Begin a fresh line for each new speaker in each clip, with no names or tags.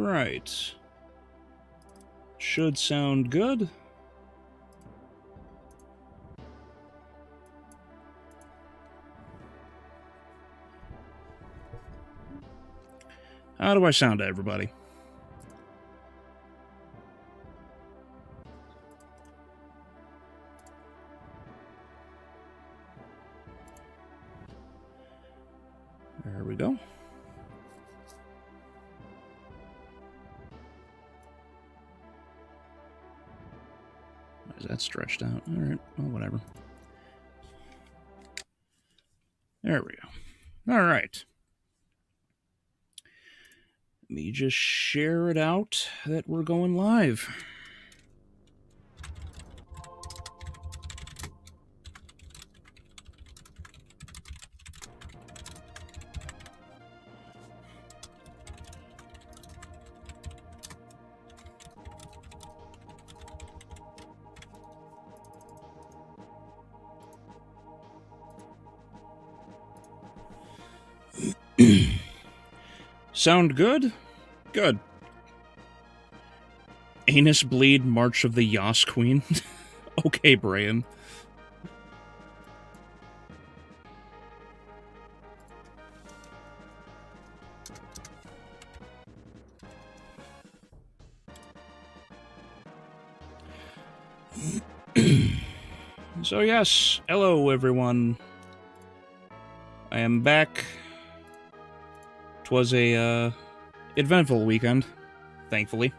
Alright. Should sound good. How do I sound to everybody? There we go. Why is that stretched out? Alright, well, whatever. There we go. Alright. Let me just share it out that we're going live. Sound good? Good. Anus bleed, March of the Yas Queen. Okay, Brian. So yes, hello everyone. I am back. 'Twas a eventful weekend, thankfully.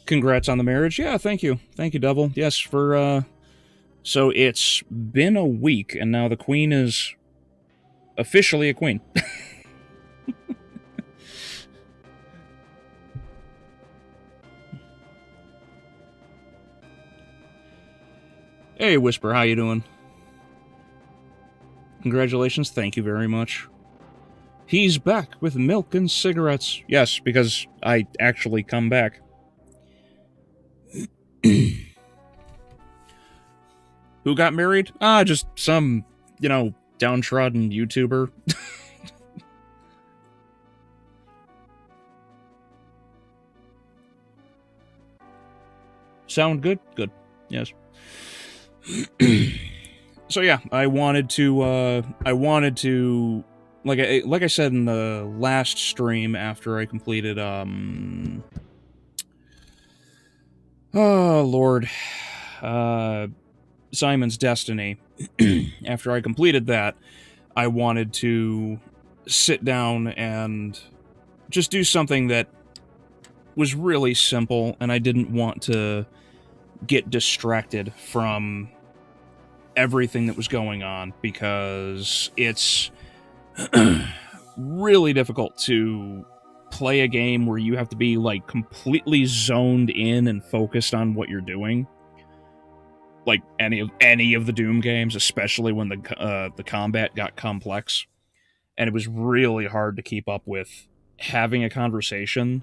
Congrats on the marriage. Yeah, thank you. Thank you, Devil. Yes, for, so it's been a week, and now the queen is officially a queen. Hey, Whisper, how you doing? Congratulations, thank you very much. He's back with milk and cigarettes. Yes, because I actually come back. Who got married? Just some, you know, downtrodden YouTuber. Sound good? Good. Yes. So yeah, I wanted to, like I said in the last stream after I completed, oh, Lord, Simon's Destiny, after I completed that, I wanted to sit down and just do something that was really simple, and I didn't want to get distracted from everything that was going on, because it's really difficult to play a game where you have to be, like, completely zoned in and focused on what you're doing. Like any of the Doom games, especially when the combat got complex. And it was really hard to keep up with having a conversation,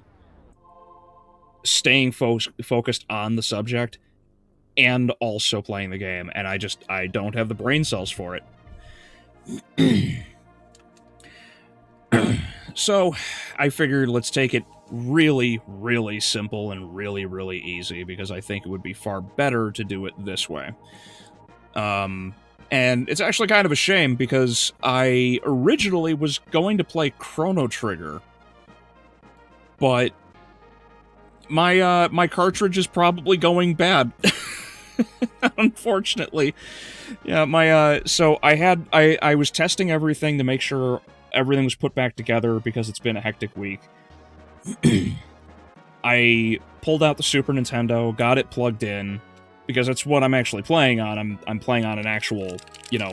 staying focused on the subject, and also playing the game, and I don't have the brain cells for it. So, I figured let's take it really, really simple and really, really easy, because I think it would be far better to do it this way. And it's actually kind of a shame, because I originally was going to play Chrono Trigger, but my cartridge is probably going bad. Unfortunately. Yeah, so I was testing everything to make sure everything was put back together, because it's been a hectic week. I pulled out the Super Nintendo, got it plugged in, because that's what I'm actually playing on. I'm playing on an actual, you know,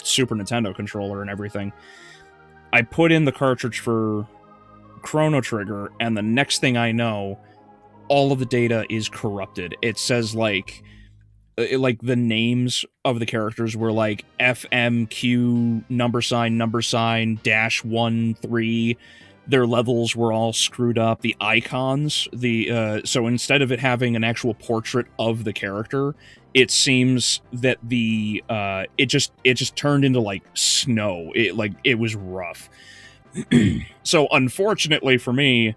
Super Nintendo controller and everything. I put in the cartridge for Chrono Trigger, and the next thing I know, all of the data is corrupted. It says, like the names of the characters were like FMQ #, #, -13, their levels were all screwed up. The icons, so instead of it having an actual portrait of the character, it seems that it just turned into like snow. It was rough. So unfortunately for me,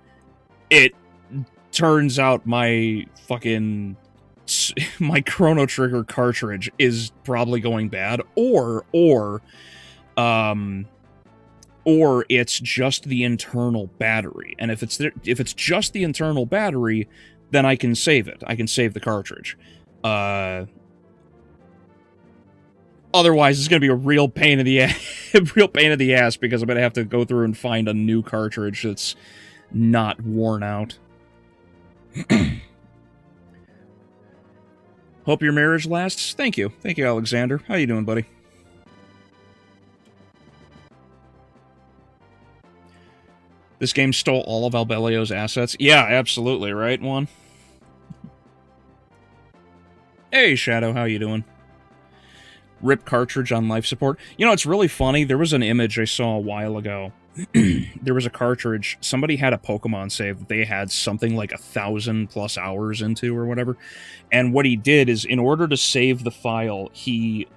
it turns out my Chrono Trigger cartridge is probably going bad, or it's just the internal battery. And if it's just the internal battery, then I can save it. I can save the cartridge. Otherwise, it's going to be a real pain in the ass, because I'm going to have to go through and find a new cartridge that's not worn out. Hope your marriage lasts. Thank you. Thank you, Alexander. How you doing, buddy? This game stole all of Albeleo's assets? Yeah, absolutely, right, Juan? Hey, Shadow, how you doing? Rip cartridge on life support. You know, it's really funny. There was an image I saw a while ago. There was a cartridge. Somebody had a Pokemon save that they had something like 1,000+ hours into or whatever. And what he did is, in order to save the file, he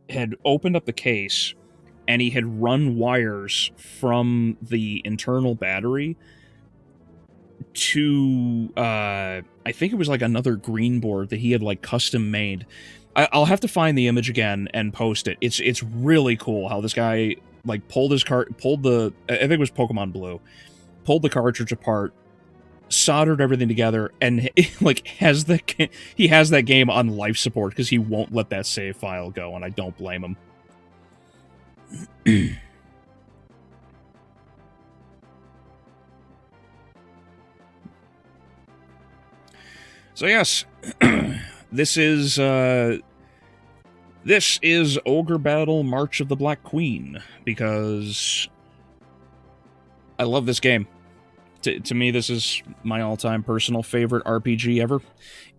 had opened up the case and he had run wires from the internal battery to, I think it was like another green board that he had like custom made. I'll have to find the image again and post it. It's really cool how this guy like pulled the, I think it was Pokemon Blue, pulled the cartridge apart, soldered everything together, and like he has that game on life support because he won't let that save file go, and I don't blame him. So yes, this is Ogre Battle March of the Black Queen, because I love this game. To me, this is my all-time personal favorite RPG ever.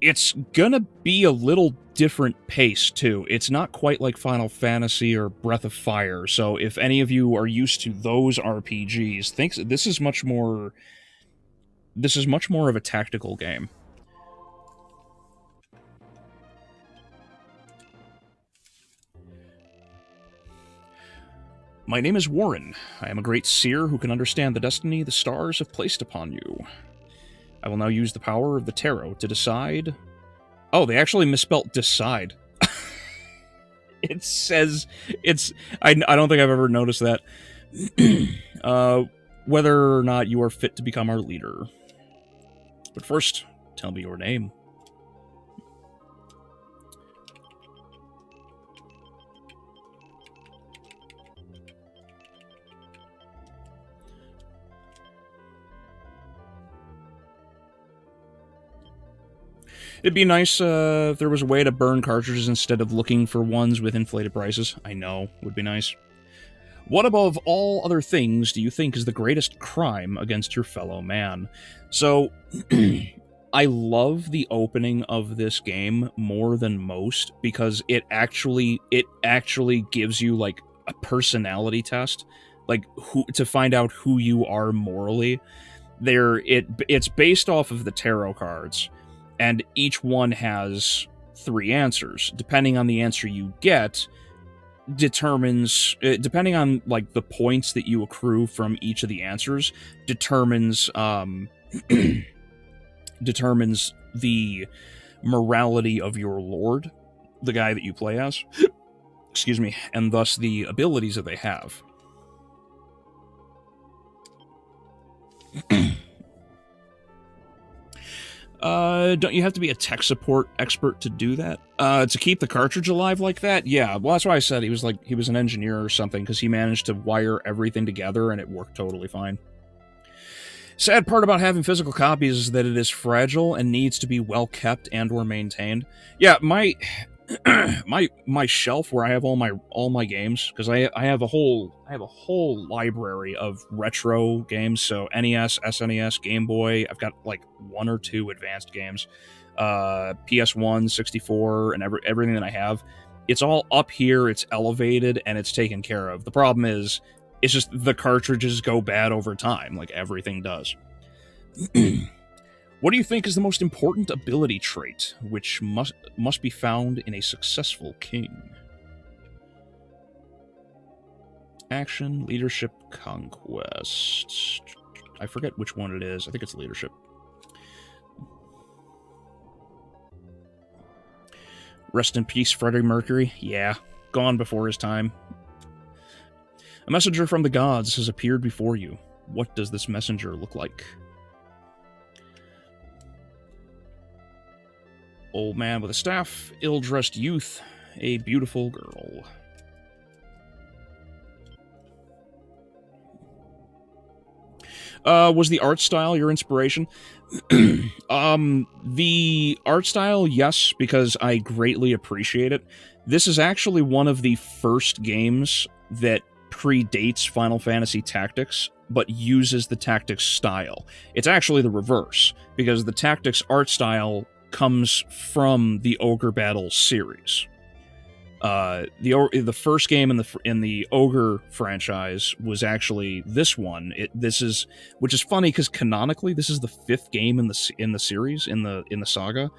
It's gonna be a little different pace, too. It's not quite like Final Fantasy or Breath of Fire, so if any of you are used to those RPGs, think this is much more of a tactical game. My name is Warren. I am a great seer who can understand the destiny the stars have placed upon you. I will now use the power of the tarot to decide... Oh, they actually misspelt decide. It says... I don't think I've ever noticed that. Whether or not you are fit to become our leader. But first, tell me your name. It'd be nice if there was a way to burn cartridges instead of looking for ones with inflated prices. I know, would be nice. What above all other things do you think is the greatest crime against your fellow man? So, I love the opening of this game more than most, because it actually gives you, like, a personality test, like, to find out who you are morally. It's based off of the tarot cards, and each one has 3 answers. Depending on the answer you get, depending on like the points that you accrue from each of the answers, determines determines the morality of your lord, the guy that you play as. Excuse me, and thus the abilities that they have. Don't you have to be a tech support expert to do that? To keep the cartridge alive like that? Yeah, well, that's why I said he was an engineer or something, because he managed to wire everything together and it worked totally fine. Sad part about having physical copies is that it is fragile and needs to be well kept and or maintained. Yeah, my shelf where I have all my games, because I have a whole library of retro games, so NES, SNES, Game Boy. I've got like 1 or 2 advanced games, PS1, 64, and everything that I have. It's all up here, it's elevated, and it's taken care of. The problem is It's just the cartridges go bad over time, like everything does. What do you think is the most important ability trait which must be found in a successful king? Action, leadership, conquest. I forget which one it is. I think it's leadership. Rest in peace, Freddie Mercury. Yeah, gone before his time. A messenger from the gods has appeared before you. What does this messenger look like? Old man with a staff, ill-dressed youth, a beautiful girl. Was the art style your inspiration? The art style, yes, because I greatly appreciate it. This is actually one of the first games that predates Final Fantasy Tactics, but uses the Tactics style. It's actually the reverse, because the Tactics art style comes from the Ogre Battle series. The first game in the Ogre franchise was actually this one. Which is funny because canonically this is the 5th game in the series in the saga,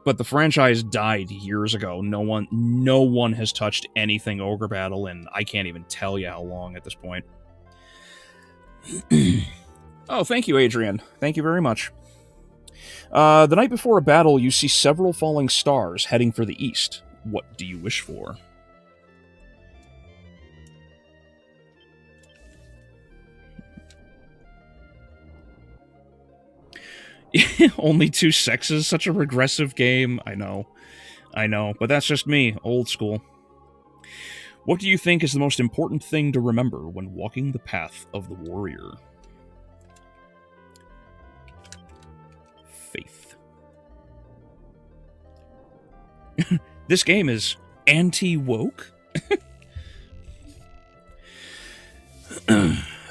but the franchise died years ago. No one has touched anything Ogre Battle, and I can't even tell you how long at this point. Oh, thank you, Adrian. Thank you very much. The night before a battle, you see several falling stars heading for the east. What do you wish for? Only 2 sexes? Such a regressive game. I know, but that's just me, old school. What do you think is the most important thing to remember when walking the path of the warrior? Faith. This game is anti-woke?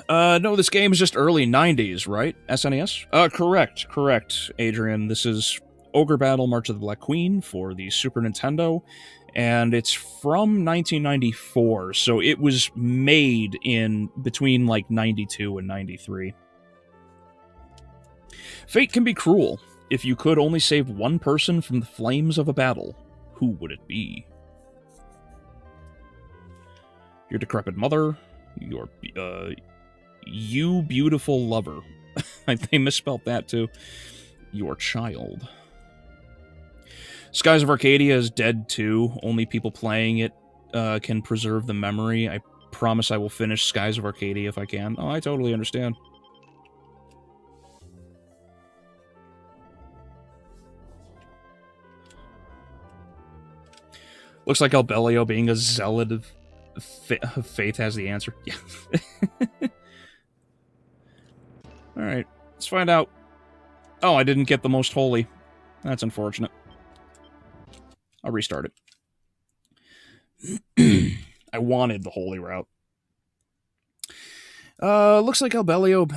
No, this game is just early 90s, right? SNES? Correct, Adrian. This is Ogre Battle March of the Black Queen for the Super Nintendo, and it's from 1994, so it was made in between, like, 92 and 93. Fate can be cruel. If you could only save one person from the flames of a battle, who would it be? Your decrepit mother, your, you beautiful lover. They misspelled that, too. Your child. Skies of Arcadia is dead, too. Only people playing it can preserve the memory. I promise I will finish Skies of Arcadia if I can. Oh, I totally understand. Looks like Albeleo being a zealot of faith has the answer. Yeah. Alright, let's find out. Oh, I didn't get the most holy. That's unfortunate. I'll restart it. I wanted the holy route. Looks like Albeleo,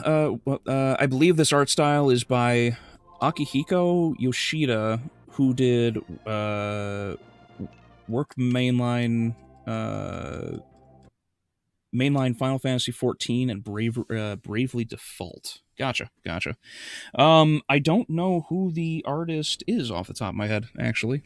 I believe this art style is by Akihiko Yoshida, who did, work mainline Final Fantasy XIV and Bravely Default. Gotcha. I don't know who the artist is off the top of my head, actually.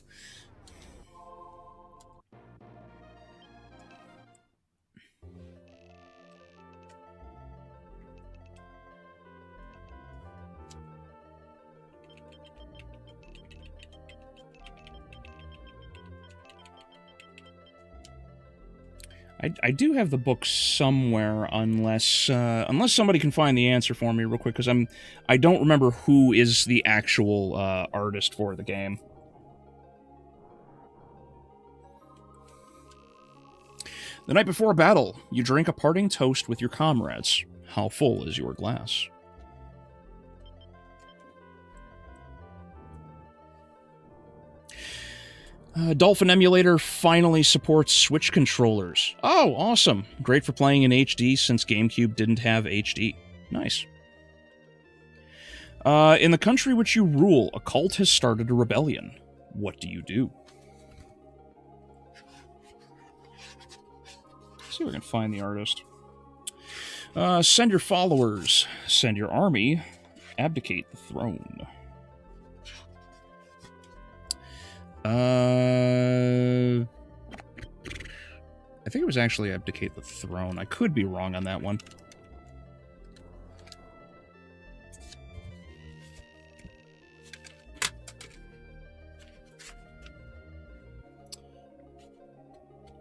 I do have the book somewhere, unless somebody can find the answer for me real quick, because I don't remember who is the actual artist for the game. The night before a battle, you drink a parting toast with your comrades. How full is your glass? Dolphin Emulator finally supports Switch controllers. Oh, awesome. Great for playing in HD since GameCube didn't have HD. Nice. In the country which you rule, a cult has started a rebellion. What do you do? Let's see if we can find the artist. Send your followers. Send your army. Abdicate the throne. I think it was actually abdicate the throne. I could be wrong on that one.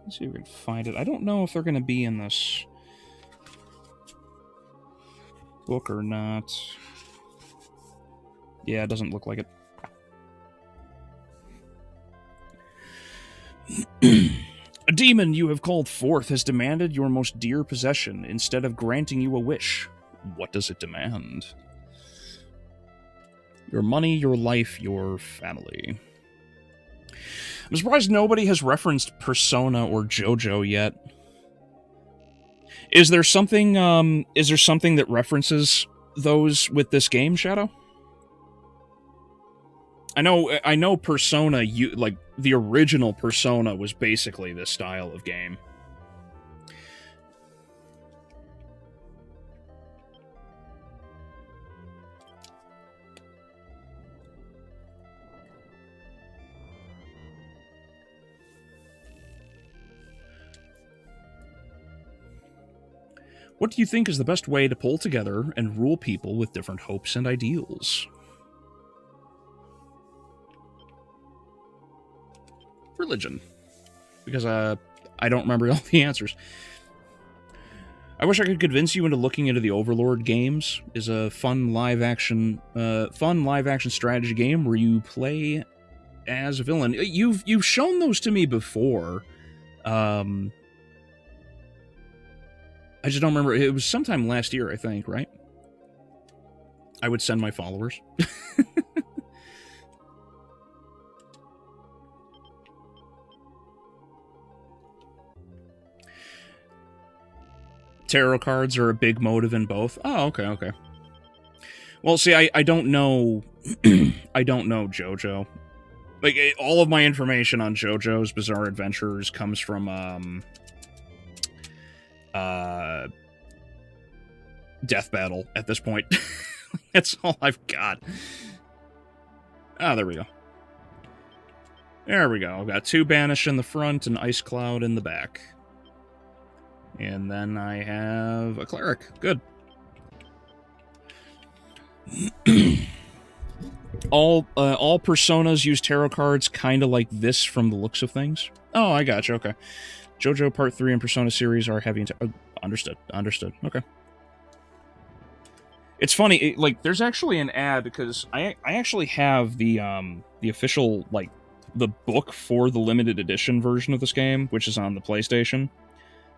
Let's see if we can find it. I don't know if they're going to be in this book or not. Yeah, it doesn't look like it. A demon you have called forth has demanded your most dear possession instead of granting you a wish. What does it demand? Your money, your life, your family. I'm surprised nobody has referenced Persona or JoJo yet. Is there something that references those with this game, Shadow? I know Persona, like, the original Persona was basically this style of game. What do you think is the best way to pull together and rule people with different hopes and ideals? Religion. Because, I don't remember all the answers. I wish I could convince you into looking into the Overlord games. Is a fun live-action strategy game where you play as a villain. You've shown those to me before. I just don't remember. It was sometime last year, I think, right? I would send my followers. Tarot cards are a big motive in both. Oh, okay, okay. Well, see, I don't know... I don't know JoJo. Like, all of my information on JoJo's Bizarre Adventures comes from, Death Battle at this point. That's all I've got. Ah, there we go. There we go. I've got 2 Banish in the front and Ice Cloud in the back. And then I have a Cleric. Good. All Personas use tarot cards kind of like this from the looks of things. Oh, I gotcha. Okay. JoJo Part 3 and Persona series are heavy into... understood. Understood. Okay. It's funny, like, there's actually an ad, because I actually have the official, like, the book for the limited edition version of this game, which is on the PlayStation,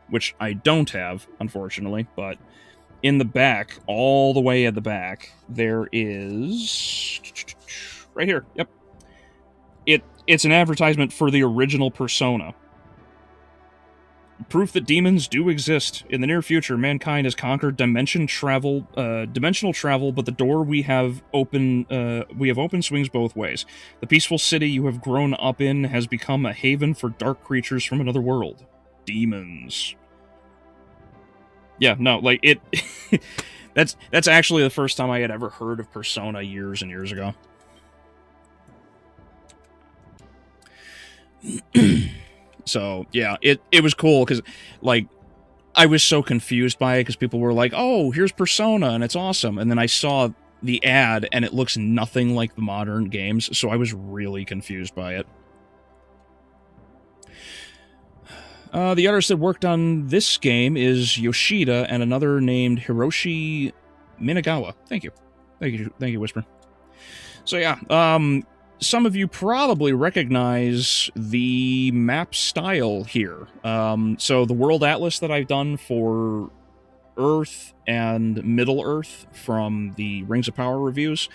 which I don't have, unfortunately, but in the back, all the way at the back, there is... right here, yep. It's an advertisement for the original Persona. Proof that demons do exist. In the near future, mankind has conquered dimensional travel, but the door we have open swings both ways. The peaceful city you have grown up in has become a haven for dark creatures from another world. Demons. Yeah, no, like, it... that's actually the first time I had ever heard of Persona years and years ago. So, yeah, it was cool, because, like, I was so confused by it, because people were like, oh, here's Persona, and it's awesome, and then I saw the ad, and it looks nothing like the modern games, so I was really confused by it. The artist that worked on this game is Yoshida, and another named Hiroshi Minagawa. Thank you. Thank you, Whisper. So, yeah, some of you probably recognize the map style here. So the World Atlas that I've done for Earth and Middle-earth from the Rings of Power reviews,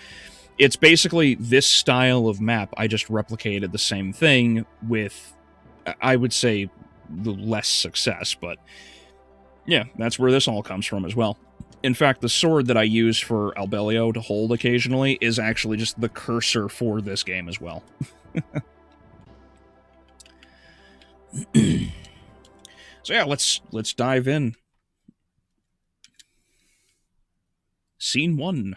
it's basically this style of map. I just replicated the same thing with, I would say, less success, but yeah, that's where this all comes from as well. In fact, the sword that I use for Albeleo to hold occasionally is actually just the cursor for this game as well. So yeah, let's dive in. Scene 1.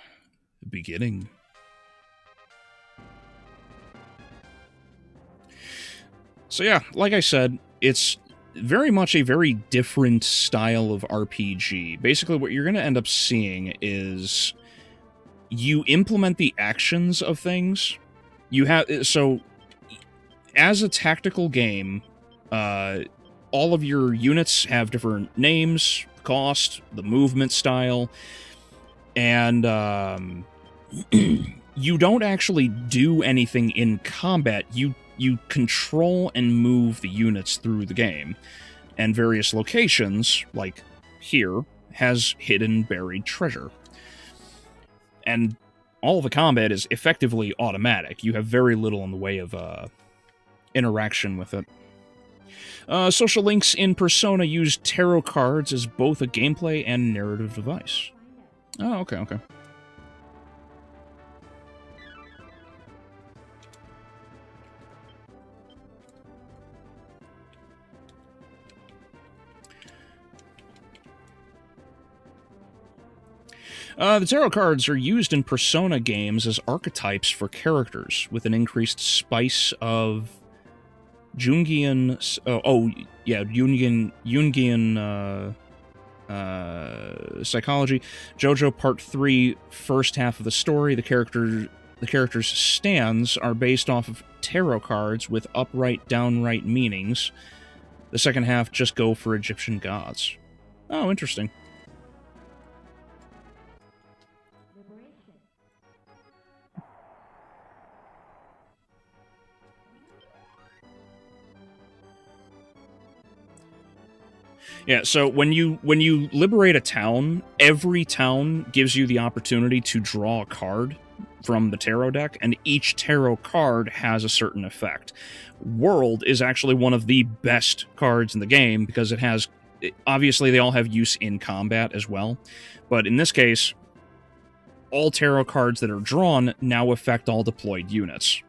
Beginning. So yeah, like I said, it's very much a very different style of RPG. Basically, what you're going to end up seeing is you implement the actions of things. You have so as a tactical game, all of your units have different names, cost, the movement style, and you don't actually do anything in combat. You control and move the units through the game, and various locations, like here, has hidden buried treasure. And all the combat is effectively automatic. You have very little in the way of interaction with it. Social links in Persona use tarot cards as both a gameplay and narrative device. Oh, okay, okay. The tarot cards are used in Persona games as archetypes for characters, with an increased spice of Jungian... Jungian psychology. JoJo Part 3, first half of the story, the characters' stands are based off of tarot cards with upright, downright meanings. The second half just go for Egyptian gods. Oh, interesting. Yeah, so when you liberate a town, every town gives you the opportunity to draw a card from the tarot deck, and each tarot card has a certain effect. World is actually one of the best cards in the game because it has... Obviously, they all have use in combat as well, but in this case, all tarot cards that are drawn now affect all deployed units.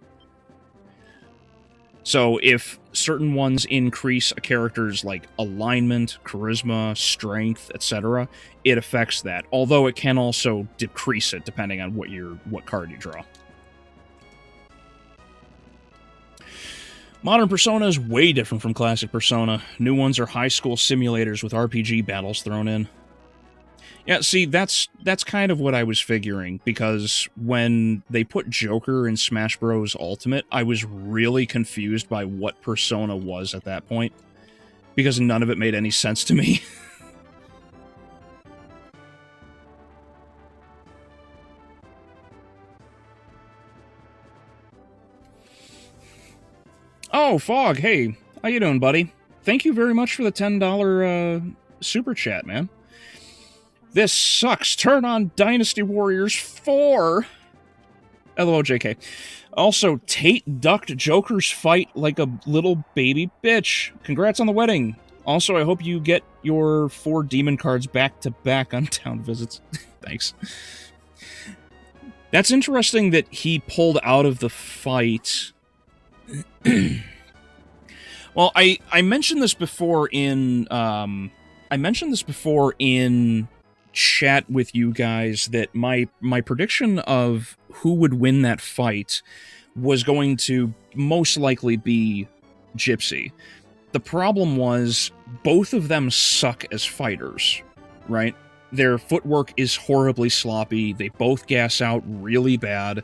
So if certain ones increase a character's like alignment, charisma, strength, etc., it affects that. Although it can also decrease it depending on what card you draw. Modern Persona is way different from classic Persona. New ones are high school simulators with RPG battles thrown in. Yeah, see, that's kind of what I was figuring, because when they put Joker in Smash Bros. Ultimate, I was really confused by what Persona was at that point, because none of it made any sense to me. Oh, Fog, hey, how you doing, buddy? Thank you very much for the $10 super chat, man. This sucks. Turn on Dynasty Warriors 4. LOL, JK. Also, Tate ducked Joker's fight like a little baby bitch. Congrats on the wedding. Also, I hope you get your 4 demon cards back-to-back on town visits. Thanks. That's interesting that he pulled out of the fight. Well, I mentioned this before in chat with you guys that my prediction of who would win that fight was going to most likely be Gypsy. The problem was both of them suck as fighters, right? Their footwork is horribly sloppy. They both gas out really bad.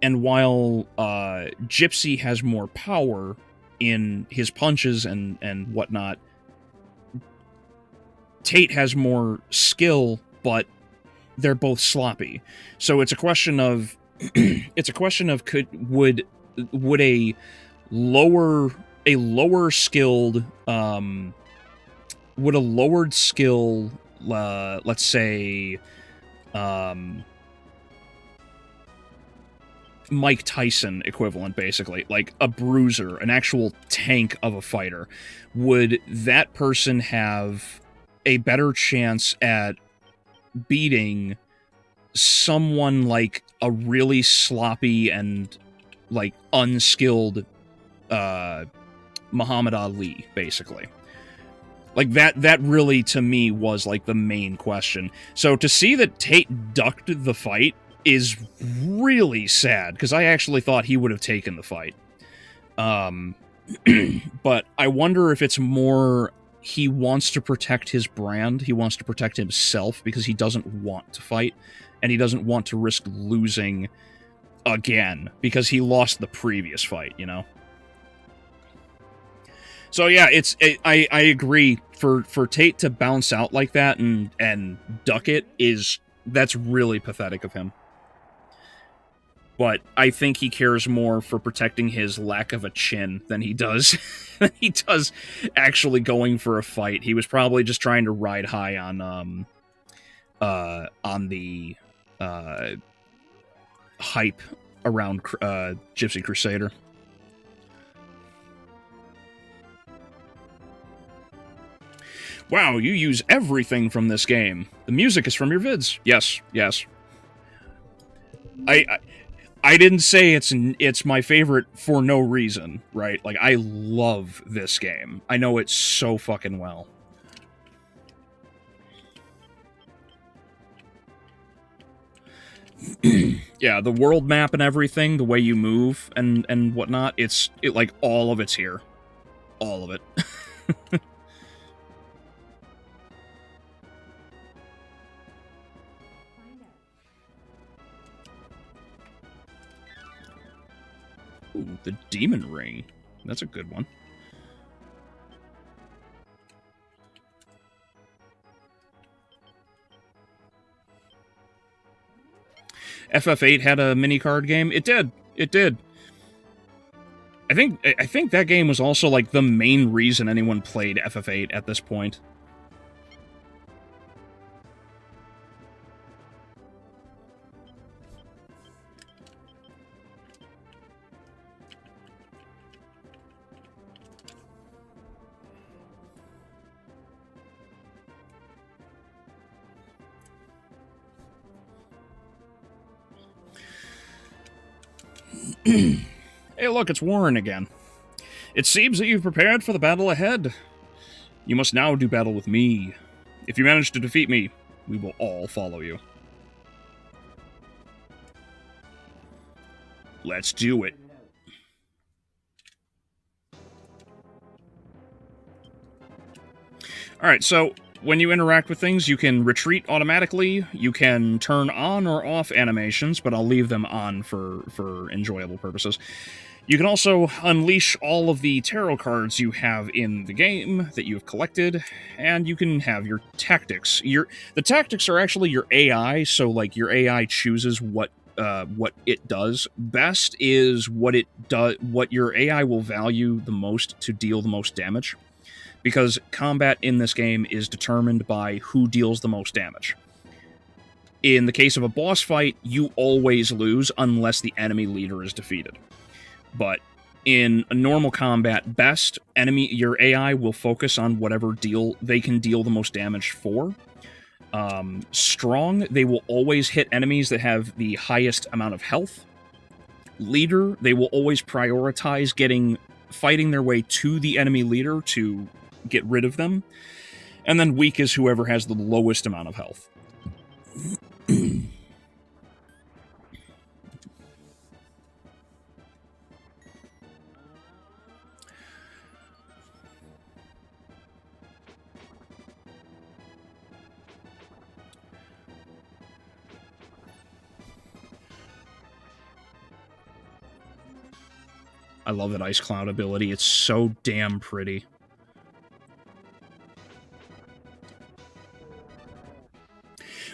And while Gypsy has more power in his punches and whatnot, Tate has more skill, but they're both sloppy. So it's a question of would a lower skilled would a lowered skill, let's say Mike Tyson equivalent, basically, like a bruiser, an actual tank of a fighter, would that person have a better chance at beating someone like a really sloppy and like unskilled Muhammad Ali, basically? Like, that really, to me, was, like, the main question. So to see that Tate ducked the fight is really sad, because I actually thought he would have taken the fight. But I wonder if it's more he wants to protect his brand, he wants to protect himself, because he doesn't want to fight, and he doesn't want to risk losing again, because he lost the previous fight, you know? So yeah, I agree, for Tate to bounce out like that and duck it that's really pathetic of him. But I think he cares more for protecting his lack of a chin than he does actually going for a fight. He was probably just trying to ride high on the hype around Gypsy Crusader. Wow, you use everything from this game. The music is from your vids. Yes, yes. I didn't say it's my favorite for no reason, right? Like, I love this game. I know it so fucking well. Yeah, the world map and everything, the way you move and whatnot, like, all of it's here. All of it. Ooh, the Demon Ring. That's a good one. FF8 had a mini card game. It did. It did. I think that game was also, like, the main reason anyone played FF8 at this point. Hey, look, it's Warren again. It seems that you've prepared for the battle ahead. You must now do battle with me. If you manage to defeat me, we will all follow you. Let's do it. Alright, so when you interact with things, you can retreat automatically, you can turn on or off animations, but I'll leave them on for enjoyable purposes. You can also unleash all of the tarot cards you have in the game that you've collected, and you can have your tactics. The tactics are actually your AI, so like your AI chooses what it does. Best is what your AI will value the most to deal the most damage. Because combat in this game is determined by who deals the most damage. In the case of a boss fight, you always lose unless the enemy leader is defeated. But in a normal combat, your AI will focus on whatever they can deal the most damage for. Strong, they will always hit enemies that have the highest amount of health. Leader, they will always prioritize fighting their way to the enemy leader to get rid of them. And then weak is whoever has the lowest amount of health. I love that Ice Cloud ability. It's so damn pretty.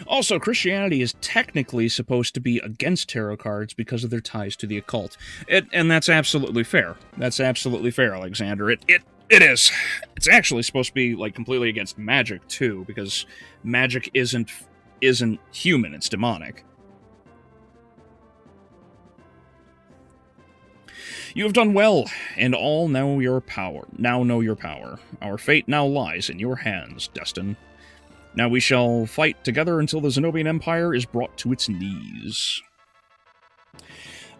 Also, Christianity is technically supposed to be against tarot cards because of their ties to the occult. And that's absolutely fair. That's absolutely fair, Alexander. It is. It's actually supposed to be, like, completely against magic, too, because magic isn't human, it's demonic. You have done well, and all know your power. Now know your power. Our fate now lies in your hands, Destin. Now we shall fight together until the Zenobian Empire is brought to its knees.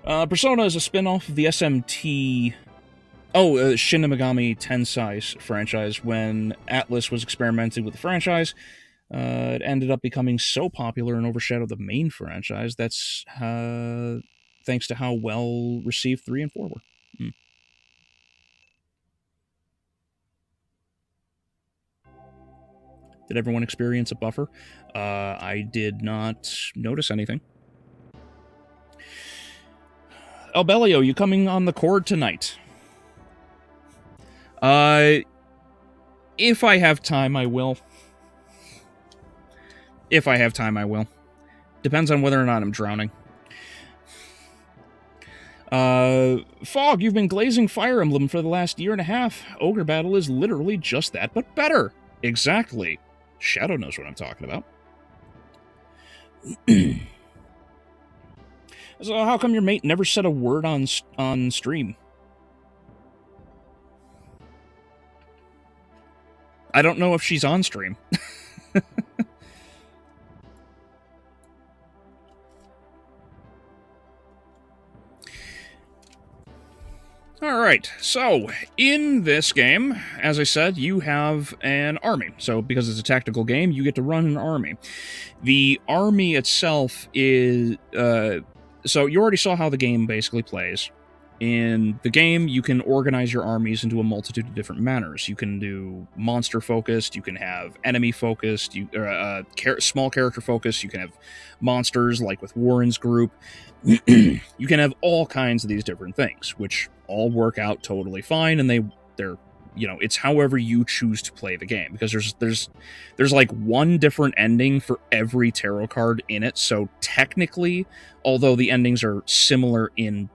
Persona is a spin-off of the SMT Oh, Shin Megami Tensei franchise. When Atlas was experimenting with the franchise, it ended up becoming so popular and overshadowed the main franchise. That's thanks to how well received 3 and 4 were. Hmm. Did everyone experience a buffer? I did not notice anything. Albeleo, you coming on the cord tonight? If I have time, I will. If I have time, I will. Depends on whether or not I'm drowning. Fog, you've been glazing Fire Emblem for the last year and a half. Ogre Battle is literally just that, but better. Exactly. Shadow knows what I'm talking about. So how come your mate never said a word on stream? I don't know if she's on stream. Alright, so, in this game, as I said, you have an army. So, because it's a tactical game, you get to run an army. The army itself is... so, you already saw how the game basically plays. In the game, you can organize your armies into a multitude of different manners. You can do monster-focused, you can have enemy-focused, small character-focused, you can have monsters, like with Warren's group. You can have all kinds of these different things, which all work out totally fine, and they're it's however you choose to play the game, because there's like one different ending for every tarot card in it. So technically, although the endings are similar in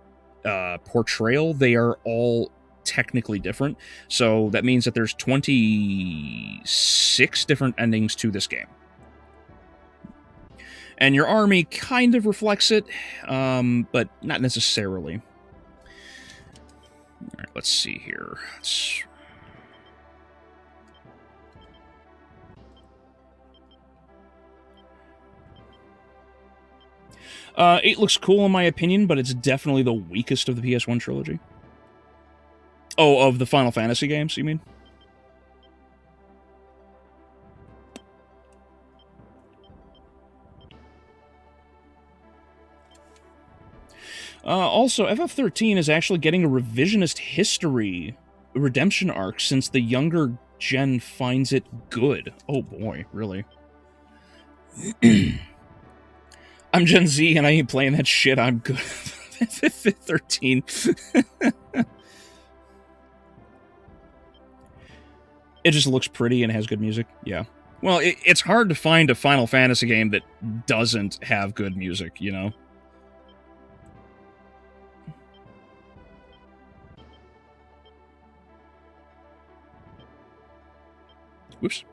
portrayal, they are all technically different. So that means that there's 26 different endings to this game. And your army kind of reflects it, but not necessarily. All right, let's see here. Eight looks cool in my opinion, but it's definitely the weakest of the PS1 trilogy. Oh, of the Final Fantasy games, you mean? Also, FF13 is actually getting a revisionist history redemption arc since the younger gen finds it good. Oh boy, really? I'm Gen Z and I ain't playing that shit. I'm good. 13. It just looks pretty and has good music. Yeah. Well, it's hard to find a Final Fantasy game that doesn't have good music, you know? Whoops.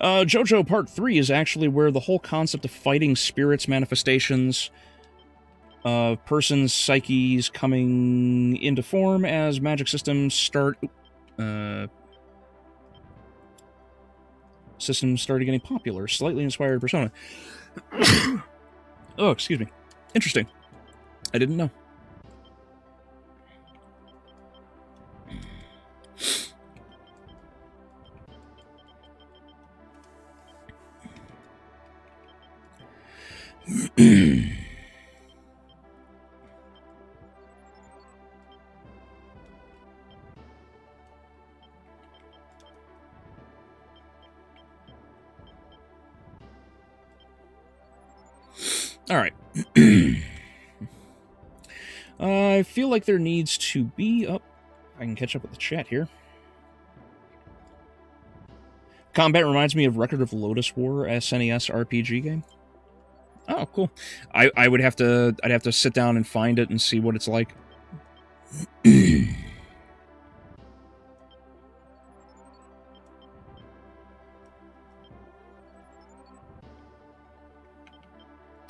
JoJo Part 3 is actually where the whole concept of fighting spirits manifestations of persons' psyches coming into form as magic systems started getting popular, slightly inspired Persona. Oh, excuse me. Interesting. I didn't know. All right. I feel like there needs to be... Oh, I can catch up with the chat here. Combat reminds me of Record of Lotus War, SNES RPG game. Oh, cool. I'd have to sit down and find it and see what it's like.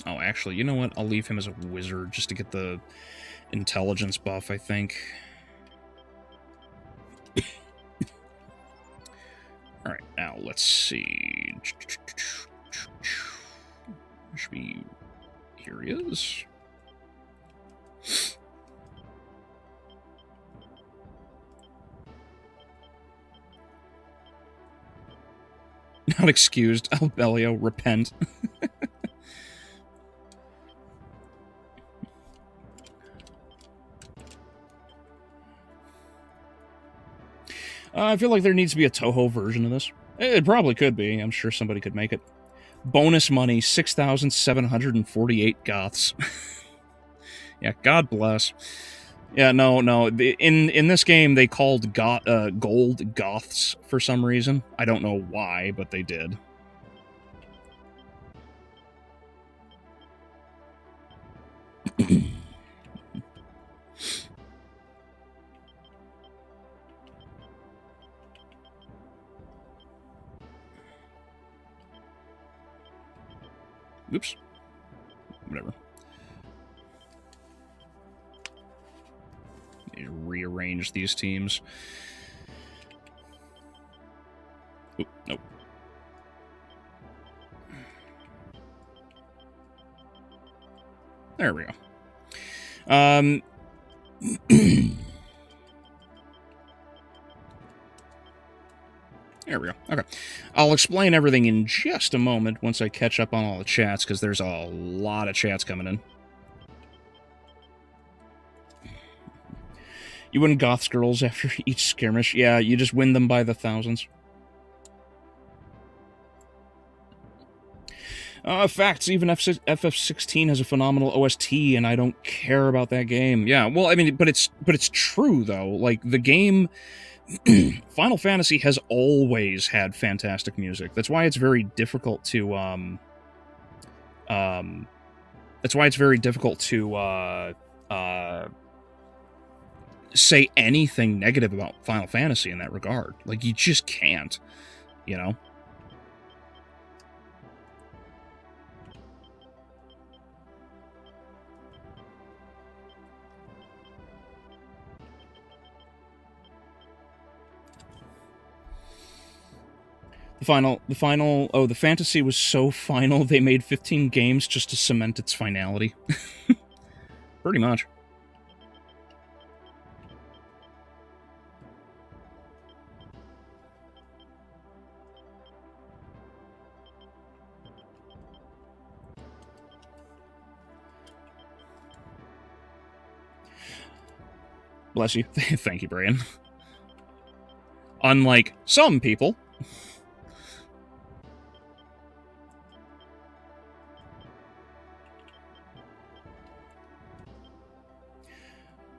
Oh, actually, you know what? I'll leave him as a wizard just to get the intelligence buff, I think. Alright, now let's see. Should be... Here he is. Not excused. Albeleo, repent. I feel like there needs to be a Toho version of this. It probably could be. I'm sure somebody could make it. Bonus money, 6,748 goths. Yeah, God bless. Yeah, no. In this game, they called gold goths for some reason. I don't know why, but they did. Oops. Whatever. Need to rearrange these teams. Oop, nope. There we go. There we go. Okay. I'll explain everything in just a moment once I catch up on all the chats, because there's a lot of chats coming in. You win Goths girls after each skirmish. Yeah, you just win them by the thousands. Facts, even FF16 has a phenomenal OST, and I don't care about that game. Yeah, well, I mean, but it's true, though. Like, the game... Final Fantasy has always had fantastic music. That's why it's very difficult to, that's why it's very difficult to, say anything negative about Final Fantasy in that regard. Like, you just can't, you know? The fantasy was so final, they made 15 games just to cement its finality. Pretty much. Bless you. Thank you, Brian. Unlike some people...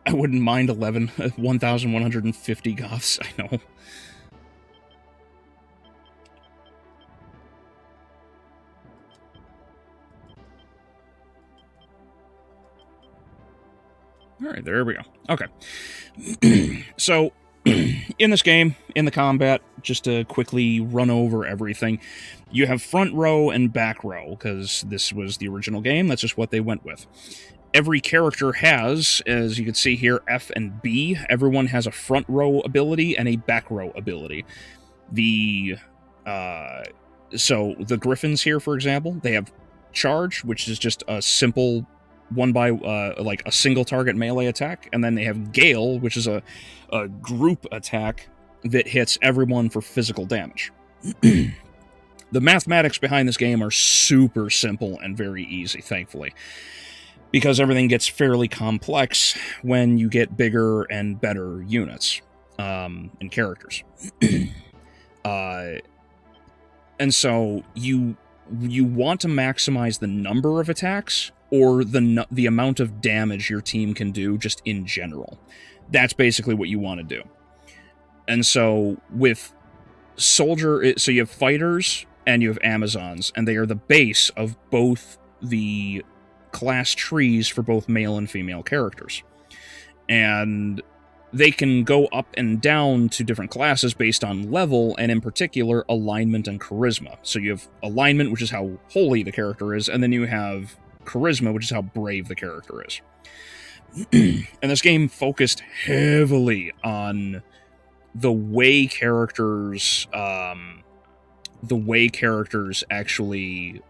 I wouldn't mind 1,150 goths, I know. Alright, there we go. Okay. So, in this game, in the combat, just to quickly run over everything, you have front row and back row, because this was the original game, that's just what they went with. Every character has, as you can see here, F and B. Everyone has a front row ability and a back row ability. So the Griffins here, for example, they have Charge, which is just a simple like a single target melee attack, and then they have Gale, which is a group attack that hits everyone for physical damage. The mathematics behind this game are super simple and very easy, thankfully, because everything gets fairly complex when you get bigger and better units and characters. And so you want to maximize the number of attacks or the amount of damage your team can do just in general. That's basically what you want to do. And so with Soldier, so you have fighters and you have Amazons, and they are the base of both the class trees for both male and female characters. And they can go up and down to different classes based on level, and in particular, alignment and charisma. So you have alignment, which is how holy the character is, and then you have charisma, which is how brave the character is. And this game focused heavily on the way characters actually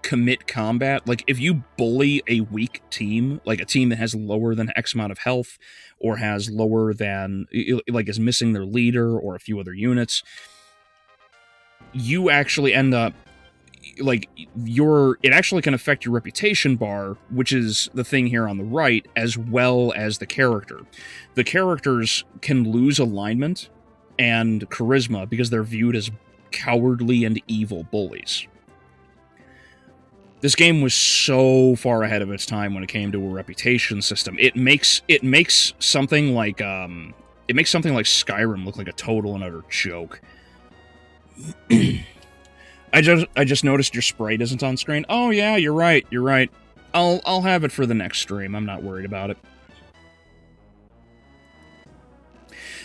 commit combat. Like, if you bully a weak team, like a team that has lower than X amount of health, or has lower than, like, is missing their leader or a few other units, you actually end up, like, it actually can affect your reputation bar, which is the thing here on the right, as well as the character. The characters can lose alignment and charisma because they're viewed as cowardly and evil bullies. This game was so far ahead of its time when it came to a reputation system. It makes something like Skyrim look like a total and utter joke. I just noticed your sprite isn't on screen. Oh yeah, you're right. I'll have it for the next stream. I'm not worried about it.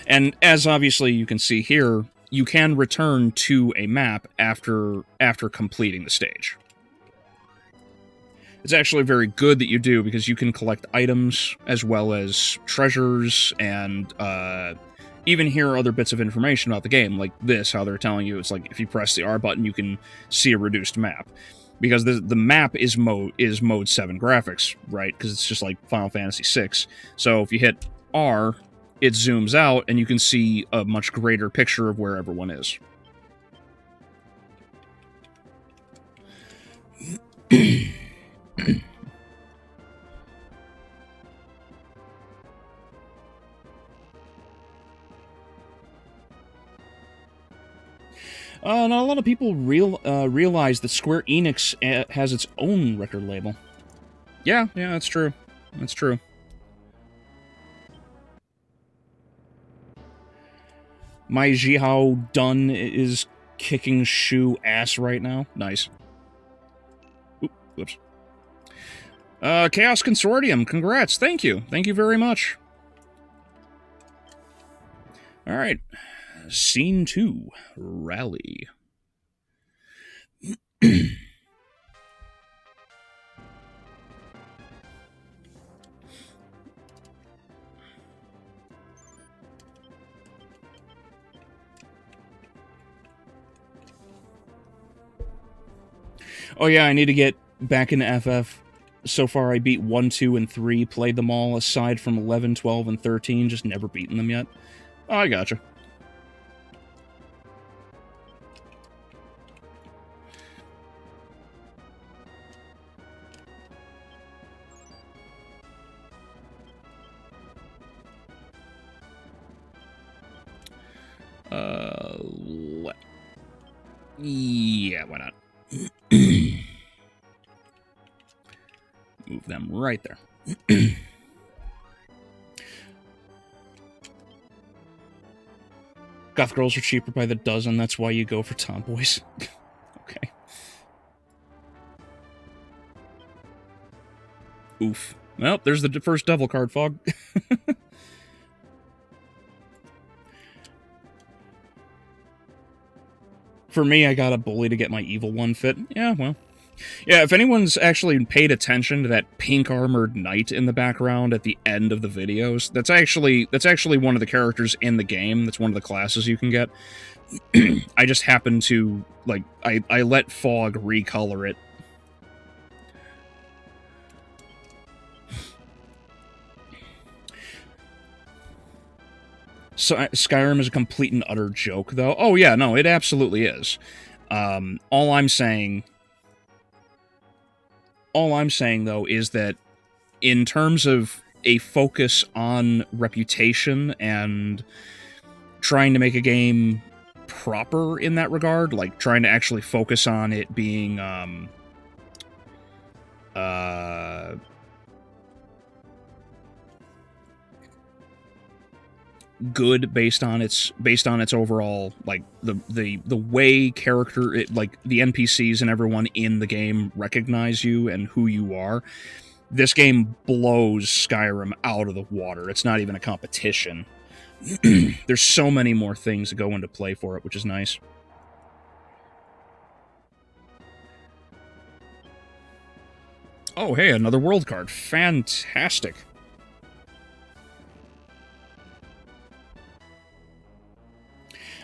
And as obviously you can see here, you can return to a map after completing the stage. It's actually very good that you do, because you can collect items as well as treasures, and even hear other bits of information about the game, like this, how they're telling you, it's like, if you press the R button, you can see a reduced map. Because the map is mode 7 graphics, right? Because it's just like Final Fantasy VI. So if you hit R, it zooms out, and you can see a much greater picture of where everyone is. Not a lot of people realize that Square Enix has its own record label. Yeah, that's true. That's true. My Jihao Dun is kicking shoe ass right now. Nice. Oop, whoops. Chaos Consortium, congrats. Thank you. Thank you very much. Alright. Scene 2. Rally. Oh yeah, I need to get back into FF. So far I beat 1, 2, and 3, played them all, aside from 11, 12, and 13, just never beaten them yet. Oh, I gotcha. Yeah, why not? Move them right there. Goth girls are cheaper by the dozen, that's why you go for tomboys. Okay. Oof. Well, there's the first devil card, Fog. For me, I got a bully to get my evil one fit. Yeah, well. Yeah, if anyone's actually paid attention to that pink-armored knight in the background at the end of the videos, that's actually one of the characters in the game. That's one of the classes you can get. I just happen to, like, I let Fog recolor it. So, Skyrim is a complete and utter joke, though. Oh, yeah, no, it absolutely is. All I'm saying, though, is that in terms of a focus on reputation and trying to make a game proper in that regard, like trying to actually focus on it being, good based on its overall, like, the way like the NPCs and everyone in the game recognize you and who you are. This game blows Skyrim out of the water. It's not even a competition. There's so many more things that go into play for it, which is nice. Oh, hey, another world card. Fantastic.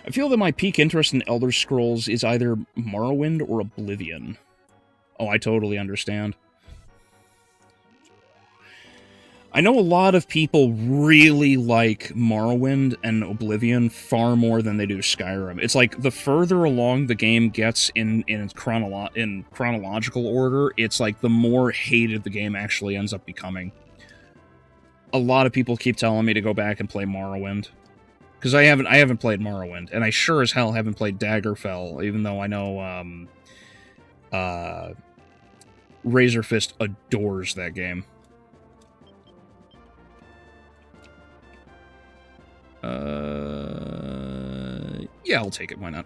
I feel that my peak interest in Elder Scrolls is either Morrowind or Oblivion. Oh, I totally understand. I know a lot of people really like Morrowind and Oblivion far more than they do Skyrim. It's like the further along the game gets in chronological order, it's like the more hated the game actually ends up becoming. A lot of people keep telling me to go back and play Morrowind. Because I haven't played Morrowind, and I sure as hell haven't played Daggerfell, even though I know Razor Fist adores that game. Yeah, I'll take it. Why not?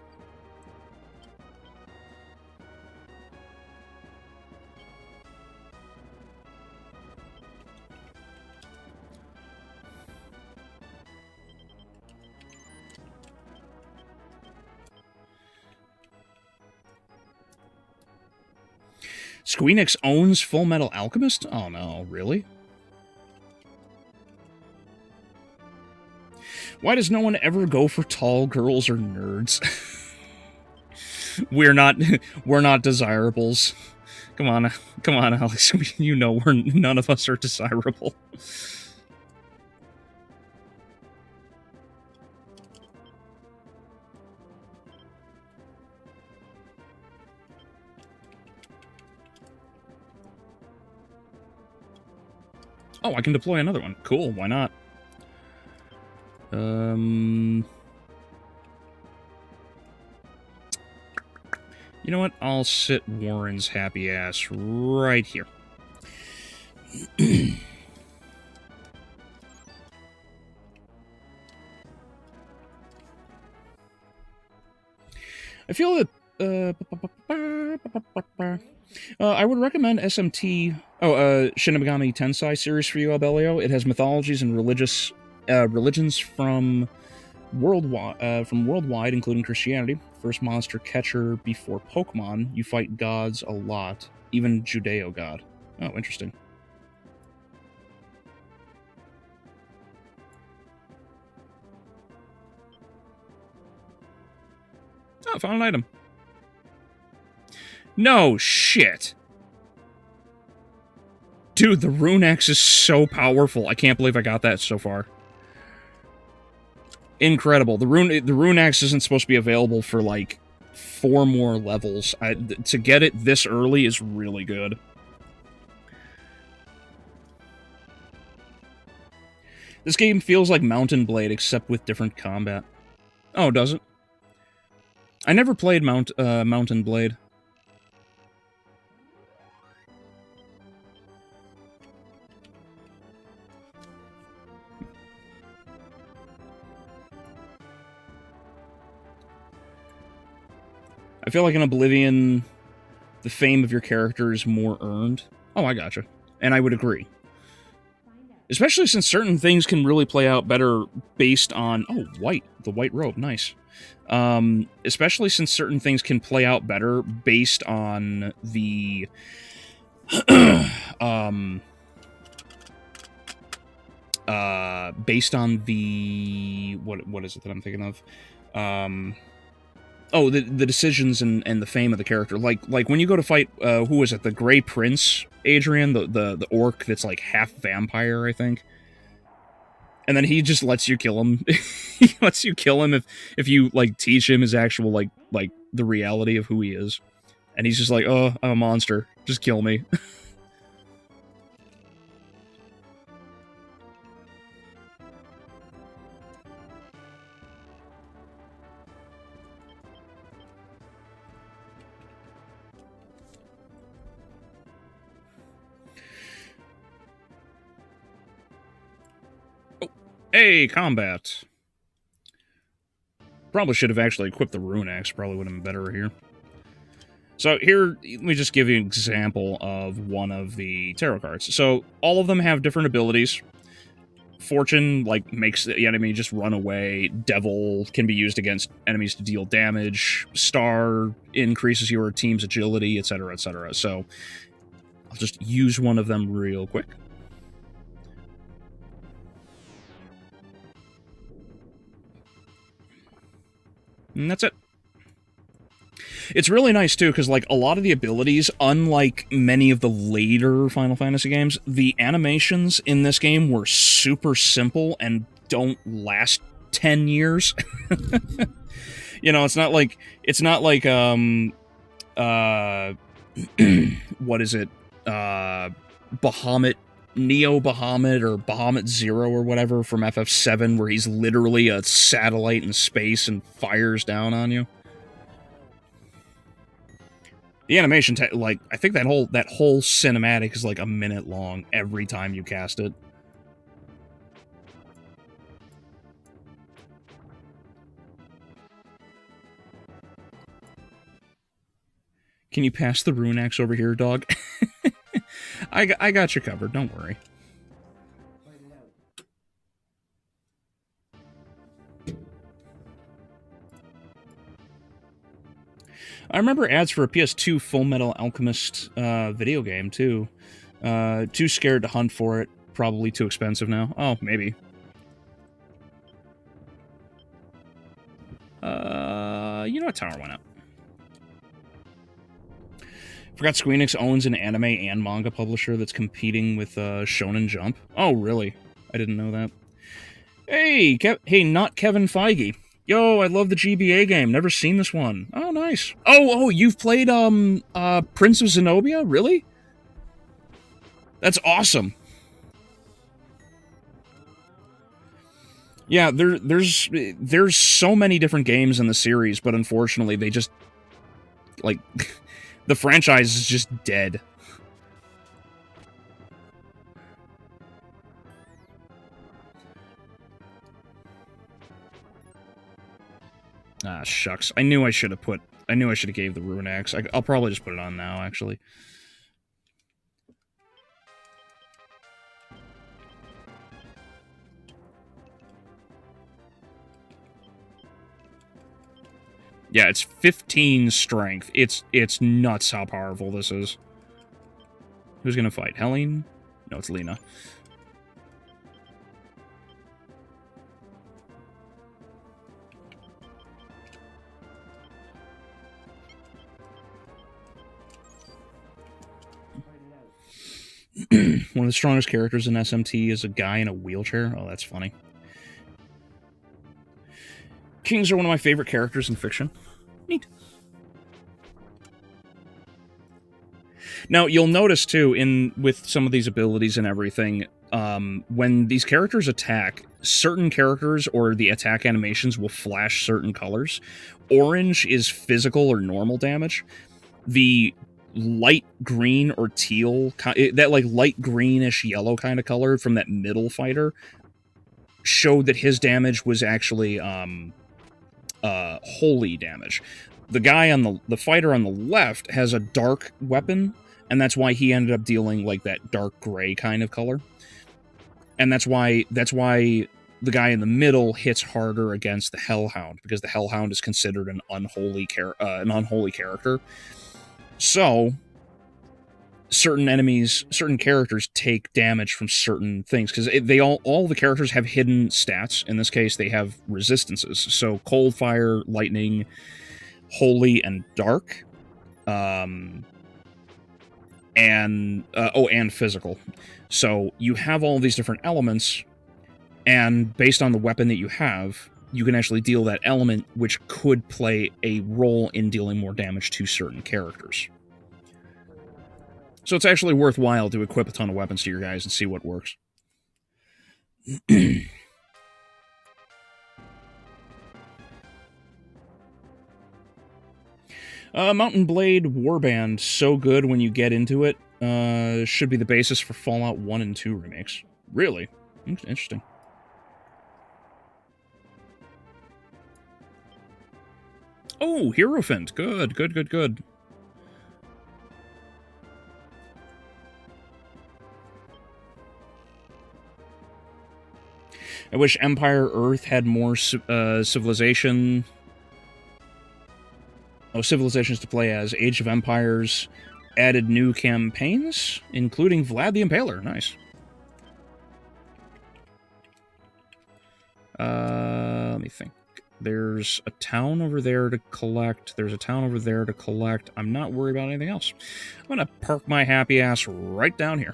Squeenix owns Full Metal Alchemist? Oh no, really? Why does no one ever go for tall girls or nerds? we're not desirables. Come on, Alex. You know none of us are desirable. Oh, I can deploy another one. Cool, why not? You know what? I'll sit Warren's happy ass right here. I feel that I would recommend SMT. Shin Megami Tensei series for you, Albeleo. It has mythologies and religions from worldwide, including Christianity. First monster catcher before Pokemon. You fight gods a lot, even Judeo god. Oh, interesting. Oh, found an item. No shit. Dude, the Rune Axe is so powerful. I can't believe I got that so far. Incredible. The Rune Axe isn't supposed to be available for, like, 4 more levels. To get it this early is really good. This game feels like Mountain Blade, except with different combat. Oh, does it? I never played Mountain Blade. I feel like in Oblivion, the fame of your character is more earned. Oh, I gotcha. And I would agree. Especially since certain things can really play out better based on... Oh, white. The white robe. Nice. Especially since certain things can play out better based on the... based on the... What is it that I'm thinking of? Oh, the decisions and the fame of the character. Like when you go to fight, who is it? The Grey Prince, Adrian, the orc that's like half vampire, I think. And then he just lets you kill him. He lets you kill him if you like teach him his actual like the reality of who he is. And he's just like, oh, I'm a monster. Just kill me. Hey, combat. Probably should have actually equipped the Rune Axe. Probably would have been better here. So here, let me just give you an example of one of the tarot cards. So all of them have different abilities. Fortune, like, makes the enemy just run away. Devil can be used against enemies to deal damage. Star increases your team's agility, etc., etc. So I'll just use one of them real quick. And that's it. It's really nice, too, because, like, a lot of the abilities, unlike many of the later Final Fantasy games, the animations in this game were super simple and don't last 10 years. You know, it's not like, what is it, Bahamut, Neo Bahamut, or Bahamut Zero, or whatever, from FF7, where he's literally a satellite in space and fires down on you. The animation, like, I think that whole cinematic is like a minute long every time you cast it. Can you pass the rune axe over here, dog? I got you covered, don't worry. I remember ads for a PS2 Full Metal Alchemist video game, too. Too scared to hunt for it. Probably too expensive now. Oh, maybe. You know what? Tower went up. Forgot Square Enix owns an anime and manga publisher that's competing with Shonen Jump. Oh, really? I didn't know that. Hey, hey, not Kevin Feige. Yo, I love the GBA game. Never seen this one. Oh, nice. Oh, you've played Prince of Zenobia? Really? That's awesome. Yeah, there's so many different games in the series, but unfortunately, they just, like, the franchise is just dead. Ah, shucks. I knew I should have gave the Rune Axe. I'll probably just put it on now, actually. Yeah, it's 15 strength. It's nuts how powerful this is. Who's gonna fight? Helene? No, it's Lena. One of the strongest characters in SMT is a guy in a wheelchair. Oh, that's funny. Kings are one of my favorite characters in fiction. Neat. Now, you'll notice, too, with some of these abilities and everything, when these characters attack, certain characters or the attack animations will flash certain colors. Orange is physical or normal damage. The light green or teal, that like light greenish yellow kind of color from that middle fighter, showed that his damage was actually holy damage. The guy on the fighter on the left has a dark weapon, and that's why he ended up dealing like that dark gray kind of color. And that's why the guy in the middle hits harder against the Hellhound, because the Hellhound is considered an unholy character. So certain enemies, certain characters take damage from certain things, because all the characters have hidden stats. In this case, they have resistances. So cold, fire, lightning, holy, and dark, and physical. So you have all these different elements, and based on the weapon that you have, you can actually deal that element, which could play a role in dealing more damage to certain characters. So it's actually worthwhile to equip a ton of weapons to your guys and see what works. Mountain Blade Warband, so good when you get into it. Should be the basis for Fallout 1 and 2 remakes. Really? Interesting. Oh, Hierophant. Good. I wish Empire Earth had more civilization. Oh, civilizations to play as. Age of Empires added new campaigns, including Vlad the Impaler. Nice. Let me think. There's a town over there to collect. There's a town over there to collect. I'm not worried about anything else. I'm going to park my happy ass right down here.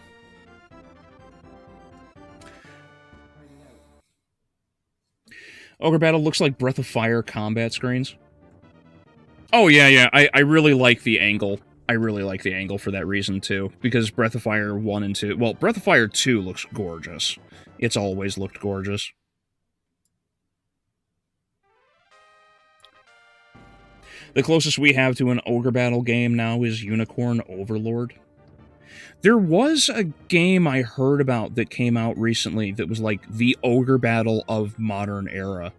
Ogre Battle looks like Breath of Fire combat screens. Oh, yeah. I really like the angle. I really like the angle for that reason, too. Because Breath of Fire 1 and 2... Well, Breath of Fire 2 looks gorgeous. It's always looked gorgeous. The closest we have to an Ogre Battle game now is Unicorn Overlord. There was a game I heard about that came out recently that was like the Ogre Battle of modern era.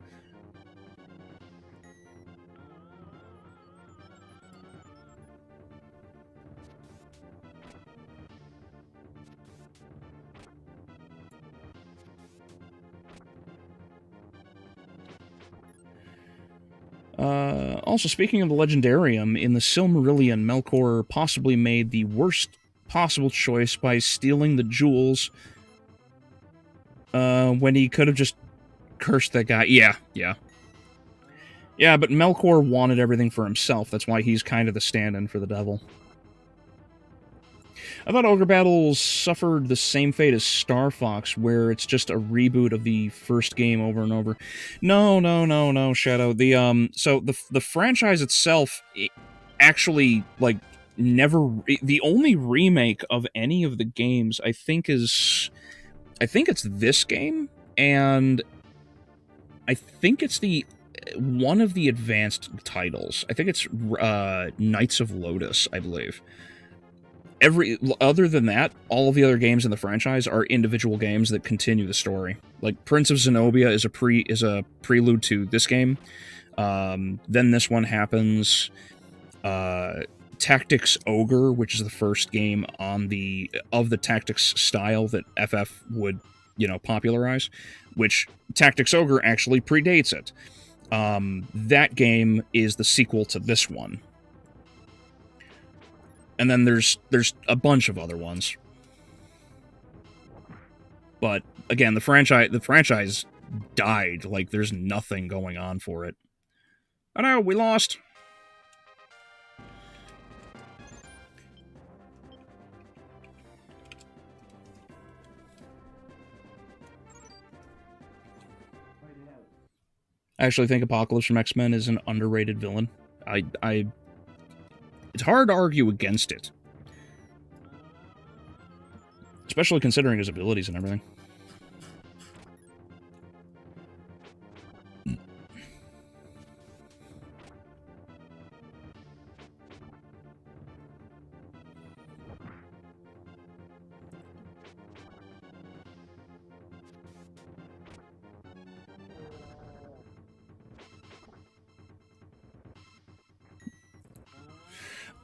Also, speaking of the Legendarium, in the Silmarillion, Melkor possibly made the worst possible choice by stealing the jewels when he could have just cursed that guy. Yeah, but Melkor wanted everything for himself. That's why he's kind of the stand-in for the devil. I thought Ogre Battle suffered the same fate as Star Fox, where it's just a reboot of the first game over and over. No, Shadow. So the franchise itself actually, like, never... The only remake of any of the games, I think it's this game, and I think it's one of the advanced titles. I think it's Knights of Lotus, I believe. Other than that, all of the other games in the franchise are individual games that continue the story. Like Prince of Zenobia is a prelude to this game. Then this one happens. Tactics Ogre, which is the first game of the Tactics style that FF would, popularize, which Tactics Ogre actually predates it. That game is the sequel to this one. And then there's a bunch of other ones. But again, the franchise died. Like, there's nothing going on for it. Oh no, we lost. I actually think Apocalypse from X-Men is an underrated villain. It's hard to argue against it. Especially considering his abilities and everything.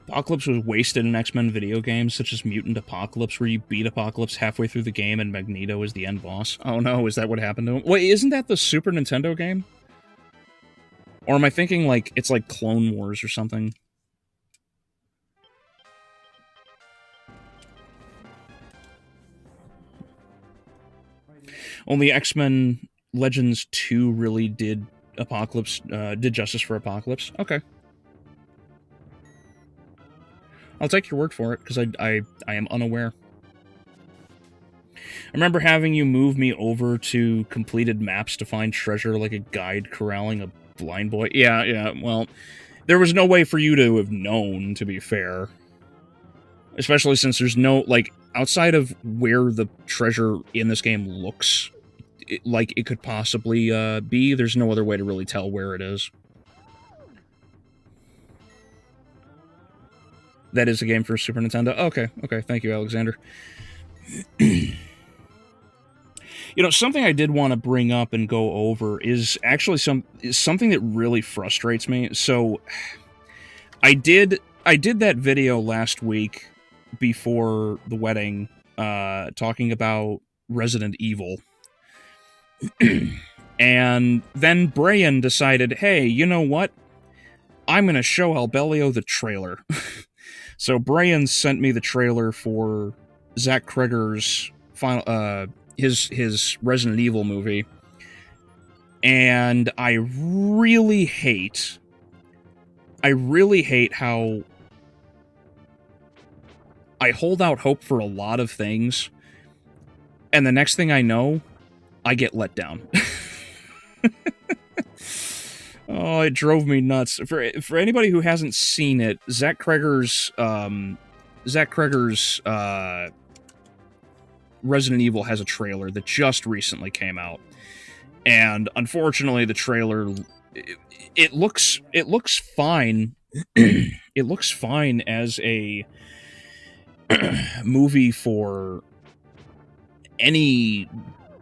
Apocalypse was wasted in X-Men video games, such as Mutant Apocalypse, where you beat Apocalypse halfway through the game and Magneto is the end boss. Oh no, is that what happened to him? Wait, isn't that the Super Nintendo game? Or am I thinking, like, it's like Clone Wars or something? Only X-Men Legends 2 really did justice for Apocalypse. Okay. I'll take your word for it, because I am unaware. I remember having you move me over to completed maps to find treasure like a guide corralling a blind boy. Yeah, well, there was no way for you to have known, to be fair. Especially since there's no, like, outside of where the treasure in this game looks like it could possibly be, there's no other way to really tell where it is. That is a game for Super Nintendo? Okay, thank you, Alexander. Something I did want to bring up and go over is actually something that really frustrates me. So, I did that video last week before the wedding, talking about Resident Evil. And then Brian decided, hey, you know what? I'm going to show Albeleo the trailer. So Brian sent me the trailer for Zach Cregger's final, his Resident Evil movie. And I really hate how I hold out hope for a lot of things, and the next thing I know, I get let down. Oh, it drove me nuts. For anybody who hasn't seen it, Zach Kreger's Resident Evil has a trailer that just recently came out. And unfortunately, the trailer it looks fine. It looks fine as a movie for any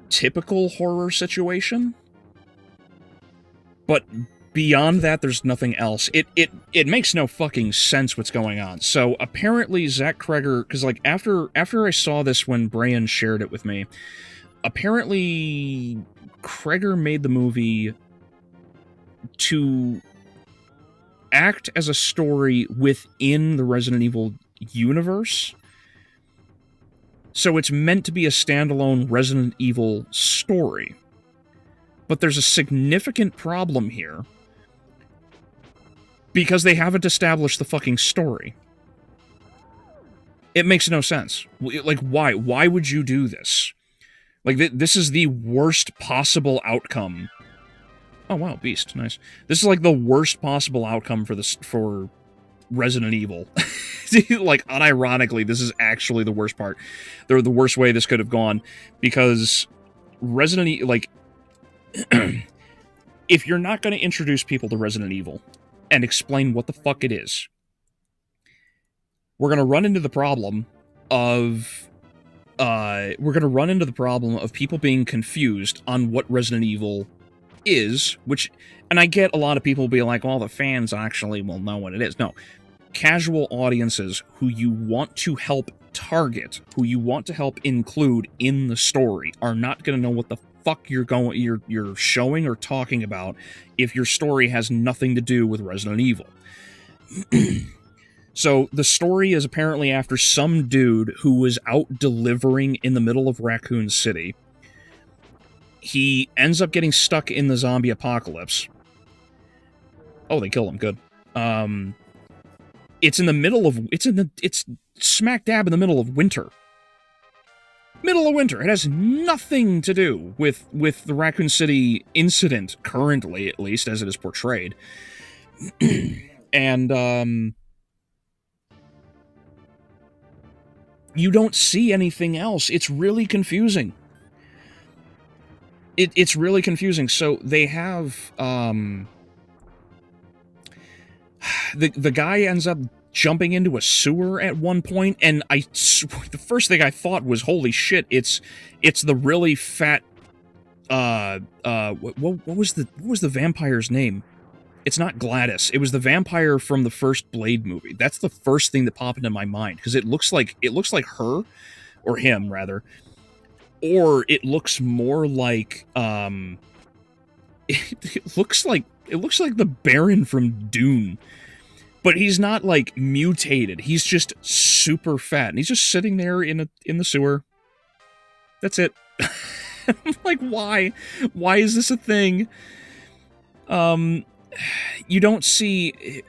typical horror situation. But beyond that, there's nothing else. It makes no fucking sense what's going on. So apparently Zach Kreger, because like after I saw this when Brian shared it with me, apparently Kreger made the movie to act as a story within the Resident Evil universe. So it's meant to be a standalone Resident Evil story. But there's a significant problem here because they haven't established the fucking story. It makes no sense. Like, why? Why would you do this? Like, this is the worst possible outcome. Oh, wow, Beast. Nice. This is, like, the worst possible outcome for Resident Evil. Like, unironically, this is actually the worst part. The worst way this could have gone. Because Resident Evil, like, if you're not going to introduce people to Resident Evil and explain what the fuck it is, we're going to run into the problem of people being confused on what Resident Evil is, which, and I get a lot of people being like, well, the fans actually will know what it is. No. Casual audiences who you want to help target, who you want to help include in the story, are not going to know what the fuck you're showing or talking about if your story has nothing to do with Resident Evil. So the story is apparently after some dude who was out delivering in the middle of Raccoon City. He ends up getting stuck in the zombie apocalypse. Oh, they kill him. Good. It's smack dab in the middle of winter. Middle of winter. It has nothing to do with the Raccoon City incident, currently, at least, as it is portrayed. And, you don't see anything else. It's really confusing. It's really confusing. So they have, the guy ends up jumping into a sewer at one point, and the first thing I thought was, holy shit, it's the really fat, what was the vampire's name? It's not Gladys. It was the vampire from the first Blade movie. That's the first thing that popped into my mind, because it looks like her, or him rather, or it looks more like it looks like the Baron from Dune. But he's not, like, mutated. He's just super fat. And he's just sitting there in the sewer. That's it. I'm like, why? Why is this a thing? You don't see...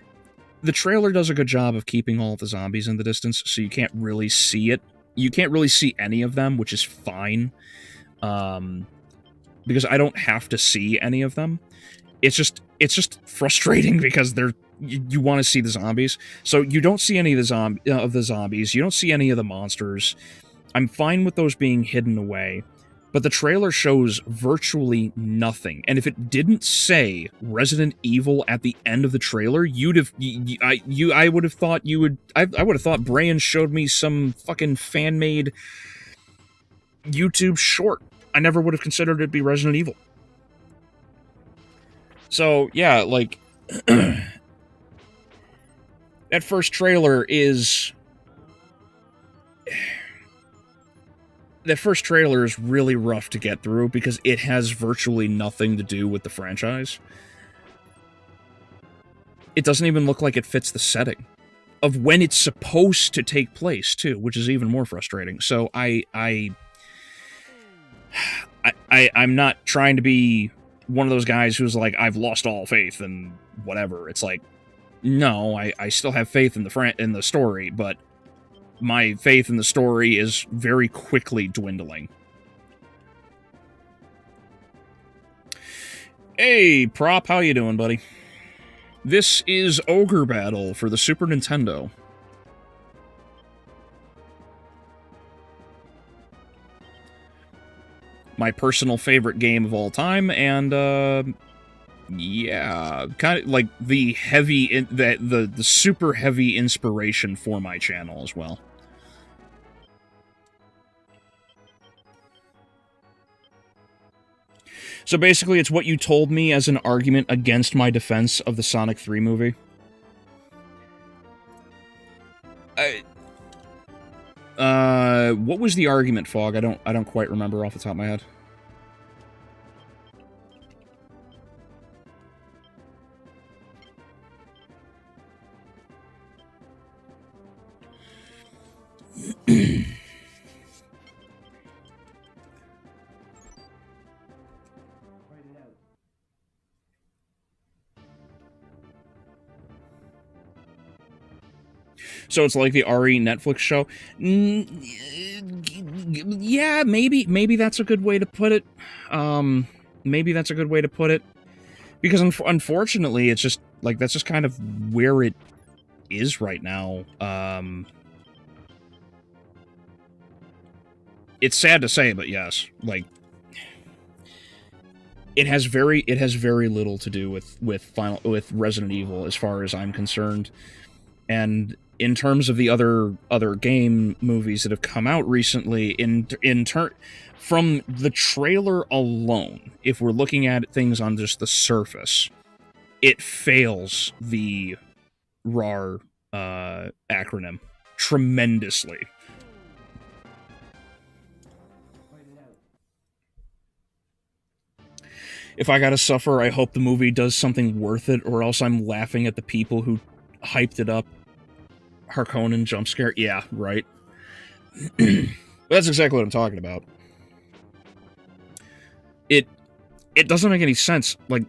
The trailer does a good job of keeping all of the zombies in the distance, so you can't really see it. You can't really see any of them, which is fine. Because I don't have to see any of them. It's just frustrating because you want to see the zombies. So you don't see any of the zombies. You don't see any of the monsters. I'm fine with those being hidden away. But the trailer shows virtually nothing. And if it didn't say Resident Evil at the end of the trailer, I would have thought Brian showed me some fucking fan-made YouTube short. I never would have considered it to be Resident Evil. So, yeah, like... That first trailer is... That first trailer is really rough to get through because it has virtually nothing to do with the franchise. It doesn't even look like it fits the setting of when it's supposed to take place, too, which is even more frustrating. So I'm not trying to be one of those guys who's like, I've lost all faith and whatever. It's like, no, I still have faith in the story, but my faith in the story is very quickly dwindling. Hey, Prop, how you doing, buddy? This is Ogre Battle for the Super Nintendo. My personal favorite game of all time, and yeah, kind of like the heavy, the super heavy inspiration for my channel as well. So basically, it's what you told me as an argument against my defense of the Sonic 3 movie. What was the argument, Fog? I don't quite remember off the top of my head. So it's like the RE Netflix show? Yeah, maybe that's a good way to put it. Maybe that's a good way to put it. Because unfortunately, it's just, like, that's just kind of where it is right now. It's sad to say, but yes, like, it has very little to do with Resident Evil as far as I'm concerned. And in terms of the other game movies that have come out recently, from the trailer alone, if we're looking at things on just the surface, it fails the RAR acronym tremendously. If I gotta suffer, I hope the movie does something worth it, or else I'm laughing at the people who hyped it up. Harkonnen jump scare? Yeah, right. That's exactly what I'm talking about. It doesn't make any sense. Like,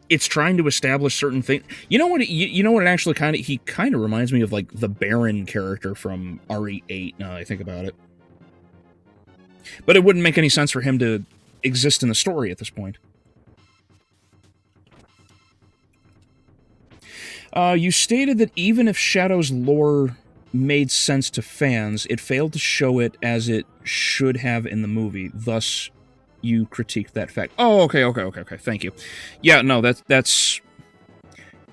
it's trying to establish certain things. You know what? You know what? It actually he kind of reminds me of, like, the Baron character from RE8. Now that I think about it, but it wouldn't make any sense for him to exist in the story at this point. You stated that even if Shadow's lore made sense to fans, it failed to show it as it should have in the movie. Thus, you critiqued that fact. Oh, okay. Thank you. Yeah, no, that's...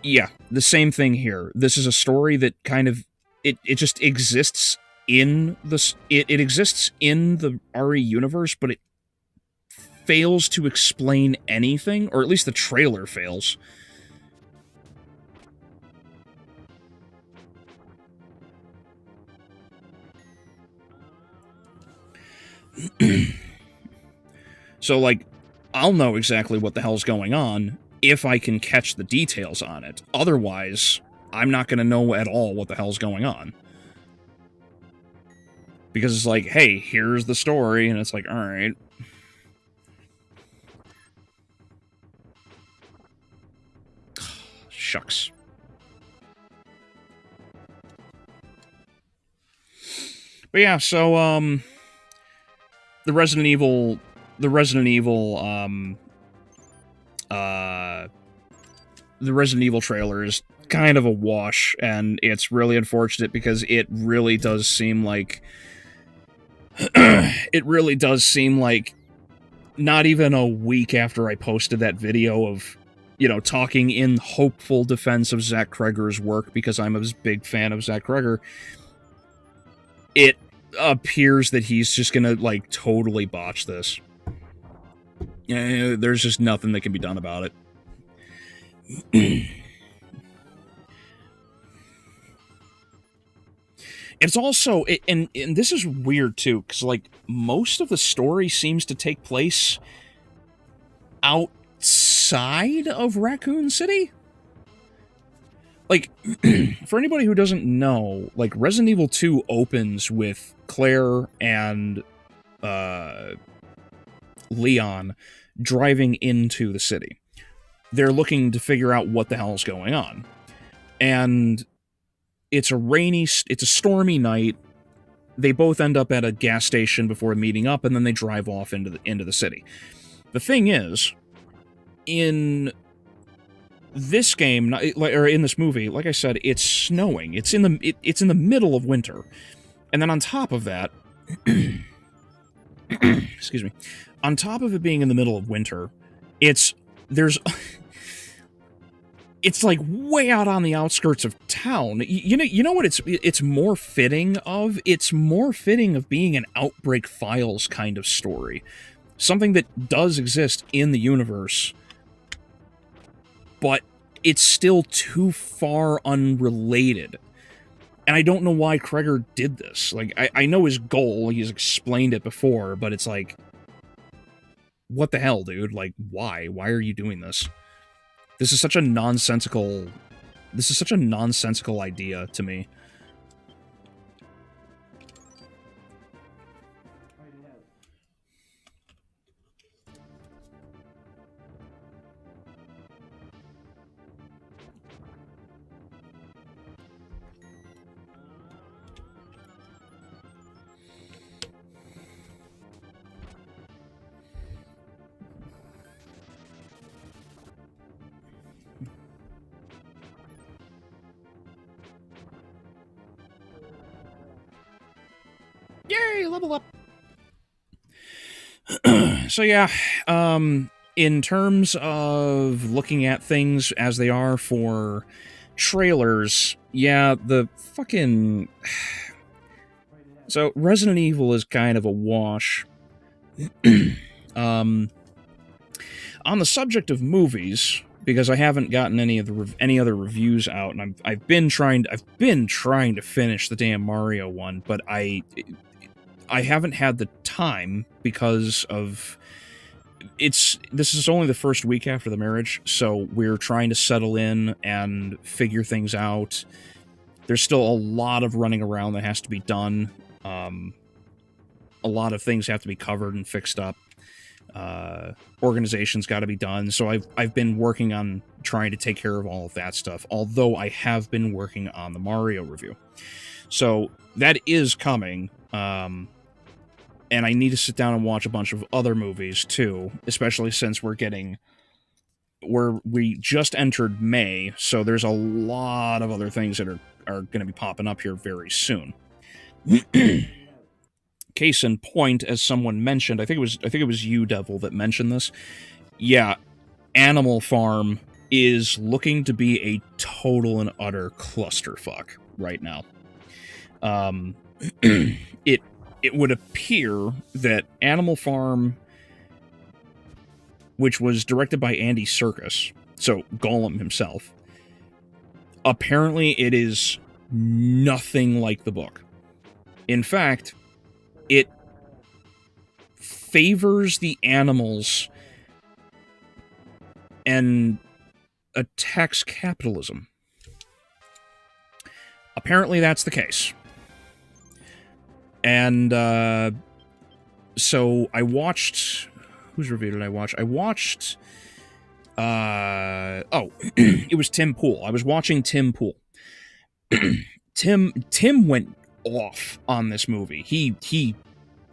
Yeah, the same thing here. This is a story that kind of... It just exists in the... It exists in the RE universe, but it fails to explain anything, or at least the trailer fails. So, like, I'll know exactly what the hell's going on if I can catch the details on it. Otherwise, I'm not going to know at all what the hell's going on. Because it's like, hey, here's the story, and it's like, alright. Shucks. But yeah, so, the Resident Evil trailer is kind of a wash, and it's really unfortunate because it really does seem like not even a week after I posted that video of, you know, talking in hopeful defense of Zach Kreger's work because I'm a big fan of Zach Kreger, it appears that he's just gonna, like, totally botch this. There's just nothing that can be done about it. It's also, and this is weird too, because, like, most of the story seems to take place outside of Raccoon City. Like, for anybody who doesn't know, like, Resident Evil 2 opens with Claire and Leon driving into the city. They're looking to figure out what the hell's going on. And it's a stormy night. They both end up at a gas station before meeting up, and then they drive off into the city. The thing is, in this game, or in this movie, like I said, it's snowing. It's in the middle of winter. And then on top of that, excuse me, on top of it being in the middle of winter, it's like way out on the outskirts of town. You know what it's more fitting of? It's more fitting of being an Outbreak Files kind of story. Something that does exist in the universe, but it's still too far unrelated. And I don't know why Kreger did this. Like, I know his goal, he's explained it before, but it's like, what the hell, dude? Like, why? Why are you doing this? This is such a nonsensical idea to me. Yay, level up. So yeah, in terms of looking at things as they are for trailers, yeah, the fucking... So, Resident Evil is kind of a wash. On the subject of movies, because I haven't gotten any other reviews out, and I've been trying to finish the damn Mario one, but I haven't had the time because of this is only the first week after the marriage, so we're trying to settle in and figure things out. There's still a lot of running around that has to be done. A lot of things have to be covered and fixed up. Organization's got to be done, so I've been working on trying to take care of all of that stuff, although I have been working on the Mario review. So that is coming, and I need to sit down and watch a bunch of other movies too, especially since we just entered May, so there's a lot of other things that are going to be popping up here very soon. Case in point, as someone mentioned, I think it was you, Devil, that mentioned this. Yeah, Animal Farm is looking to be a total and utter clusterfuck right now. It would appear that Animal Farm, which was directed by Andy Serkis, so Gollum himself, apparently it is nothing like the book. In fact, it favors the animals and attacks capitalism. Apparently that's the case. And, so I watched... Whose review did I watch? I watched... it was Tim Pool. I was watching Tim Pool. Tim went off on this movie. He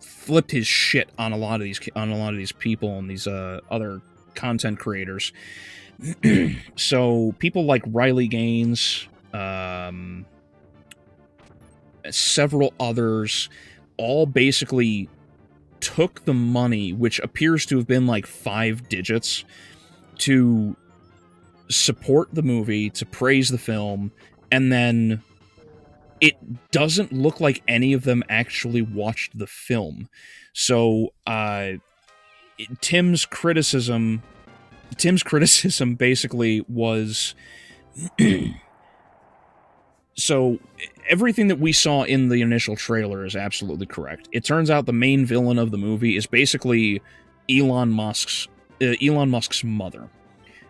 flipped his shit on a lot of these people and these other content creators. So people like Riley Gaines, several others, all basically took the money, which appears to have been like 5 digits, to support the movie, to praise the film, and then it doesn't look like any of them actually watched the film. So, Tim's criticism basically was... So, everything that we saw in the initial trailer is absolutely correct. It turns out the main villain of the movie is basically Elon Musk's mother.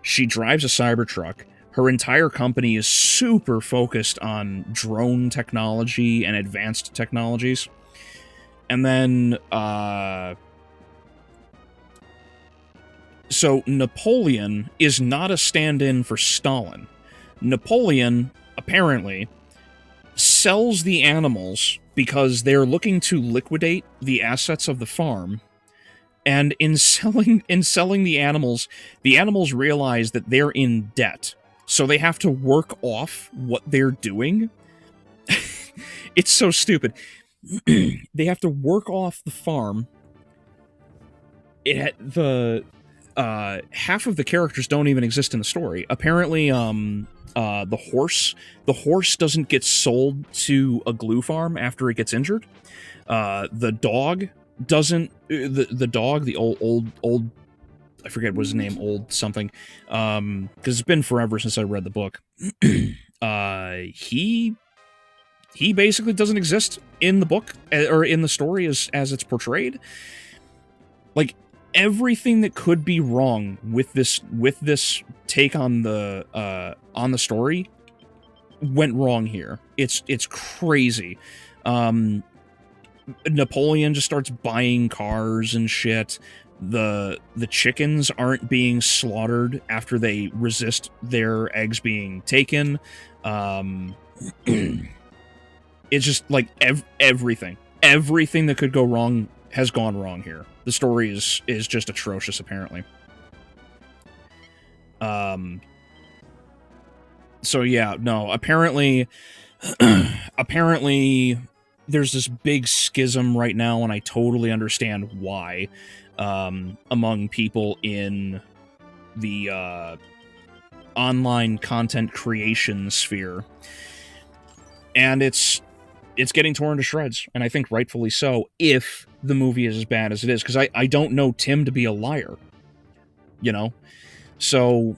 She drives a Cybertruck. Her entire company is super focused on drone technology and advanced technologies. And then, So Napoleon is not a stand-in for Stalin. Napoleon, apparently, sells the animals because they're looking to liquidate the assets of the farm. And in selling the animals realize that they're in debt. So they have to work off what they're doing. It's so stupid. They have to work off the farm. Half of the characters don't even exist in the story. Apparently, the horse doesn't get sold to a glue farm after it gets injured. The dog doesn't. The dog, the old. I forget what his name, old something. Because it's been forever since I read the book. He basically doesn't exist in the book or in the story as it's portrayed. Like, everything that could be wrong with this take on the story went wrong here. It's crazy. Napoleon just starts buying cars and shit. The chickens aren't being slaughtered after they resist their eggs being taken. It's just like everything that could go wrong has gone wrong here. The story is just atrocious, apparently. So yeah, no, apparently there's this big schism right now, and I totally understand why, among people in the online content creation sphere. And it's getting torn to shreds, and I think rightfully so, if the movie is as bad as it is, because I don't know Tim to be a liar, you know? So,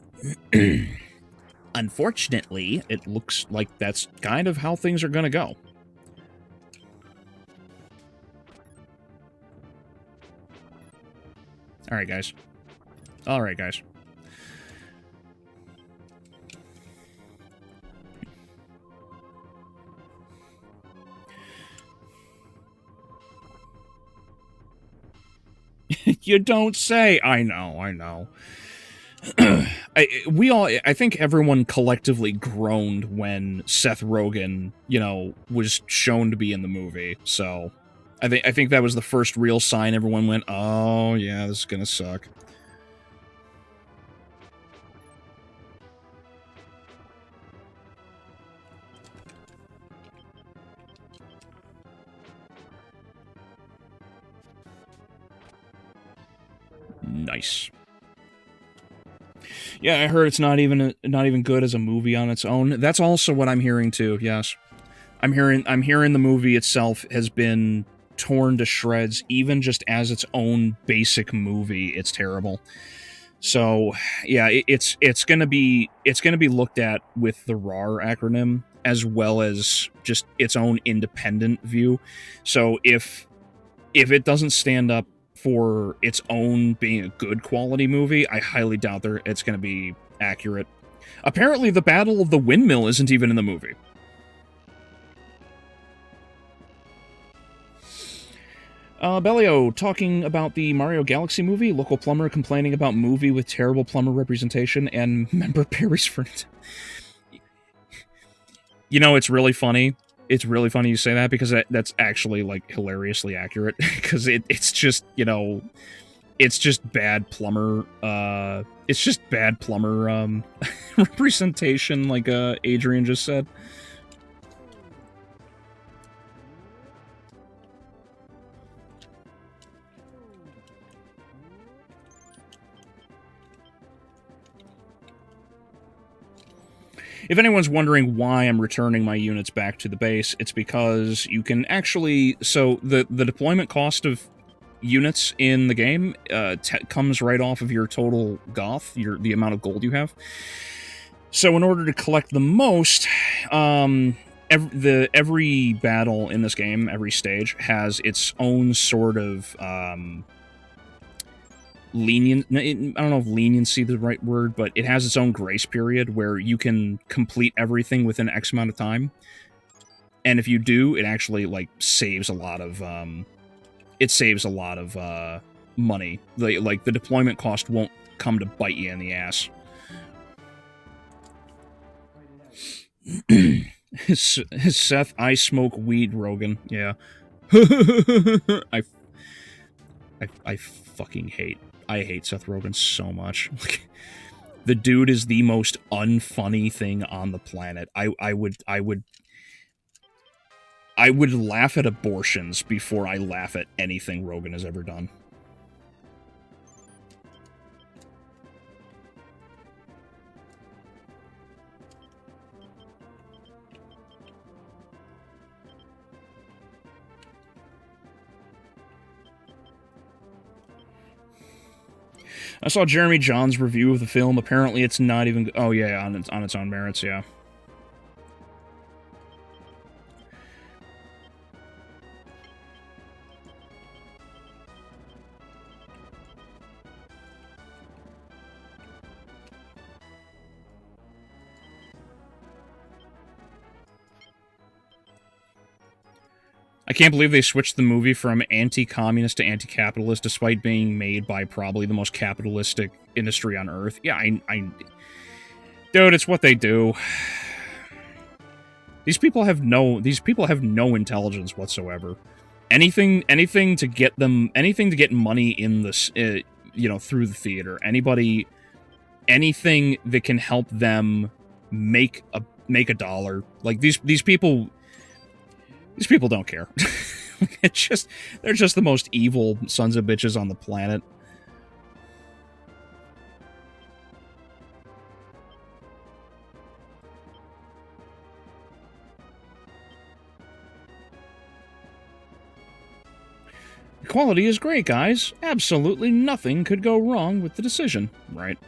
unfortunately, it looks like that's kind of how things are gonna go. Alright, guys. Alright, guys. You don't say. I know. I think everyone collectively groaned when Seth Rogen, was shown to be in the movie. So I think that was the first real sign everyone went, "Oh yeah, this is gonna suck." Nice. Yeah, I heard it's not even good as a movie on its own. That's also what I'm hearing too. Yes, I'm hearing the movie itself has been torn to shreds, even just as its own basic movie. It's terrible. So yeah, it's gonna be looked at with the RAR acronym as well as just its own independent view. So if it doesn't stand up for its own being a good quality movie, I highly doubt it's going to be accurate. Apparently, the Battle of the Windmill isn't even in the movie. Albeleo talking about the Mario Galaxy movie, local plumber complaining about movie with terrible plumber representation, and member Perry's friend. It's really funny. It's really funny you say that, because that's actually, like, hilariously accurate. Because it's just, it's just bad plumber, representation, like, Adrian just said. If anyone's wondering why I'm returning my units back to the base, it's because you can actually... So, the deployment cost of units in the game comes right off of your total goth, the amount of gold you have. So, in order to collect the most, every battle in this game, every stage, has its own sort of... lenient, I don't know if leniency is the right word, but it has its own grace period where you can complete everything within X amount of time. And if you do, it actually, like, saves a lot of money. Like, the deployment cost won't come to bite you in the ass. Seth, I smoke weed, Rogan. Yeah. I fucking hate Seth Rogen so much. The dude is the most unfunny thing on the planet. I would laugh at abortions before I laugh at anything Rogan has ever done. I saw Jeremy John's review of the film. Apparently it's not even... Oh, yeah, on its own merits, yeah. I can't believe they switched the movie from anti-communist to anti-capitalist despite being made by probably the most capitalistic industry on Earth. Yeah, Dude, it's what they do. These people have no intelligence whatsoever. Anything to get money in this, through the theater. Anything that can help them make a dollar. Like, these people don't care. They're just the most evil sons of bitches on the planet. The quality is great, guys. Absolutely nothing could go wrong with the decision, right?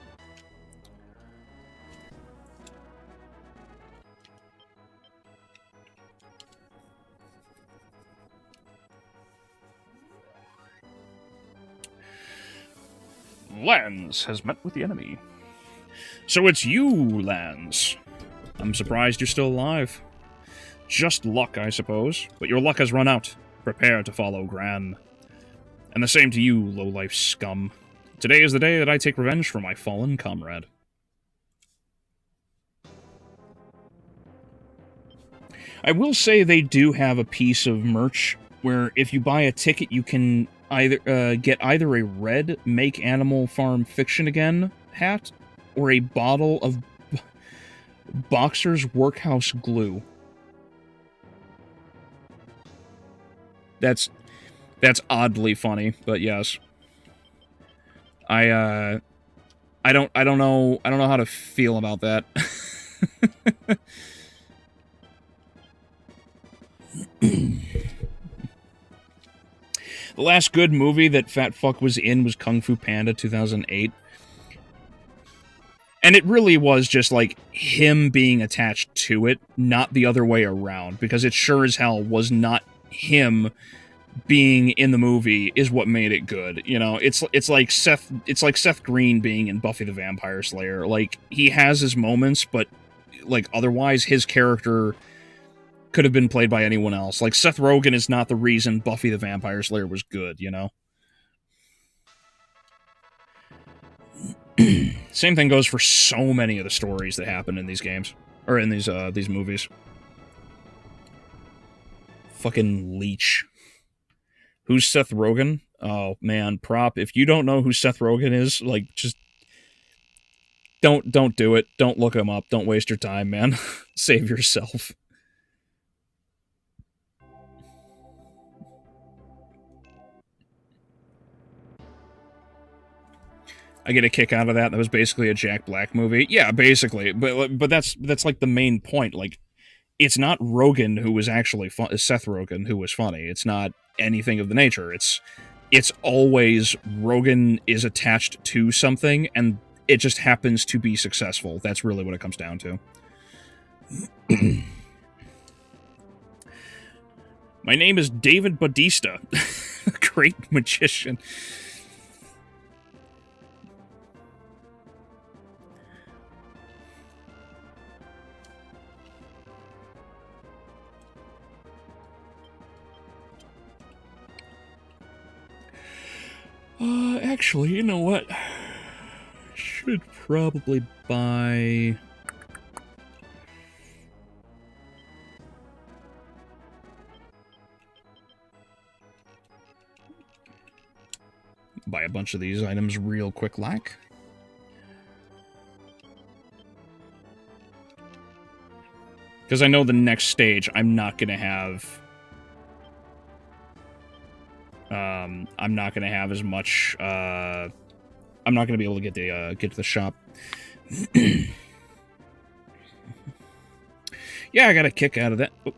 Lance has met with the enemy. So it's you, Lance. I'm surprised you're still alive. Just luck, I suppose. But your luck has run out. Prepare to follow Gran. And the same to you, low-life scum. Today is the day that I take revenge for my fallen comrade. I will say they do have a piece of merch where if you buy a ticket, you can either get either a red Make Animal Farm Fiction Again hat or a bottle of Boxer's Workhouse glue. That's oddly funny, but yes. I don't know how to feel about that. The last good movie that Fat Fuck was in was Kung Fu Panda 2008. And it really was just, like, him being attached to it, not the other way around. Because it sure as hell was not him being in the movie is what made it good. You know, it's like Seth Green being in Buffy the Vampire Slayer. Like, he has his moments, but, like, otherwise his character could have been played by anyone else. Like, Seth Rogen is not the reason Buffy the Vampire Slayer was good, you know? Same thing goes for so many of the stories that happen in these games. Or in these movies. Fucking leech. Who's Seth Rogen? Oh, man, prop. If you don't know who Seth Rogen is, like, just... Don't do it. Don't look him up. Don't waste your time, man. Save yourself. I get a kick out of that. That was basically a Jack Black movie. Yeah, basically. But that's like the main point. Like, it's not Rogen who was actually Seth Rogen who was funny. It's not anything of the nature. It's always Rogen is attached to something, and it just happens to be successful. That's really what it comes down to. My name is David Bautista. Great magician. Actually, you know what? Should probably buy... buy a bunch of these items real quick, like. Because I know the next stage, I'm not going to have... I'm not going to have as much... I'm not going to be able to get to the shop. Yeah, I got a kick out of that. Oh.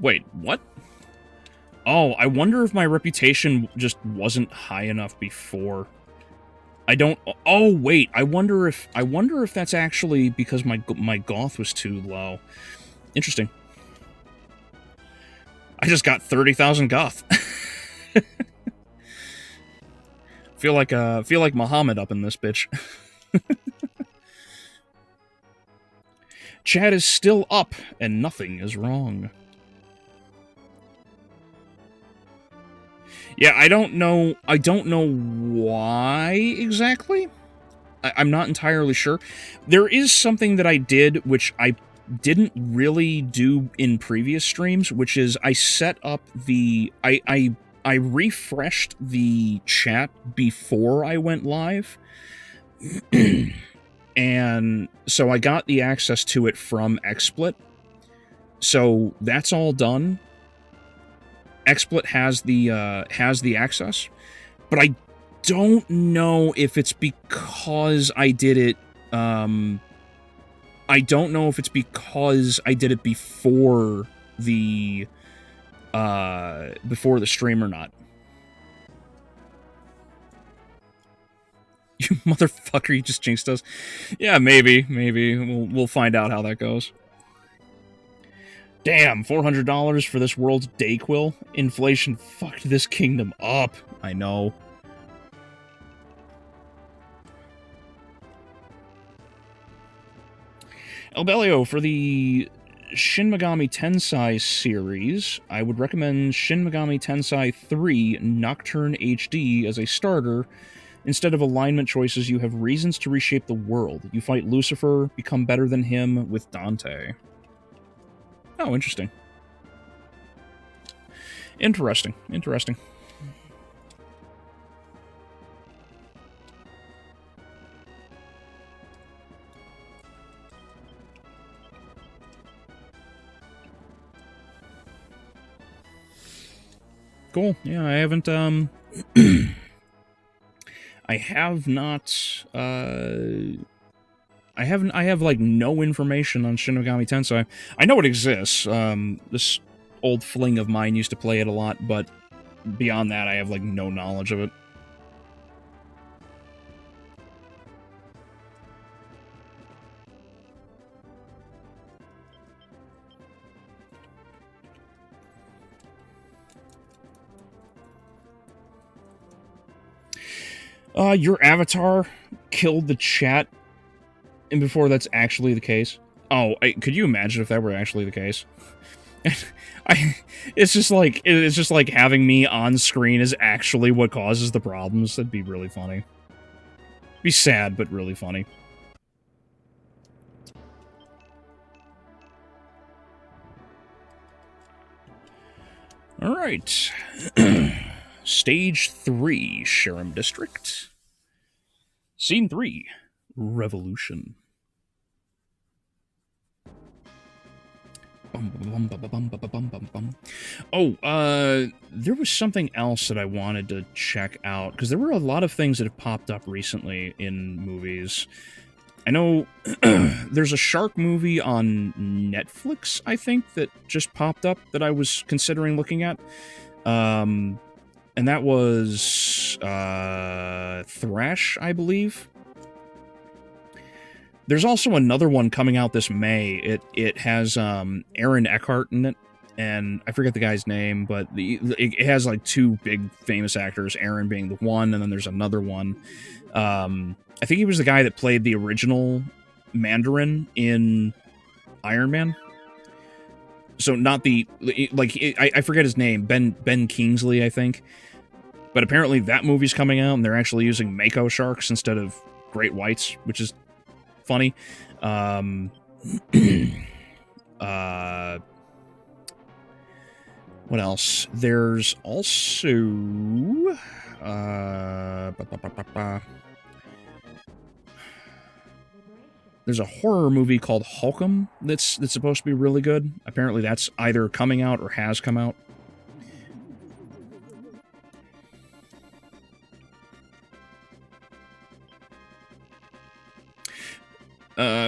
Wait, what? Oh, I wonder if my reputation just wasn't high enough before. I don't... Oh, wait. I wonder if that's actually because my goth was too low. Interesting. I just got 30,000 goth. feel like Muhammad up in this bitch. Chat is still up, and nothing is wrong. Yeah, I don't know why exactly. I'm not entirely sure. There is something that I did, which I didn't really do in previous streams, which is I set up the... I refreshed the chat before I went live. And so I got the access to it from XSplit. So that's all done. XSplit has the access, but I don't know if it's because I did it. I don't know if it's because I did it before the stream or not. You motherfucker! You just jinxed us. Yeah, maybe we'll find out how that goes. Damn, $400 for this world's Dayquil? Inflation fucked this kingdom up. I know. Albeleo, for the Shin Megami Tensei series, I would recommend Shin Megami Tensei 3 Nocturne HD as a starter. Instead of alignment choices, you have reasons to reshape the world. You fight Lucifer, become better than him with Dante. Oh, interesting. Interesting. Cool. Yeah, I haven't, I have not, I have, like, no information on Shin Megami Tensei. I know it exists. This old fling of mine used to play it a lot, but beyond that, I have, like, no knowledge of it. Your avatar killed the chat, and before that's actually the case. Oh, could you imagine if that were actually the case? It's just like having me on screen is actually what causes the problems. That'd be really funny. Be sad, but really funny. All right. Stage 3, Sherem District. Scene 3, Revolution. Oh, there was something else that I wanted to check out, because there were a lot of things that have popped up recently in movies. I know there's a shark movie on Netflix, I think, that just popped up that I was considering looking at. And that was Thrash, I believe. There's also another one coming out this May. It has Aaron Eckhart in it, and I forget the guy's name, but it has like two big famous actors, Aaron being the one, and then there's another one. I think he was the guy that played the original Mandarin in Iron Man. So not the, like, I forget his name, Ben Kingsley, I think. But apparently that movie's coming out, and they're actually using mako sharks instead of great whites, which is funny. What else? There's also... There's a horror movie called Holcomb that's supposed to be really good. Apparently that's either coming out or has come out.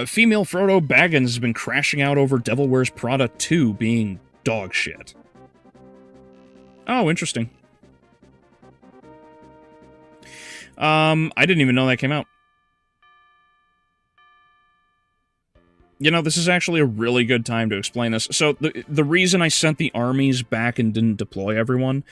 Female Frodo Baggins has been crashing out over Devil Wears Prada 2 being dog shit. Oh, interesting. I didn't even know that came out. You know, this is actually a really good time to explain this. So the reason I sent the armies back and didn't deploy everyone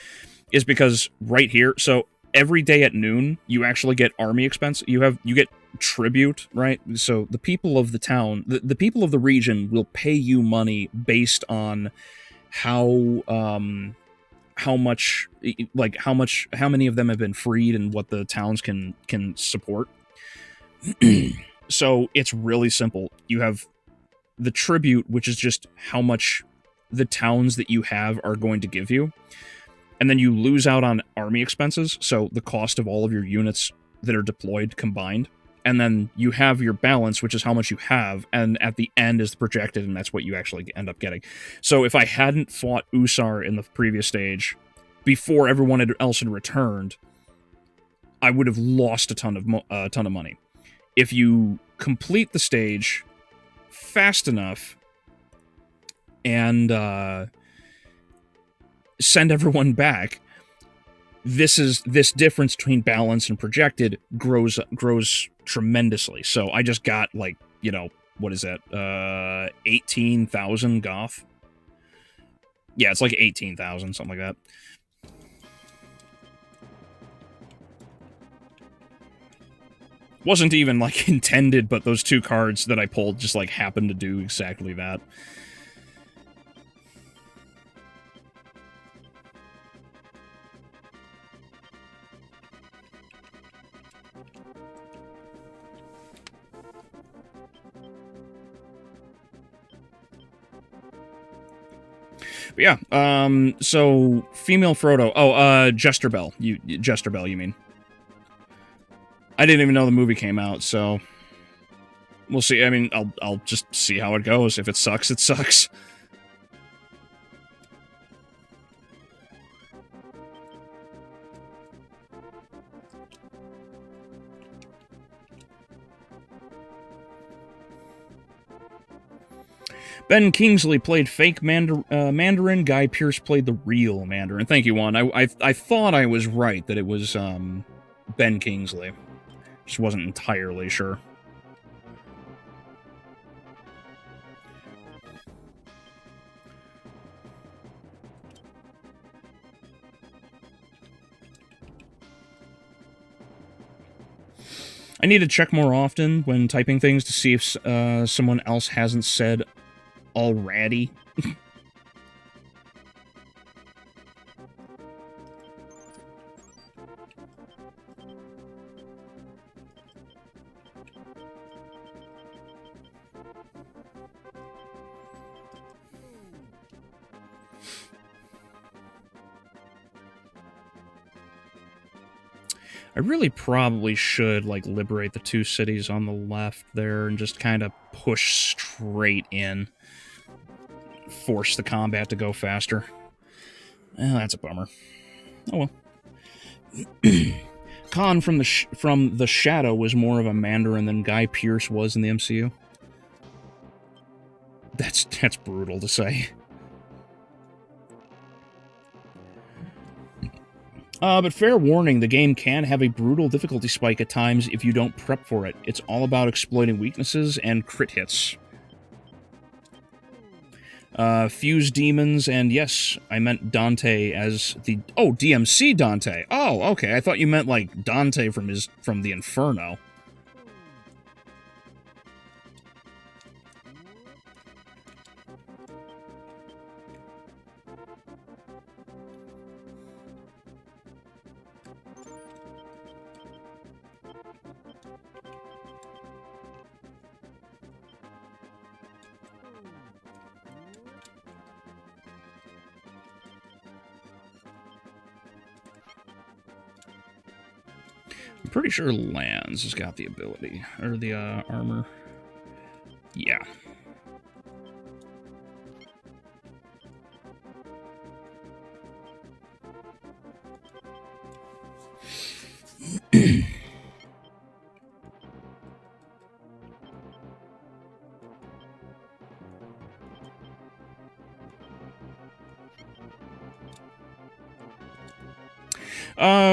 is because right here, so every day at noon, you actually get army expense. You get tribute, right? So the people of the town, the people of the region will pay you money based on how much, how many of them have been freed and what the towns can support. So it's really simple. You have the tribute, which is just how much the towns that you have are going to give you. And then you lose out on army expenses, so the cost of all of your units that are deployed combined. And then you have your balance, which is how much you have, and at the end is the projected, and that's what you actually end up getting. So if I hadn't fought Usar in the previous stage, before everyone else had returned, I would have lost a ton of money. If you complete the stage fast enough and send everyone back, this difference between balance and projected grows tremendously. So I just got, like, you know, what is that? 18,000 Goth. Yeah, it's like 18,000, something like that. Wasn't even, like, intended, but those two cards that I pulled just, like, happened to do exactly that. But yeah, so female Frodo. Oh, Jesterbell. Jesterbell, you mean? I didn't even know the movie came out, so we'll see. I mean, I'll just see how it goes. If it sucks, it sucks. Ben Kingsley played fake Mandarin. Guy Pearce played the real Mandarin. Thank you, Juan. I thought I was right that it was Ben Kingsley. Just wasn't entirely sure. I need to check more often when typing things to see if someone else hasn't said already. I really probably should, like, liberate the two cities on the left there and just kind of push straight in. Force the combat to go faster. That's a bummer. Oh well. Khan from the Shadow was more of a Mandarin than Guy Pearce was in the MCU. That's brutal to say. But fair warning, the game can have a brutal difficulty spike at times if you don't prep for it. It's all about exploiting weaknesses and crit hits. Fuse demons, and yes, I meant Dante as the... Oh, DMC Dante. Oh, okay, I thought you meant, like, Dante from the Inferno. I'm pretty sure Lands has got the ability, or the armor. Yeah.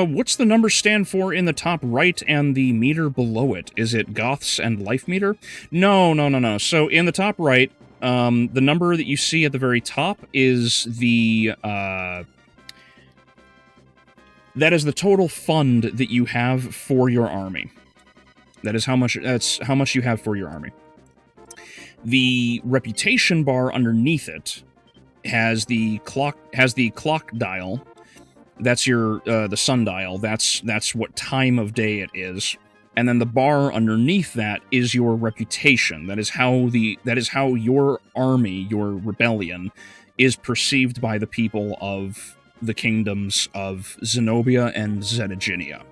What's the number stand for in the top right and the meter below it? Is it Goths and life meter? No. So in the top right, the number that you see at the very top is the, that is the total fund that you have for your army. That's how much you have for your army. The reputation bar underneath it has the clock dial. That's your the sundial. That's what time of day it is. And then the bar underneath that is your reputation. That is how your army, your rebellion, is perceived by the people of the kingdoms of Zenobia and Zetaginia.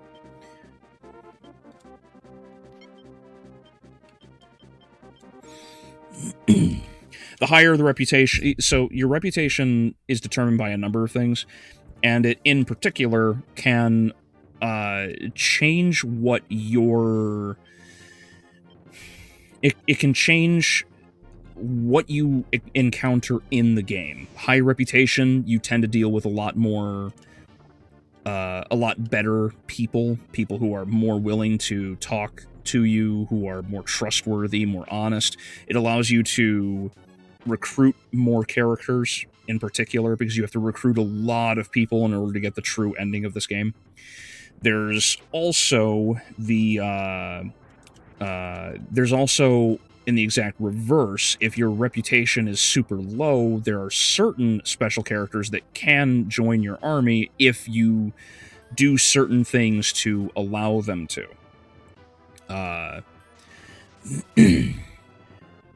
The higher the reputation, so your reputation is determined by a number of things, and it in particular can change what your it can change what you encounter in the game. High reputation, you tend to deal with a lot better people who are more willing to talk to you, who are more trustworthy, more honest. It allows you to recruit more characters in particular, because you have to recruit a lot of people in order to get the true ending of this game. There's also the in the exact reverse, if your reputation is super low, there are certain special characters that can join your army if you do certain things to allow them to. But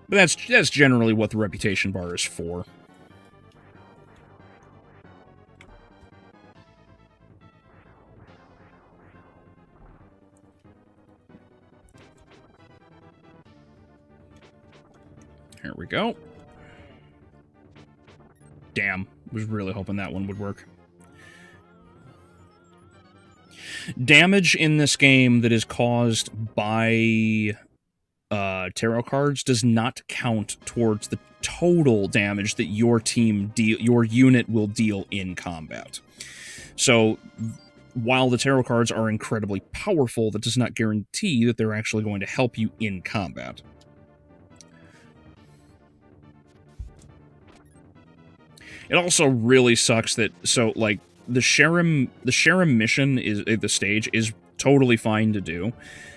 that's generally what the reputation bar is for. Here we go. Damn, was really hoping that one would work. Damage in this game that is caused by tarot cards does not count towards the total damage that your unit will deal in combat. So while the tarot cards are incredibly powerful, that does not guarantee that they're actually going to help you in combat. It also really sucks that, so, like, the Sharim mission is the stage is totally fine to do.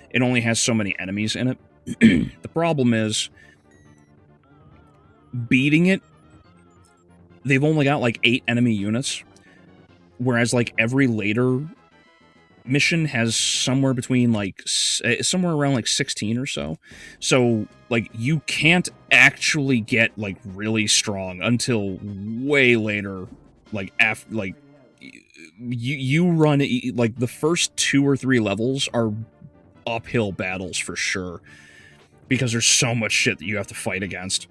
It only has so many enemies in it. The problem is beating it. They've only got like 8 enemy units, whereas like every later mission has somewhere between like somewhere around like 16 or so. So like you can't actually get like really strong until way later. Like after like you run like the first 2 or 3 levels are uphill battles for sure, because there's so much shit that you have to fight against.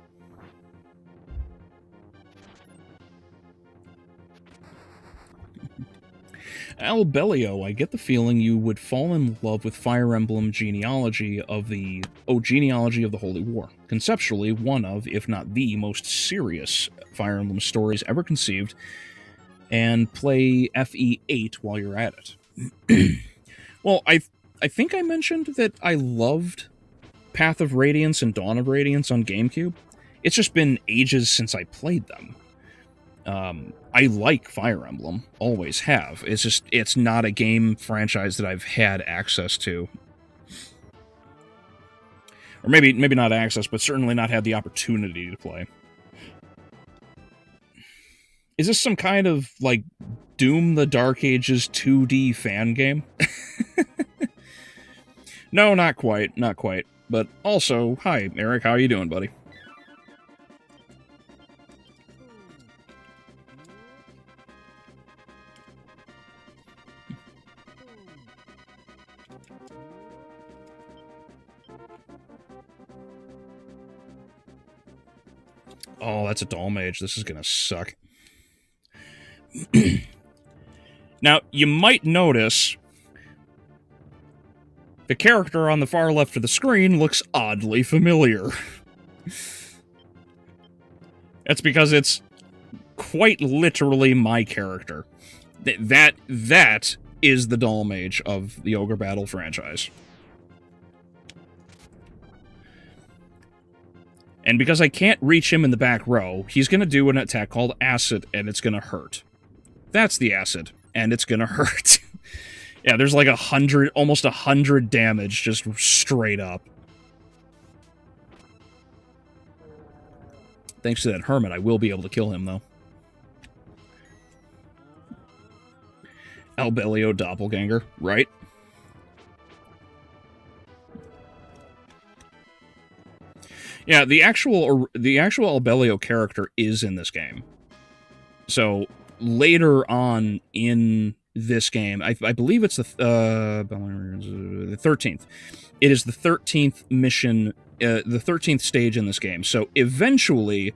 Albeleo, I get the feeling you would fall in love with Fire Emblem genealogy of the Holy War. Conceptually, one of, if not the most serious Fire Emblem stories ever conceived, and play FE8 while you're at it. Well, I think I mentioned that I loved Path of Radiance and Dawn of Radiance on GameCube. It's just been ages since I played them. I like Fire Emblem, always have. It's just, it's not a game franchise that I've had access to. Or maybe not access, but certainly not had the opportunity to play. Is this some kind of, like, Doom the Dark Ages 2D fan game? No, not quite, not quite. But also, hi, Eric, how are you doing, buddy? Oh, that's a doll mage. This is gonna suck. Now, you might notice the character on the far left of the screen looks oddly familiar. That's because it's quite literally my character. That is the doll mage of the Ogre Battle franchise. And because I can't reach him in the back row, he's going to do an attack called Acid, and it's going to hurt. That's the Acid, and it's going to hurt. Yeah, there's like almost 100 damage just straight up. Thanks to that Hermit, I will be able to kill him, though. Albeleo doppelganger, right? Yeah, the actual Albeleo character is in this game. So later on in this game, I believe it's the 13th. It is the 13th mission, the 13th stage in this game. So eventually,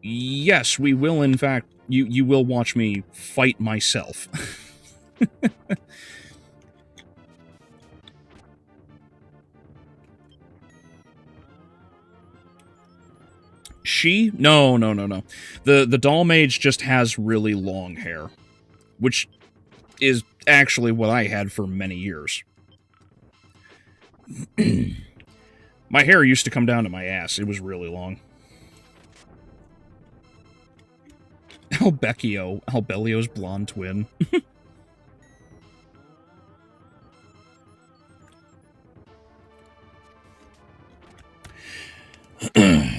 yes, we will. In fact, you will watch me fight myself. She? No. The doll mage just has really long hair, which is actually what I had for many years. My hair used to come down to my ass. It was really long. Albeleo's blonde twin.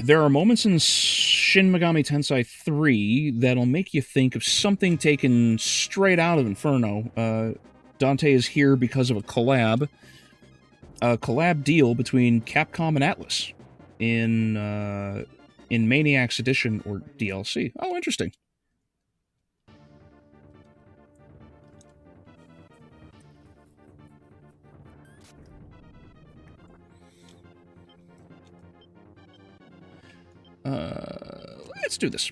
There are moments in Shin Megami Tensei 3 that'll make you think of something taken straight out of Inferno. Dante is here because of a collab deal between Capcom and Atlas in Maniac's Edition or DLC. Oh, interesting. Let's do this.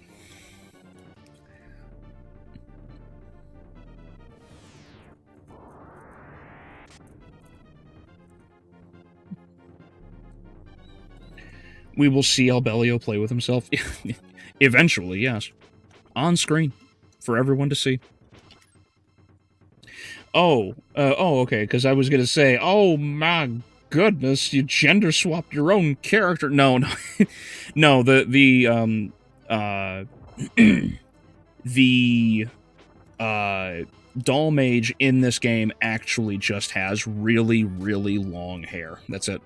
We will see Albeleo play with himself. Eventually, yes. On screen. For everyone to see. Oh, okay, because I was going to say, oh my goodness, you gender swapped your own character. No. No, the doll mage in this game actually just has really, really long hair. That's it.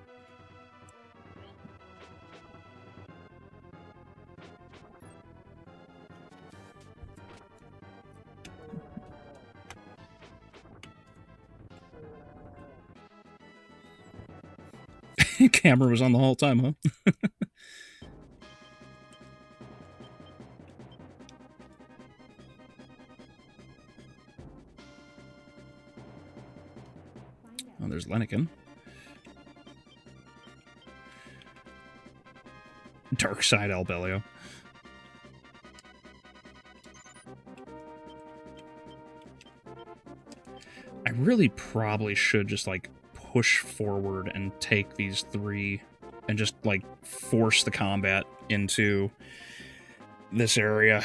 Camera was on the whole time, huh? Oh, there's Lenikin. Dark Side Albeleo. I really probably should just, like, push forward and take these three and just, like, force the combat into this area.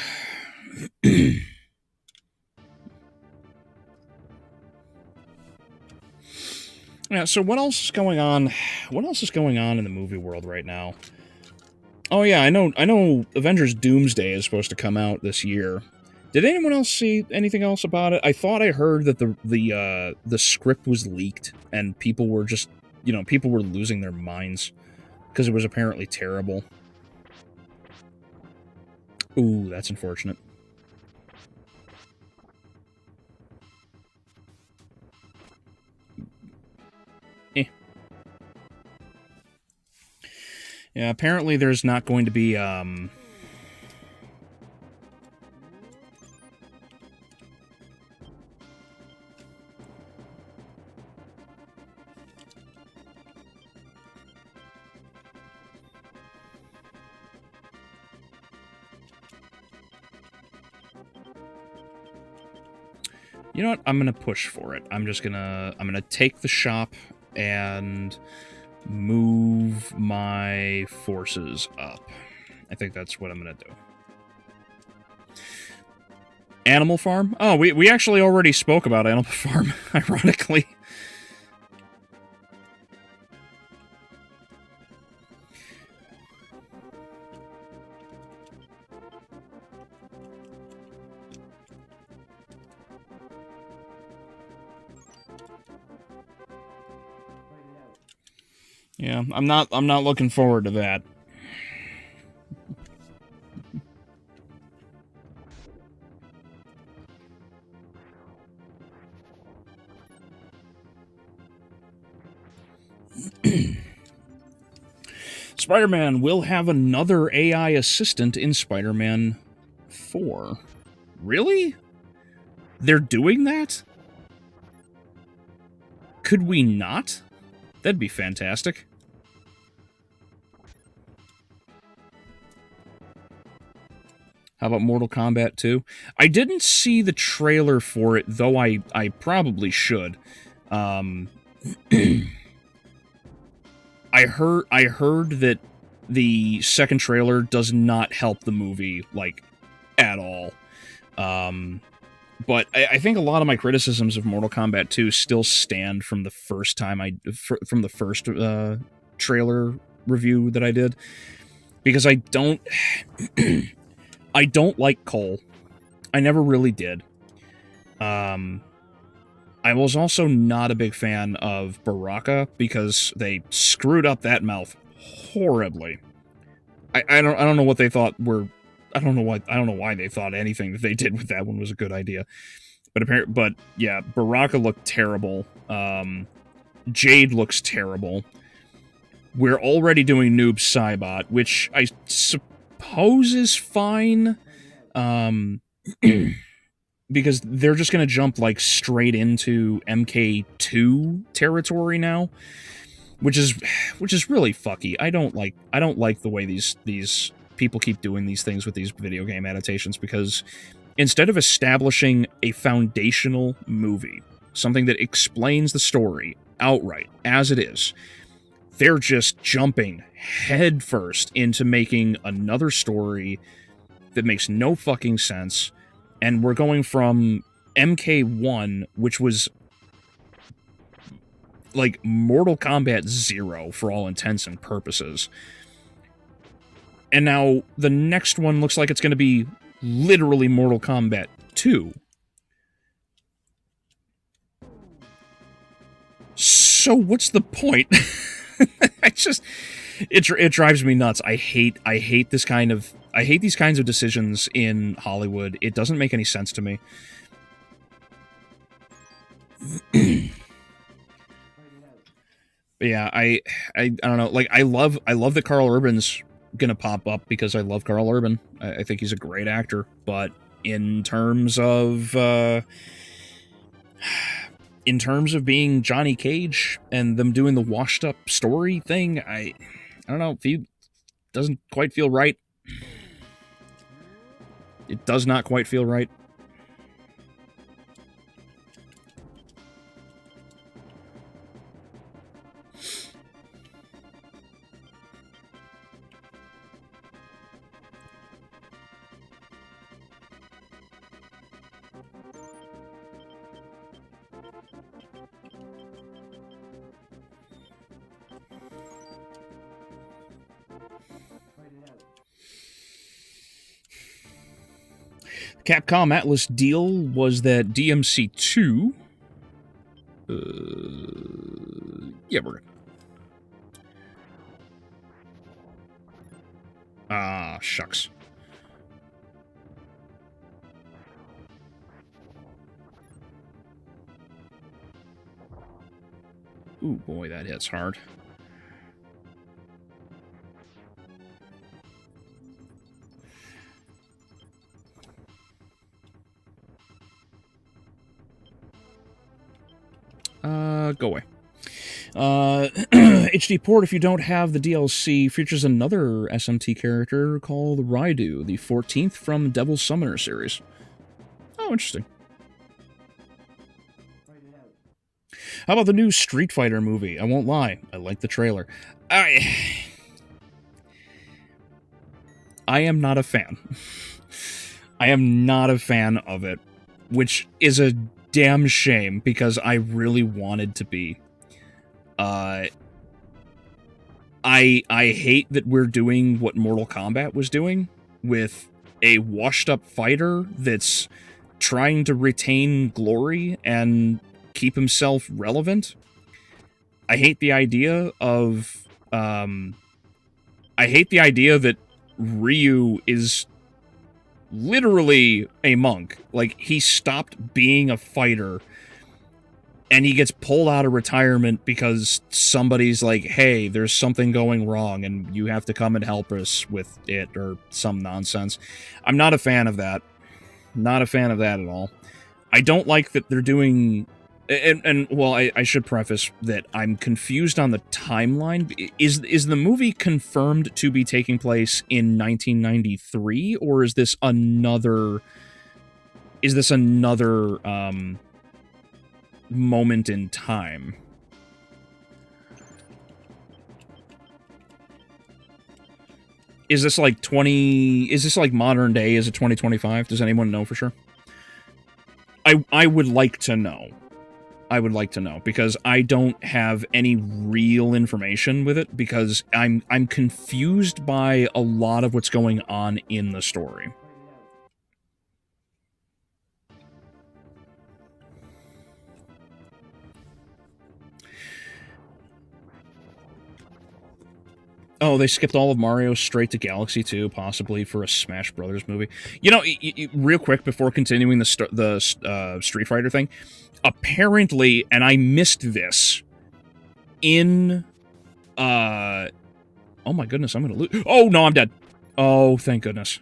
Yeah, so what else is going on? What else is going on in the movie world right now? Oh yeah, I know Avengers Doomsday is supposed to come out this year. Did anyone else see anything else about it? I thought I heard that the script was leaked and people were just, people were losing their minds because it was apparently terrible. Ooh, that's unfortunate. Yeah, apparently there's not going to be, You know what? I'm gonna push for it. I'm gonna take the shop and move my forces up. I think that's what I'm gonna do. Animal Farm? Oh, we actually already spoke about Animal Farm, ironically. Yeah, I'm not looking forward to that. Spider-Man will have another AI assistant in Spider-Man 4. Really? They're doing that? Could we not? That'd be fantastic. How about Mortal Kombat 2? I didn't see the trailer for it, though I probably should. I heard that the second trailer does not help the movie, like, at all. But I think a lot of my criticisms of Mortal Kombat 2 still stand from the first time from the first trailer review that I did, because I don't I don't like Cole. I never really did. I was also not a big fan of Baraka because they screwed up that mouth horribly. I don't know what they thought were. I don't know why they thought anything that they did with that one was a good idea. But yeah, Baraka looked terrible. Jade looks terrible. We're already doing Noob Saibot, which I suppose is fine. Because they're just going to jump like straight into MK2 territory now, which is really fucky. I don't like the way these people keep doing these things with these video game adaptations, because instead of establishing a foundational movie, something that explains the story outright as it is, they're just jumping headfirst into making another story that makes no fucking sense. And we're going from MK1, which was like Mortal Kombat 0 for all intents and purposes. And now the next one looks like it's going to be literally Mortal Kombat 2. So what's the point? It drives me nuts. I hate these kinds of decisions in Hollywood. It doesn't make any sense to me. But yeah, I don't know. Like, I love that Karl Urban's gonna pop up, because I love Karl Urban. I think he's a great actor. But in terms of being Johnny Cage and them doing the washed up story thing, I don't know. It doesn't quite feel right. It does not quite feel right. Capcom Atlas deal was that DMC2... yeah, we're good. Ah, shucks. Ooh, boy, that hits hard. Go away. HD port, if you don't have the DLC, features another SMT character called Raidu, the 14th from Devil Summoner series. Oh, interesting. How about the new Street Fighter movie? I won't lie, I like the trailer. I am not a fan. I am not a fan of it, which is a damn shame because I really wanted to be. I hate that we're doing what Mortal Kombat was doing with a washed-up fighter that's trying to retain glory and keep himself relevant. I hate the idea of I hate the idea that Ryu is literally a monk. Like, he stopped being a fighter and he gets pulled out of retirement because somebody's like, hey, there's something going wrong and you have to come and help us with it, or some nonsense. I'm not a fan of that. Not a fan of that at all. I don't like that they're doing... well, I should preface that I'm confused on the timeline. Is the movie confirmed to be taking place in 1993, or is this another... moment in time? Is this like modern day? Is it 2025? Does anyone know for sure? I would like to know. I would like to know, because I don't have any real information with it, because I'm confused by a lot of what's going on in the story. Oh, they skipped all of Mario straight to Galaxy 2, possibly for a Smash Brothers movie. You know, real quick before continuing the Street Fighter thing, apparently, and I missed this, in, oh my goodness, I'm gonna lose. Oh, no, I'm dead. Oh, thank goodness.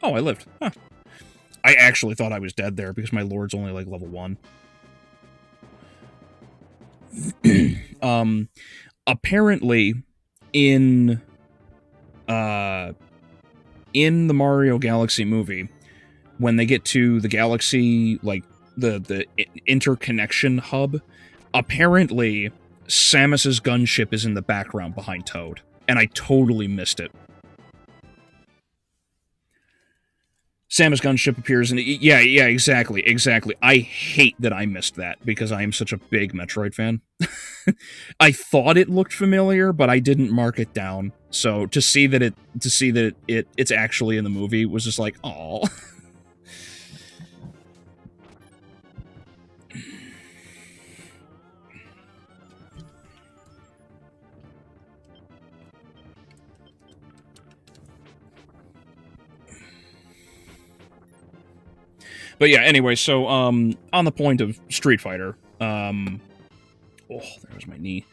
Oh, I lived. Huh. I actually thought I was dead there, because my Lord's only, like, level 1. Apparently... In the Mario Galaxy movie, when they get to the Galaxy, like, the interconnection hub, apparently Samus's gunship is in the background behind Toad, and I totally missed it. Samus gunship appears in... Yeah, exactly. I hate that I missed that, because I am such a big Metroid fan. I thought it looked familiar, but I didn't mark it down. So to see that it's actually in the movie was just like, aw. But yeah, anyway, so, on the point of Street Fighter, oh, there's my knee.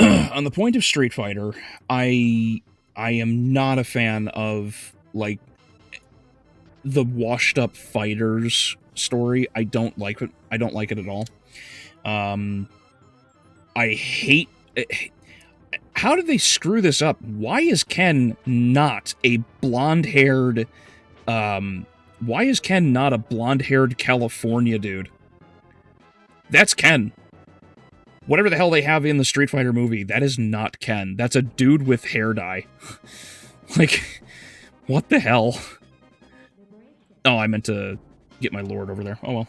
On the point of Street Fighter, I am not a fan of, like, the washed-up fighters story. I don't like it. I don't like it at all. I hate... How did they screw this up? Why is Ken not a blonde-haired, why is Ken not a blonde-haired California dude? That's Ken. Whatever the hell they have in the Street Fighter movie, that is not Ken. That's a dude with hair dye. Like, what the hell? Oh, I meant to get my Lord over there. Oh, well.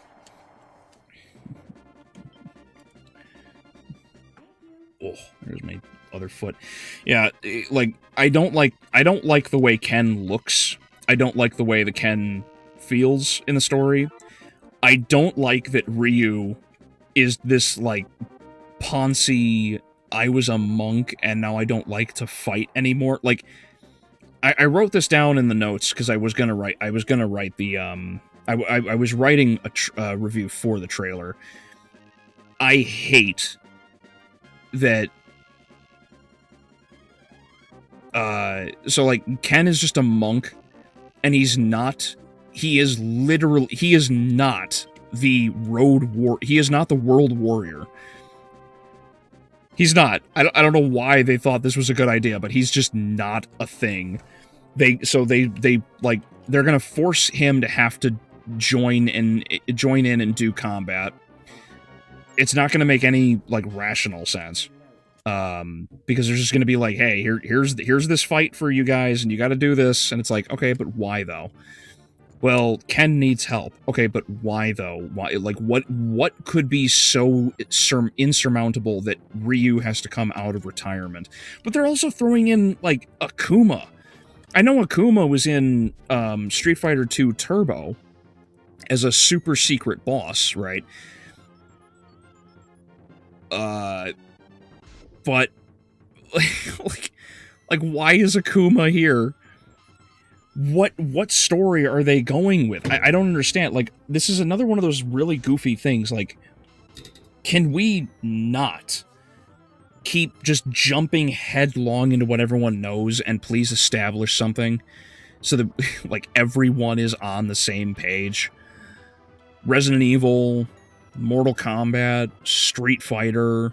Oh, there's my other foot. Yeah, like, I don't like the way Ken looks. I don't like the way the Ken feels in the story. I don't like that Ryu is this, like, poncy, I was a monk and now I don't like to fight anymore. Like, I wrote this down in the notes because I was gonna write the I was writing a review for the trailer. I hate that. So, like, Ken is just a monk, and he's not. He is not the he is not the world warrior. He's not. I don't know why they thought this was a good idea, but he's just not a thing. They're gonna force him to have to join in and do combat. it's not going to make any, like, rational sense. Because there's just going to be like, hey, here's this fight for you guys, and you got to do this, and it's like, okay, but why though? Well, Ken needs help. Okay, but why though? Why? Like, what could be so insurmountable that Ryu has to come out of retirement? But they're also throwing in, like, Akuma. I know Akuma was in Street Fighter 2 Turbo as a super secret boss, right? But like, why is Akuma here? What story are they going with? I don't understand. Like, this is another one of those really goofy things. Like, can we not keep just jumping headlong into what everyone knows and please establish something so that, like, everyone is on the same page? Resident Evil, Mortal Kombat, Street Fighter.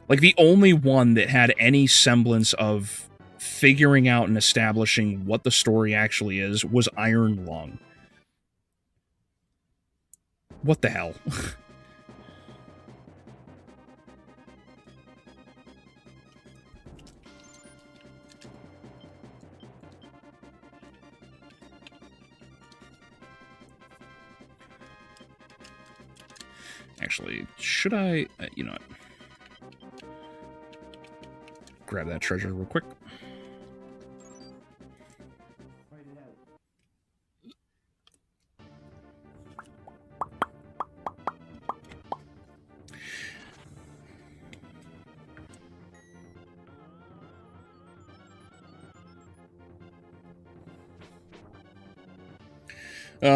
Like, the only one that had any semblance of figuring out and establishing what the story actually is was Iron Lung. What the hell? Actually, should I... you know what? Grab that treasure real quick.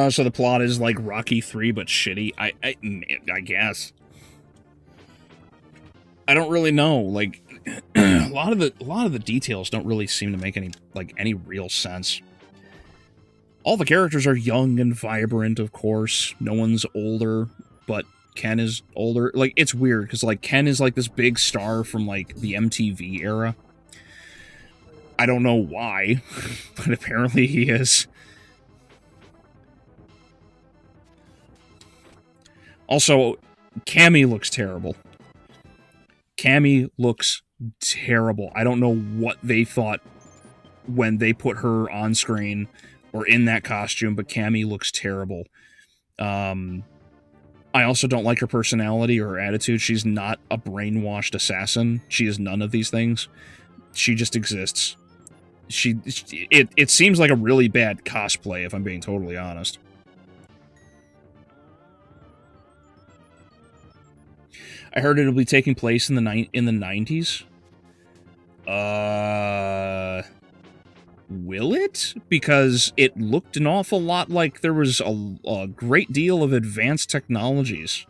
So the plot is like Rocky 3, but shitty. I guess. I don't really know. Like, a lot of the details don't really seem to make any real sense. All the characters are young and vibrant, of course. No one's older, but Ken is older. Like, it's weird because, like, Ken is like this big star from, like, the MTV era. I don't know why, but apparently he is. Also, Cammy looks terrible. Cammy looks terrible. I don't know what they thought when they put her on screen or in that costume, but Cammy looks terrible. I also don't like her personality or her attitude. She's not a brainwashed assassin. She is none of these things. She just exists. It seems like a really bad cosplay, if I'm being totally honest. I heard it'll be taking place in the 90s. Will it? Because it looked an awful lot like there was a great deal of advanced technologies.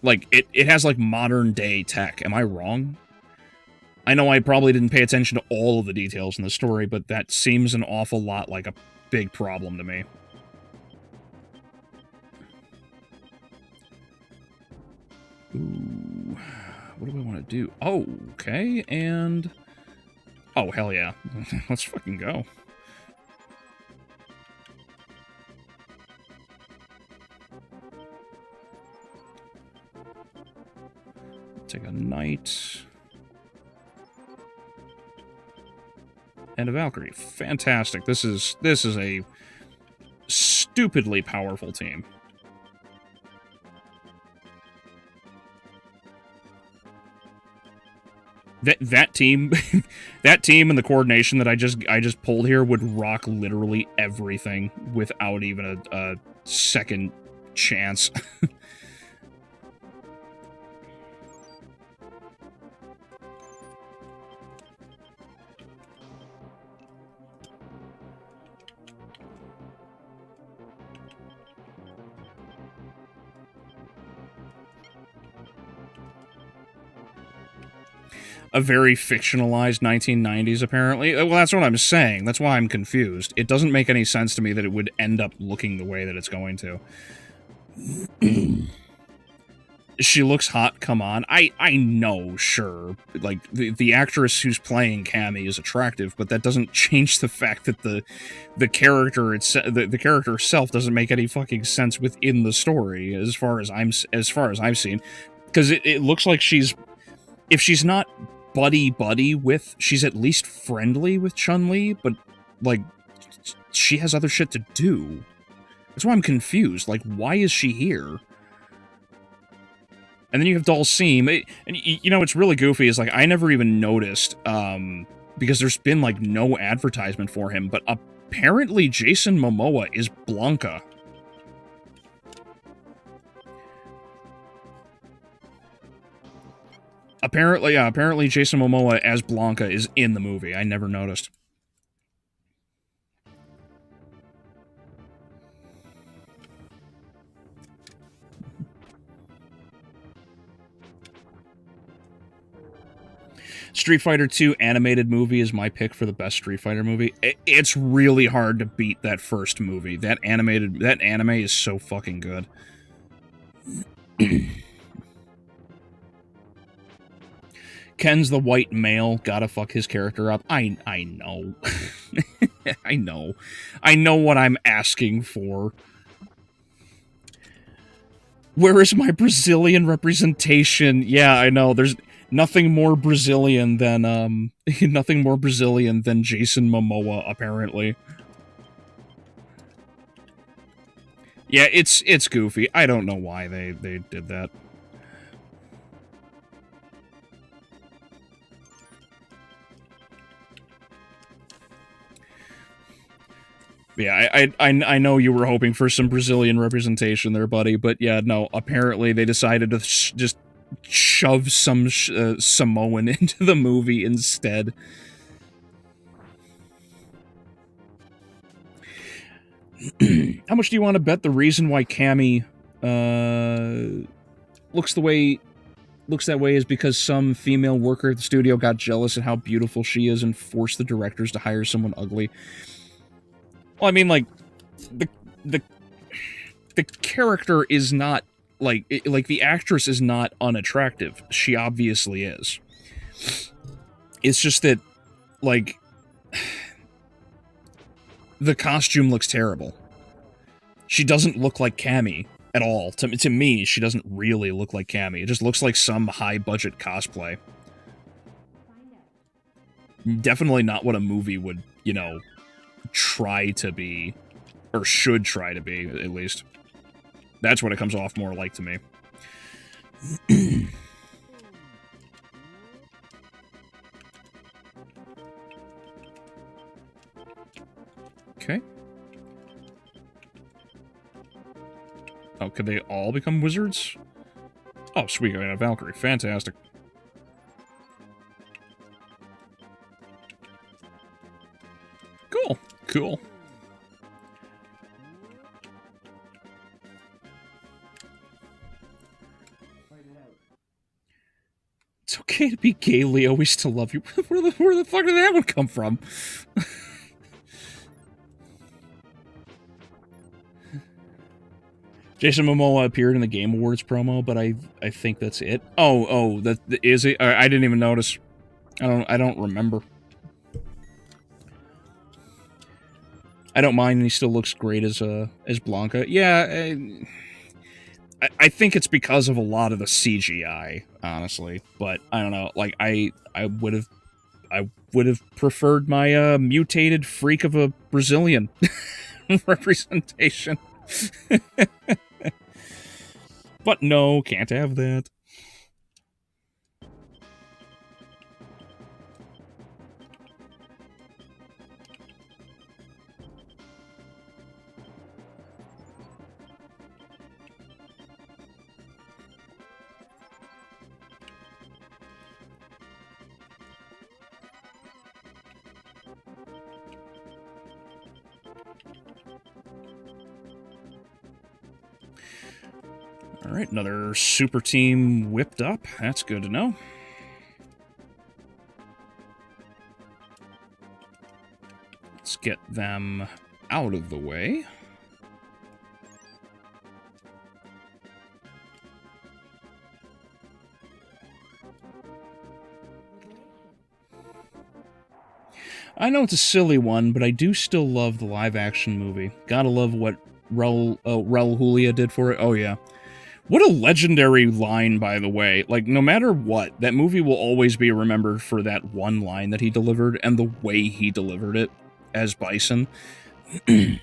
Like, it has, like, modern-day tech. Am I wrong? I know I probably didn't pay attention to all of the details in the story, but that seems an awful lot like a big problem to me. Ooh, what do I want to do? Oh, okay, and... oh, hell yeah. Let's fucking go. Take a knight. And a Valkyrie. Fantastic. This is a stupidly powerful team. That team, that team and the coordination that I just pulled here would rock literally everything without even a second chance. A very fictionalized 1990s, apparently. Well, that's what I'm saying. That's why I'm confused. It doesn't make any sense to me that it would end up looking the way that it's going to. she looks hot, come on. I know, sure. Like, the actress who's playing Cammy is attractive, but that doesn't change the fact that the character the character herself doesn't make any fucking sense within the story, as far as I've seen. Because it looks like if she's not buddy with, she's at least friendly with Chun-Li, but, like, she has other shit to do. That's why I'm confused. Like, why is she here? And then you have Dulcim, and you know, what's really goofy is, like, I never even noticed, because there's been, like, no advertisement for him, but apparently Jason Momoa is Blanca. Apparently Jason Momoa as Blanca is in the movie. I never noticed. Street Fighter 2 animated movie is my pick for the best Street Fighter movie. It's really hard to beat that first movie. That anime is so fucking good. Ken's the white male, gotta fuck his character up. I know. I know what I'm asking for. Where is my Brazilian representation? Yeah, I know. There's nothing more Brazilian than Jason Momoa, apparently. Yeah, it's goofy. I don't know why they did that. Yeah, I know you were hoping for some Brazilian representation there, buddy, but yeah, no, apparently they decided to just shove some Samoan into the movie instead. How much do you want to bet the reason why Cammy looks that way is because some female worker at the studio got jealous at how beautiful she is and forced the directors to hire someone ugly? Well, I mean, like, the character is not, like, the actress is not unattractive. She obviously is. It's just that, like, the costume looks terrible. She doesn't look like Cammy at all. To me, she doesn't really look like Cammy. It just looks like some high-budget cosplay. Definitely not what a movie would, you know, try to be, or should try to be, at least. That's what it comes off more like to me. Okay. Oh, could they all become wizards? Oh, sweet, I got a Valkyrie. Fantastic. Cool. Cool. It's okay to be gay, Leo. We still love you. Where the fuck did that one come from? Jason Momoa appeared in the Game Awards promo, but I think that's it. Oh, that is it. I didn't even notice. I don't remember. I don't mind, and he still looks great as Blanca. Yeah, I think it's because of a lot of the CGI, honestly. But I don't know. Like I would have preferred my mutated freak of a Brazilian representation. But no, can't have that. Alright, another super team whipped up. That's good to know. Let's get them out of the way. I know it's a silly one, but I do still love the live-action movie. Gotta love what Raul Julia did for it. Oh, yeah. What a legendary line, by the way. Like, no matter what, that movie will always be remembered for that one line that he delivered and the way he delivered it as Bison. It's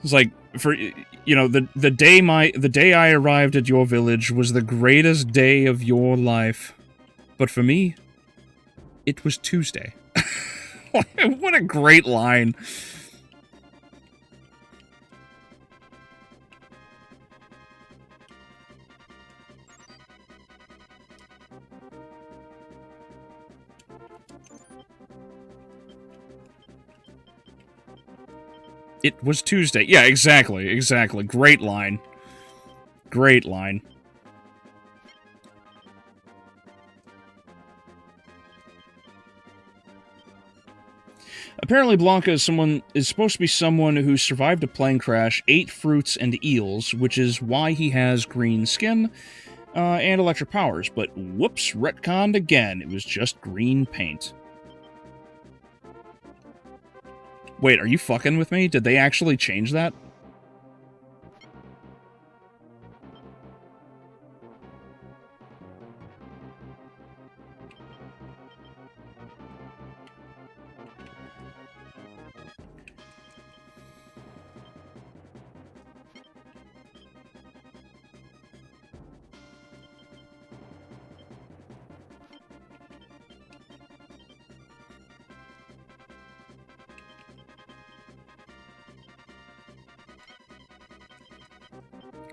like, for, you know, the day I arrived at your village was the greatest day of your life. But for me, it was Tuesday. What a great line. It was Tuesday. Yeah, exactly. Exactly. Great line. Great line. Apparently, Blanca is supposed to be someone who survived a plane crash, ate fruits and eels, which is why he has green skin and electric powers. But whoops, retconned again. It was just green paint. Wait, are you fucking with me? Did they actually change that?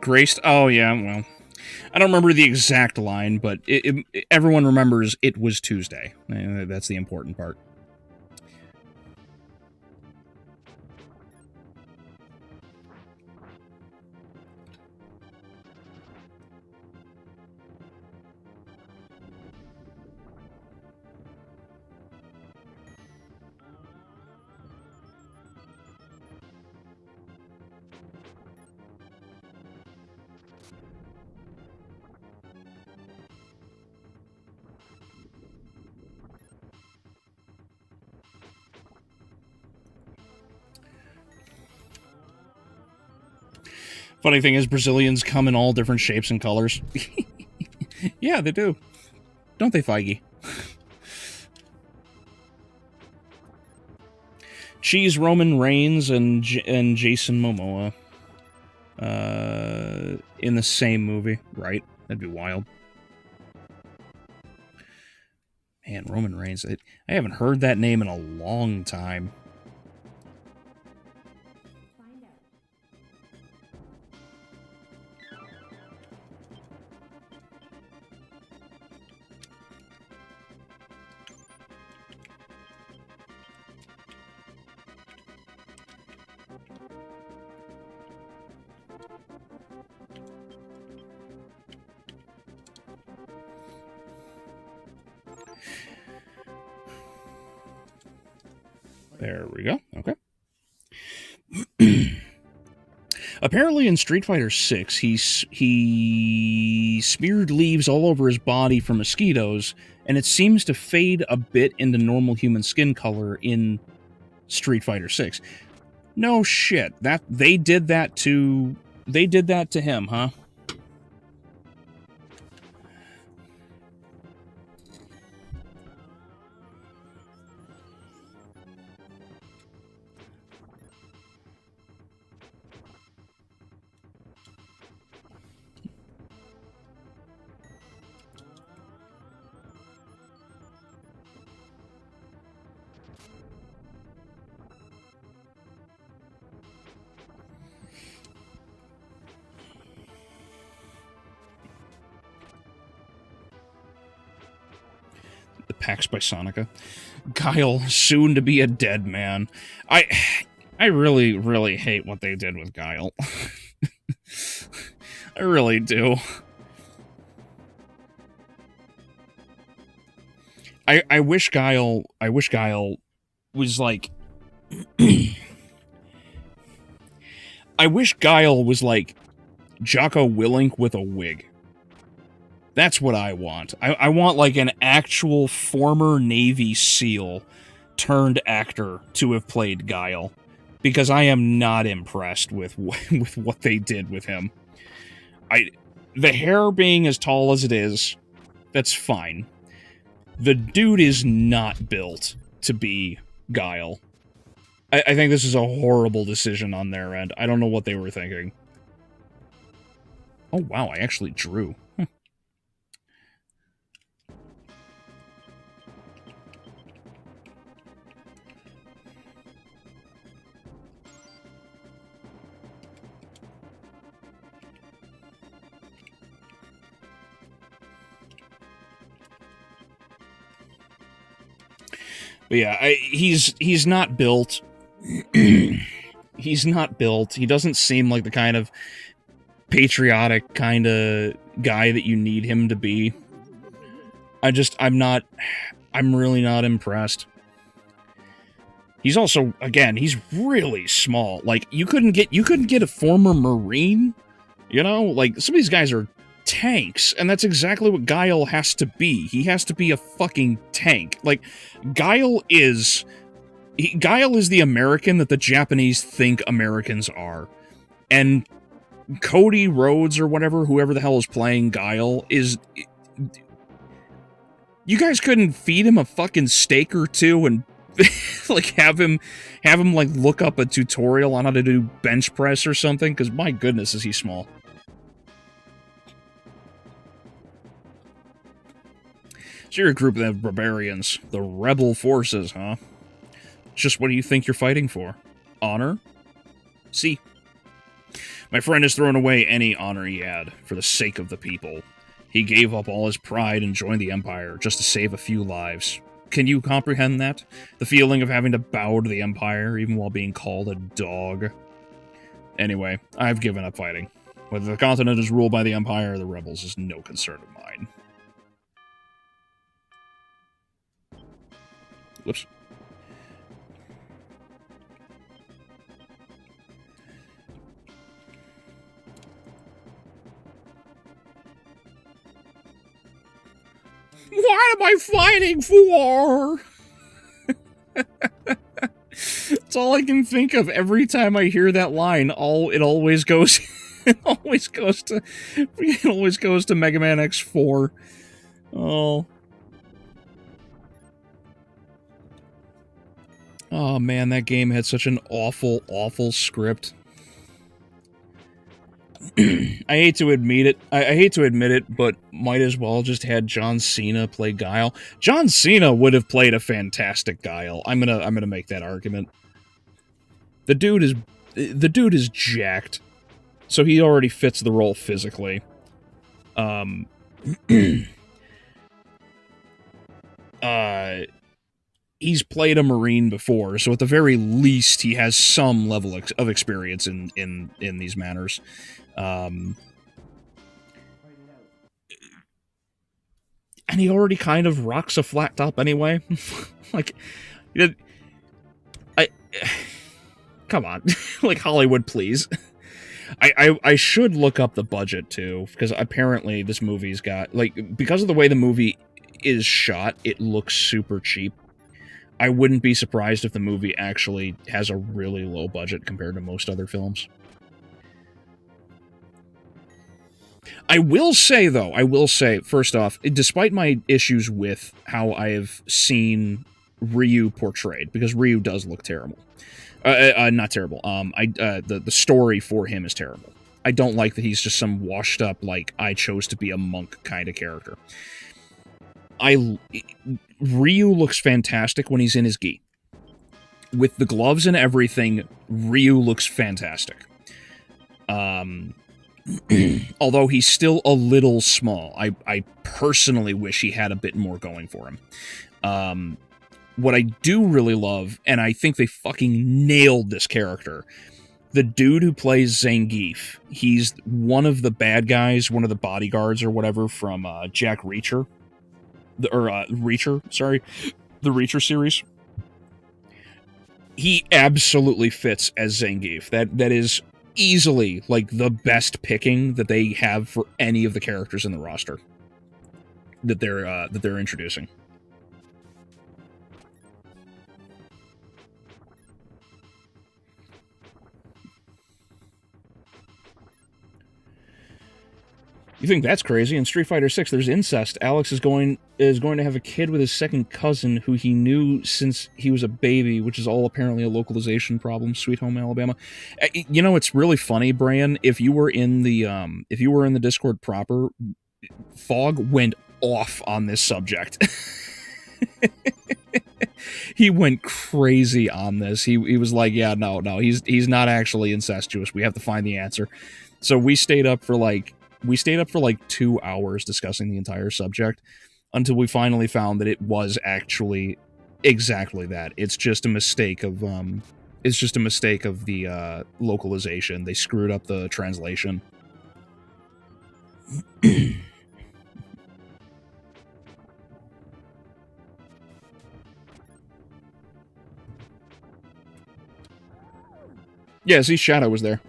Graced? Oh, yeah, well. I don't remember the exact line, but everyone remembers it was Tuesday. That's the important part. Funny thing is, Brazilians come in all different shapes and colors. Yeah, they do. Don't they, Feige? Cheese Roman Reigns and Jason Momoa. In the same movie, right? That'd be wild. Man, Roman Reigns. I haven't heard that name in a long time. There we go. Okay. Apparently in Street Fighter 6, he smeared leaves all over his body for mosquitoes, and it seems to fade a bit into normal human skin color in Street Fighter 6. No shit. They did that to him, huh? The PAX by Sonica. Guile, soon to be a dead man. I really, really hate what they did with Guile. I really do. I wish Guile was like I wish Guile was like Jocko Willink with a wig. That's what I want. I want like an actual former Navy SEAL turned actor to have played Guile, because I am not impressed with what they did with him. The hair being as tall as it is, that's fine. The dude is not built to be Guile. I think this is a horrible decision on their end. I don't know what they were thinking. Oh, wow, I actually drew. But yeah, he's not built. He's not built. He doesn't seem like the kind of patriotic kind of guy that you need him to be. I'm really not impressed. He's also, again, he's really small. Like, you couldn't get a former Marine, you know? Like, some of these guys are tanks, and that's exactly what Guile has to be. He has to be a fucking tank. Like, Guile is the American that the Japanese think Americans are. And Cody Rhodes or whatever, whoever the hell is playing Guile, is... You guys couldn't feed him a fucking steak or two and like have him like look up a tutorial on how to do bench press or something? Because my goodness, is he small. So you're a group of barbarians, the rebel forces, huh? Just what do you think you're fighting for? Honor? See. My friend has thrown away any honor he had for the sake of the people. He gave up all his pride and joined the Empire just to save a few lives. Can you comprehend that? The feeling of having to bow to the Empire, even while being called a dog? Anyway, I've given up fighting. Whether the continent is ruled by the Empire or the rebels is no concern of mine. Whoops. What am I fighting for? It's all I can think of every time I hear that line. It always goes to Mega Man X4. Oh. Oh man, that game had such an awful, awful script. I hate to admit it. I hate to admit it, but might as well just had John Cena play Guile. John Cena would have played a fantastic Guile. I'm gonna make that argument. The dude is jacked, so he already fits the role physically. He's played a Marine before, so at the very least, he has some level of experience in these matters. And he already kind of rocks a flat top anyway. Like, come on, like Hollywood, please. I should look up the budget too, because apparently this movie's got, like, because of the way the movie is shot, it looks super cheap. I wouldn't be surprised if the movie actually has a really low budget compared to most other films. I will say, first off, despite my issues with how I have seen Ryu portrayed, because Ryu does look terrible. Not terrible. The story for him is terrible. I don't like that he's just some washed up, like, I chose to be a monk kind of character. Ryu looks fantastic when he's in his gi. With the gloves and everything, Ryu looks fantastic. Although he's still a little small. I personally wish he had a bit more going for him. What I do really love, and I think they fucking nailed this character, the dude who plays Zangief, he's one of the bad guys, one of the bodyguards or whatever from Jack Reacher. The Reacher series. He absolutely fits as Zangief. That is easily, like, the best picking that they have for any of the characters in the roster that they're introducing. You think that's crazy? In Street Fighter 6, there's incest. Alex is going to have a kid with his second cousin who he knew since he was a baby, which is all apparently a localization problem. Sweet Home Alabama. You know, it's really funny, Brian. If you were in the Discord proper, Fog went off on this subject. He went crazy on this. He was like, yeah, no, he's not actually incestuous. We have to find the answer. So we stayed up for like 2 hours discussing the entire subject until we finally found that it was actually exactly that. It's just a mistake of the localization. They screwed up the translation. Yeah, see, Shadow was there.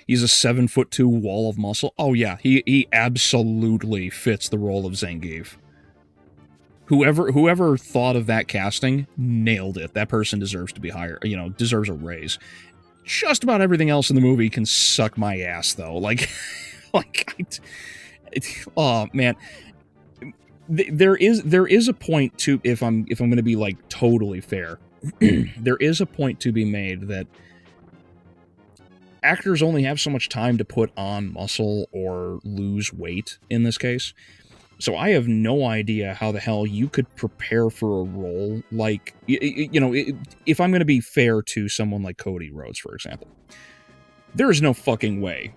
He's a 7'2" wall of muscle. Oh yeah, he absolutely fits the role of Zangief. Whoever thought of that casting nailed it. That person deserves to be higher. You know, deserves a raise. Just about everything else in the movie can suck my ass, though. Like, oh man, there is a point to, if I'm going to be like totally fair, there is a point to be made that actors only have so much time to put on muscle or lose weight in this case. So I have no idea how the hell you could prepare for a role like, you know, if I'm going to be fair to someone like Cody Rhodes, for example. There is no fucking way.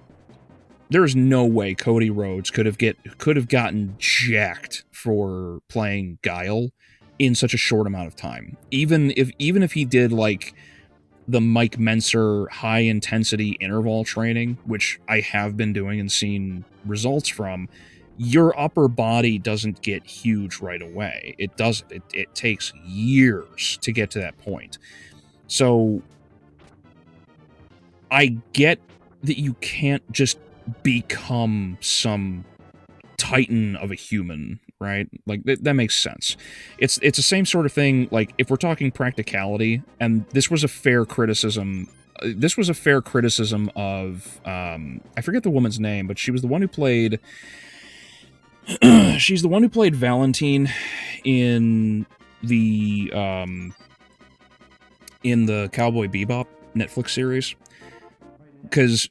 There is no way Cody Rhodes could have gotten jacked for playing Guile in such a short amount of time. Even if he did like the Mike Menser high-intensity interval training, which I have been doing and seen results from, your upper body doesn't get huge right away. It doesn't. It takes years to get to that point. So I get that you can't just become some titan of a human, right? Like, that makes sense. It's the same sort of thing, like, if we're talking practicality, and this was a fair criticism of, I forget the woman's name, but she was the one who played, she's the one who played Valentine in the Cowboy Bebop Netflix series. Because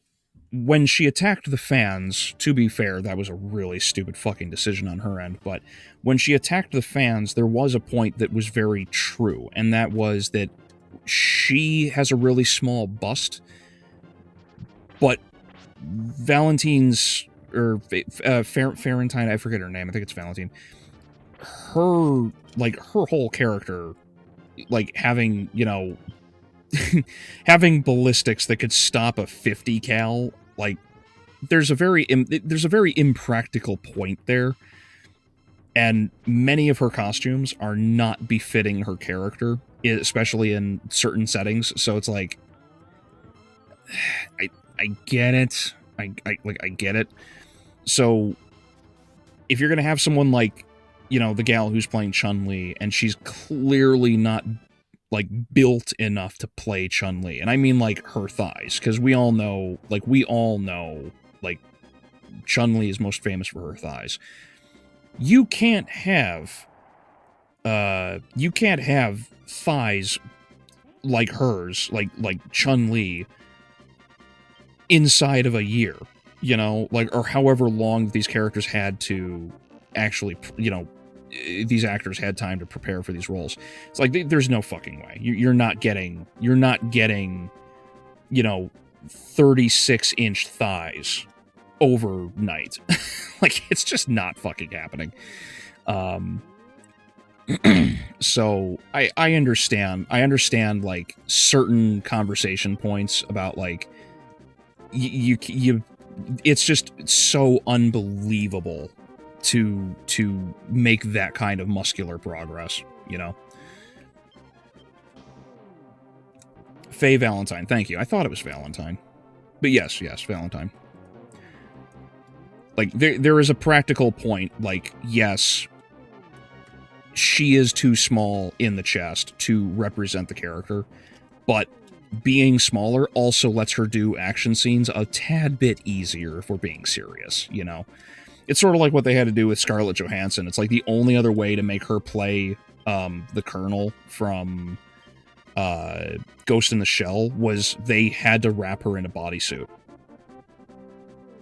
when she attacked the fans, to be fair, that was a really stupid fucking decision on her end, but when she attacked the fans, there was a point that was very true, and that was that she has a really small bust, but Valentine's, or Ferentine, I forget her name, I think it's Valentine, her whole character, like, having, you know, having ballistics that could stop a 50 cal, like, there's a very impractical point there, and many of her costumes are not befitting her character, especially in certain settings. So it's like, I get it. I get it. So if you're gonna have someone like, you know, the gal who's playing Chun-Li, and she's clearly not like built enough to play Chun-Li, and I mean like her thighs, because we all know like Chun-Li is most famous for her thighs. You can't have thighs like hers, like Chun-Li, inside of a year, you know, like, or however long these characters had to actually, you know, these actors had time to prepare for these roles. It's like, there's no fucking way. You're not getting, you know, 36-inch thighs overnight. Like, it's just not fucking happening. So I understand like certain conversation points about like you it's just so unbelievable to make that kind of muscular progress, you know. Faye Valentine, thank you. I thought it was Valentine, but yes, Valentine. Like, there is a practical point. Like, yes, she is too small in the chest to represent the character, but being smaller also lets her do action scenes a tad bit easier if we're being serious, you know? It's sort of like what they had to do with Scarlett Johansson. It's like the only other way to make her play the Colonel from Ghost in the Shell was they had to wrap her in a bodysuit.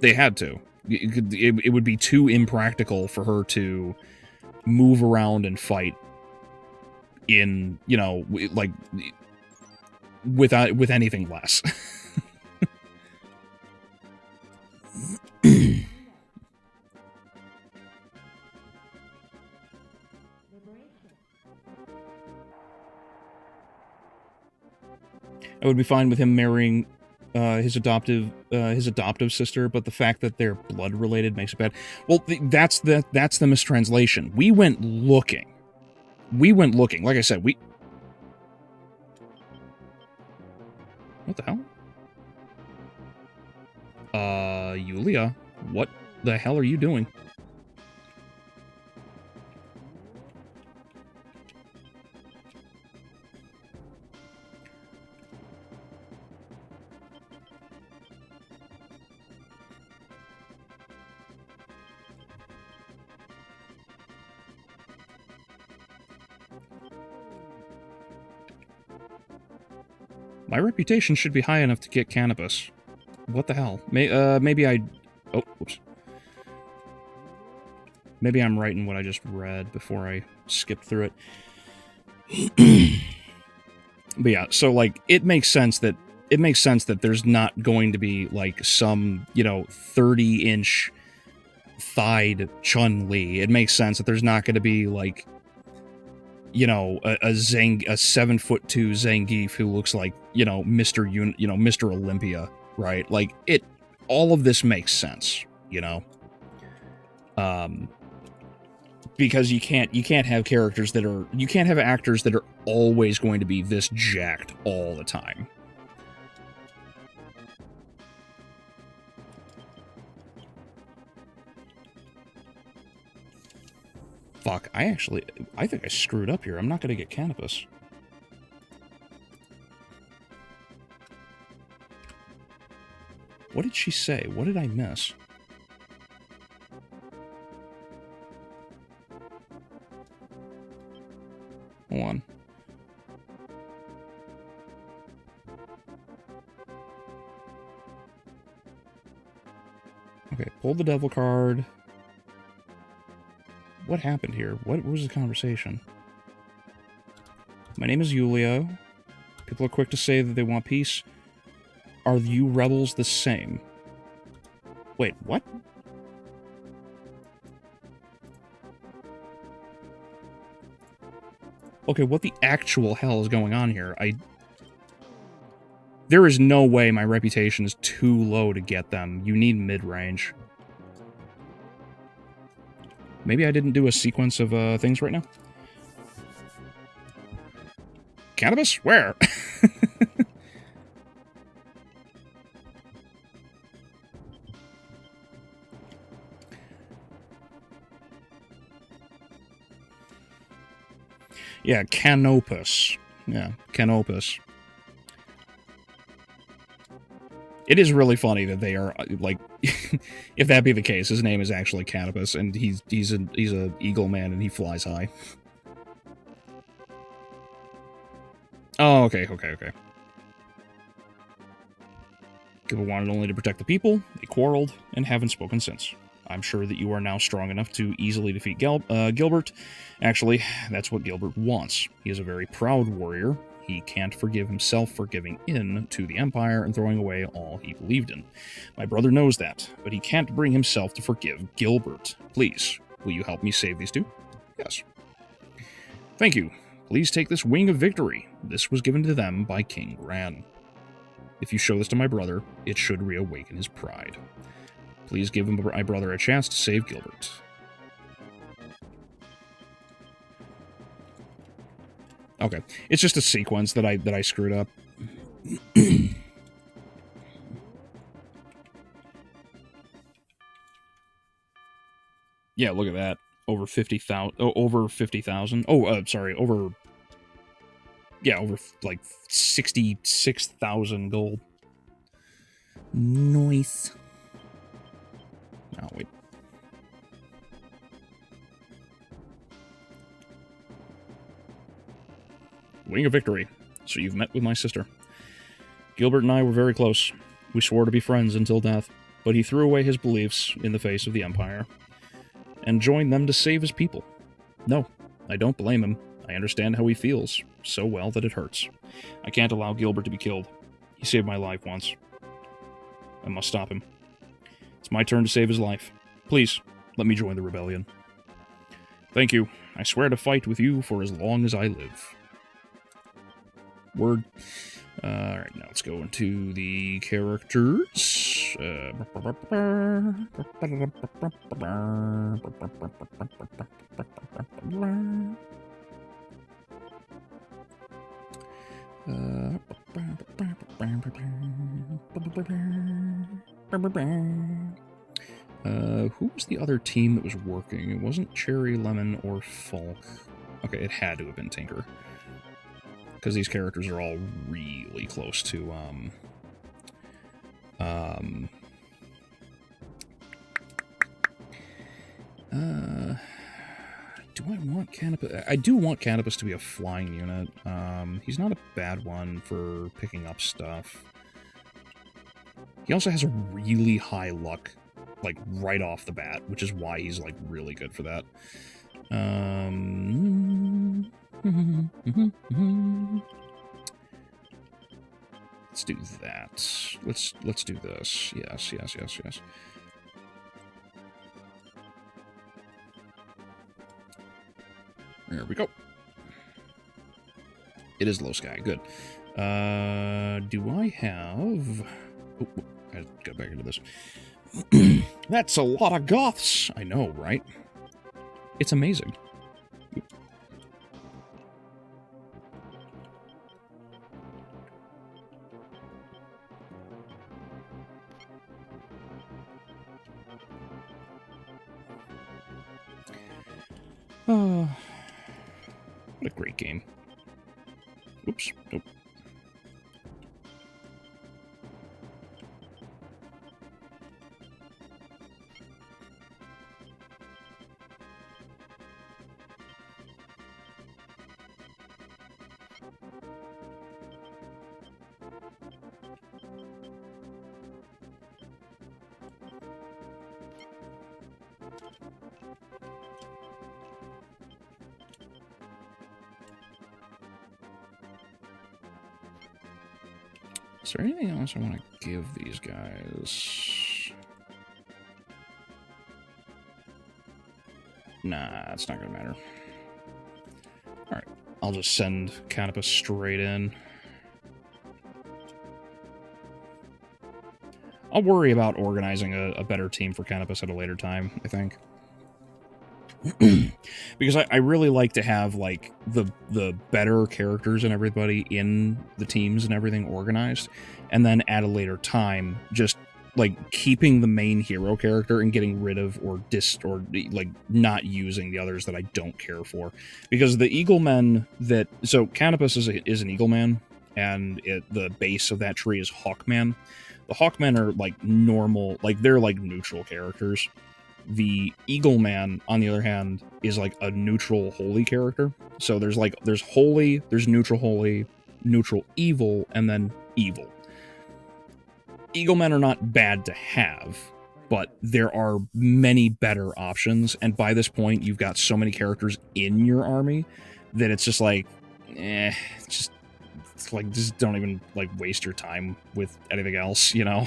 They had to. It would be too impractical for her to move around and fight in, you know, like, with anything less. I would be fine with him marrying his adoptive sister, but the fact that they're blood related makes it bad. Well, that's the mistranslation. We went looking. Like I said, what the hell? Yulia, what the hell are you doing? My reputation should be high enough to get cannabis. What the hell? Maybe I... Oh, whoops. Maybe I'm right in what I just read before I skipped through it. But yeah, so, like, it makes sense that there's not going to be, like, some, you know, 30-inch thighed Chun-Li. It makes sense that there's not going to be, like, you know, a 7'2" Zangief who looks like, you know, Mr. Olympia, right? Like, all of this makes sense, you know? Because you can't have characters that are, you can't have actors that are always going to be this jacked all the time. Fuck, I think I screwed up here. I'm not gonna get cannabis. What did she say? What did I miss? Hold on. Okay, pull the devil card. What happened here? What was the conversation? My name is Yulia. People are quick to say that they want peace. Are you rebels the same? Wait, what? Okay, what the actual hell is going on here? There is no way my reputation is too low to get them. You need mid-range. Maybe I didn't do a sequence of things right now. Cannabis? Where? Yeah, Canopus. Yeah, Canopus. It is really funny that they are, like, if that be the case, his name is actually Canopus, and he's a eagle man, and he flies high. Oh, okay. Gilbert wanted only to protect the people. They quarreled, and haven't spoken since. I'm sure that you are now strong enough to easily defeat Gilbert. Actually, that's what Gilbert wants. He is a very proud warrior. He can't forgive himself for giving in to the Empire and throwing away all he believed in. My brother knows that, but he can't bring himself to forgive Gilbert. Please, will you help me save these two? Yes. Thank you. Please take this wing of victory. This was given to them by King Gran. If you show this to my brother, it should reawaken his pride. Please give my brother a chance to save Gilbert. Okay, it's just a sequence that I screwed up. Yeah, look at that. over 50,000. Oh, over 50,000. Oh, sorry, over. Yeah, over like 66,000 gold. Nice. Oh, wait. Wing of victory. So you've met with my sister. Gilbert and I were very close. We swore to be friends until death, but he threw away his beliefs in the face of the Empire and joined them to save his people. No, I don't blame him. I understand how he feels so well that it hurts. I can't allow Gilbert to be killed. He saved my life once. I must stop him. It's my turn to save his life. Please, let me join the rebellion. Thank you. I swear to fight with you for as long as I live. Word. Alright, now let's go into the characters. Who was the other team that was working? It wasn't Cherry, Lemon, or Falk. Okay, it had to have been Tinker. Because these characters are all really close to, do I want Canopus? I do want Canopus to be a flying unit. He's not a bad one for picking up stuff. He also has a really high luck, like, right off the bat, which is why he's, like, really good for that. Let's do that. Let's do this. Yes. There we go. It is low sky. Good. Do I have... Oh, I got back into this. That's a lot of Goths. I know, right? It's amazing. What a great game. Oops. Nope. Is there anything else I want to give these guys? Nah, it's not going to matter. Alright, I'll just send Canopus straight in. I'll worry about organizing a better team for Canopus at a later time, I think. Because I really like to have, like, the better characters and everybody in the teams and everything organized, and then at a later time, just, like, keeping the main hero character and getting rid of or like, not using the others that I don't care for. Because the Eaglemen that... So, Canopus is an Eagleman, and the base of that tree is Hawkman. The Hawkmen are, like, normal... Like, they're, like, neutral characters. The Eagleman, on the other hand, is like a neutral holy character. So there's holy, there's neutral holy, neutral evil, and then evil. Eaglemen are not bad to have, but there are many better options, and by this point, you've got so many characters in your army that it's just like, it's like, just don't even, like, waste your time with anything else, you know?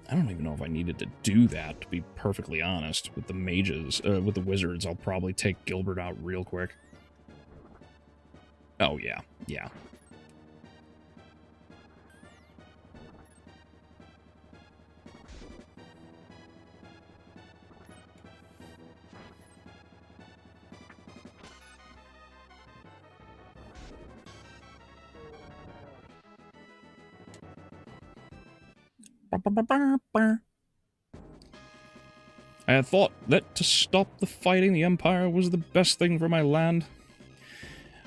I don't even know if I needed to do that, to be perfectly honest. With the mages, with the wizards, I'll probably take Gilbert out real quick. Oh, yeah. I had thought that to stop the fighting the Empire was the best thing for my land.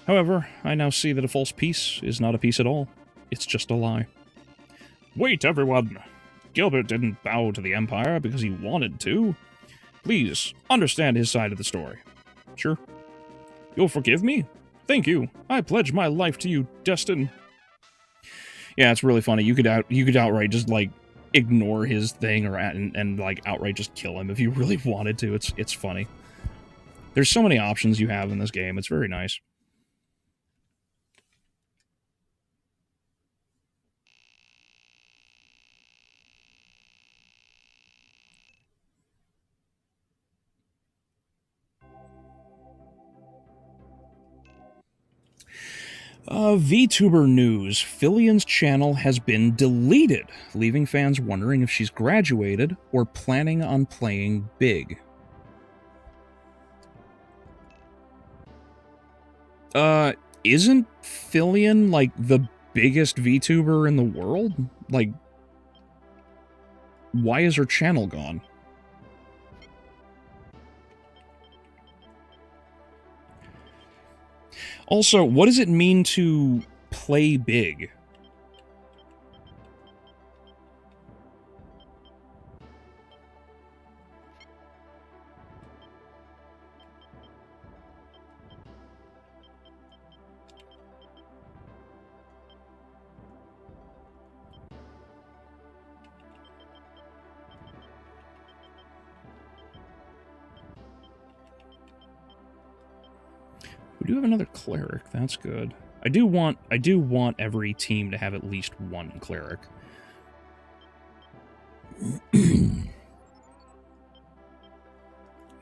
However, I now see that a false peace is not a peace at all. It's just a lie. Wait, everyone! Gilbert didn't bow to the Empire because he wanted to. Please, understand his side of the story. Sure. You'll forgive me? Thank you. I pledge my life to you, Destin. Yeah, it's really funny. You could outright just, like, ignore his thing and like, outright just kill him if you really wanted to. It's funny. There's so many options you have in this game. It's very nice. VTuber news. Filian's channel has been deleted, leaving fans wondering if she's graduated or planning on playing big. Isn't Filian, like, the biggest VTuber in the world? Like, why is her channel gone? Also, what does it mean to play big? We do have another cleric. That's good. I do want every team to have at least one cleric.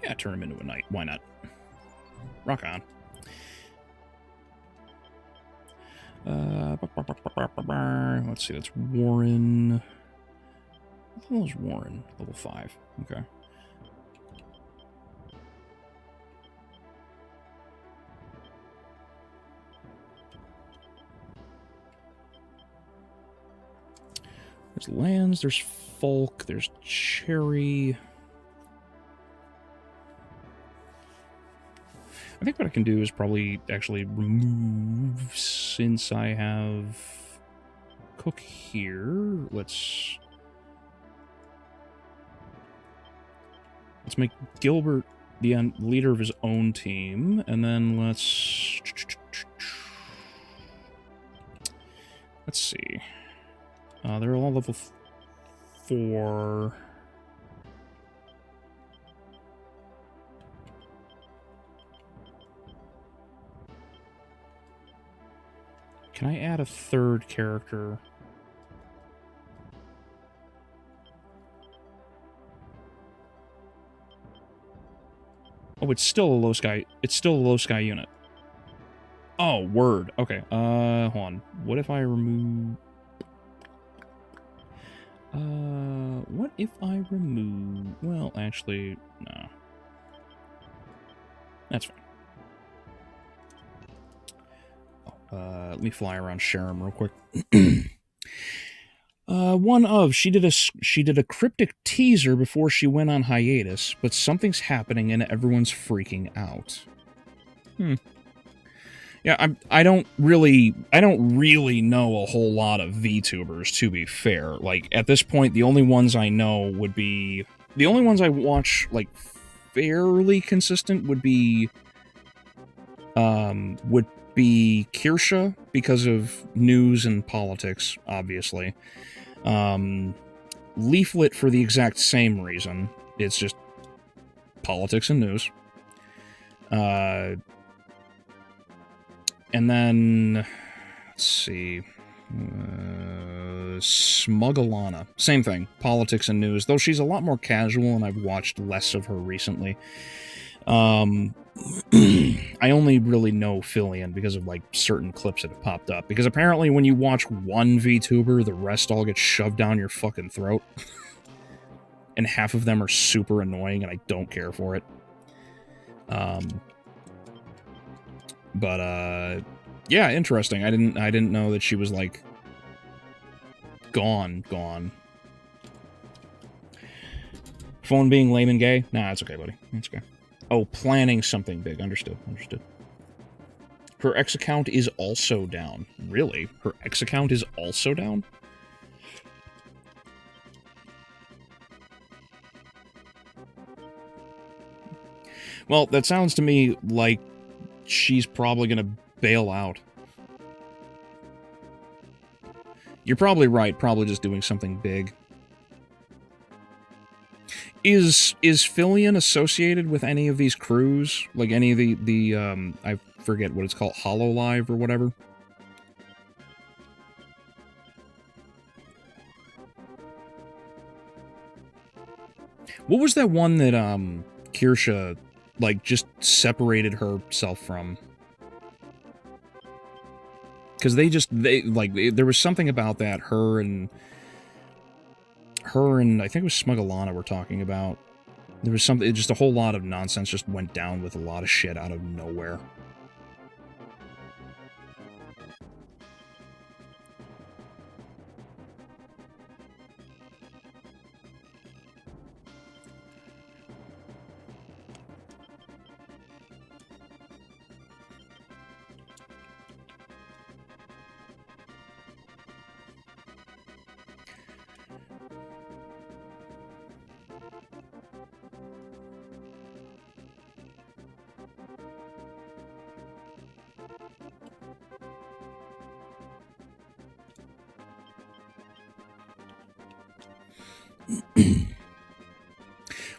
Yeah, turn him into a knight. Why not? Rock on. Let's see. That's Warren. What the hell is Warren? Level 5. Okay. There's Lands, there's Folk, there's Cherry. I think what I can do is probably actually remove, since I have Cook here. Let's make Gilbert the leader of his own team, and then let's see. They're all level 4. Can I add a third character? Oh, it's still a low sky. It's still a low sky unit. Oh, word. Okay. Hold on. What if I remove? What if I remove? Well, actually, no. That's fine. Let me fly around Sharam real quick. She did a cryptic teaser before she went on hiatus, but something's happening and everyone's freaking out. Yeah, I don't really know a whole lot of VTubers, to be fair. Like, at this point, the only ones I know would be... The only ones I watch, like, fairly consistent would be Kirsha, because of news and politics, obviously. Leaflet for the exact same reason. It's just politics and news. And then, let's see, Smuggalana. Same thing, politics and news, though she's a lot more casual and I've watched less of her recently. I only really know Filian because of, like, certain clips that have popped up. Because apparently when you watch one VTuber, the rest all get shoved down your fucking throat. And half of them are super annoying and I don't care for it. But, yeah, interesting. I didn't know that she was, like, gone. Phone being lame and gay? Nah, it's okay, buddy. It's okay. Oh, planning something big. Understood. Understood. Her X account is also down. Really? Her X account is also down? Well, that sounds to me like she's probably gonna bail out. You're probably right, probably just doing something big. Is Filion associated with any of these crews? Like any of the I forget what it's called, HoloLive or whatever? What was that one that Kirsha like just separated herself from? Because there was something about that her and I think it was Smugalana were talking about. There was something, just a whole lot of nonsense just went down with a lot of shit out of nowhere.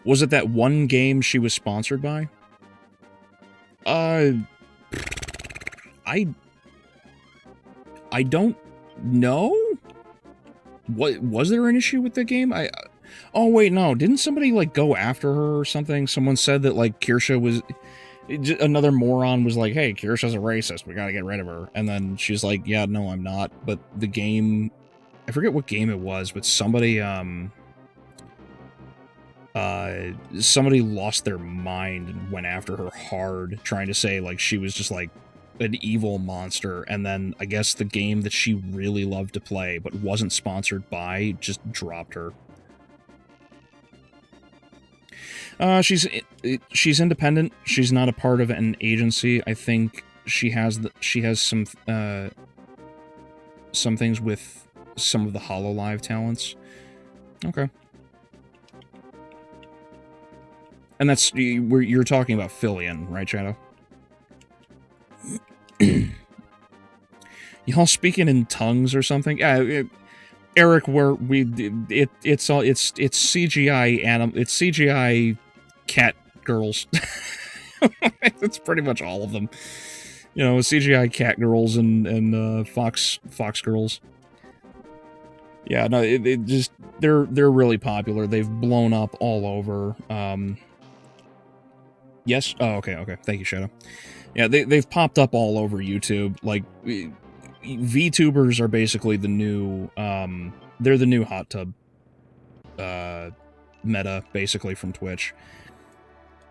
Was it that one game she was sponsored by? I don't know. What was there an issue with the game? Oh wait, no. Didn't somebody like go after her or something? Someone said that like Kirsha was another moron was like, "Hey, Kirsha's a racist. We got to get rid of her." And then she's like, "Yeah, no, I'm not." But the game, I forget what game it was, but somebody somebody lost their mind and went after her hard, trying to say like she was just like an evil monster. And then I guess the game that she really loved to play but wasn't sponsored by just dropped her. She's independent. She's not a part of an agency. I think she has some things with some of the HoloLive talents. Okay. And that's where you're talking about Filion, right, Shadow? Y'all speaking in tongues or something? Yeah, Eric, where it's CGI it's CGI cat girls. It's pretty much all of them. You know, CGI cat girls and fox girls. Yeah, no, it just they're really popular. They've blown up all over. Yes. Oh, okay. Thank you, Shadow. Yeah, they've popped up all over YouTube. Like, VTubers are basically the new, they're the new hot tub, meta, basically, from Twitch.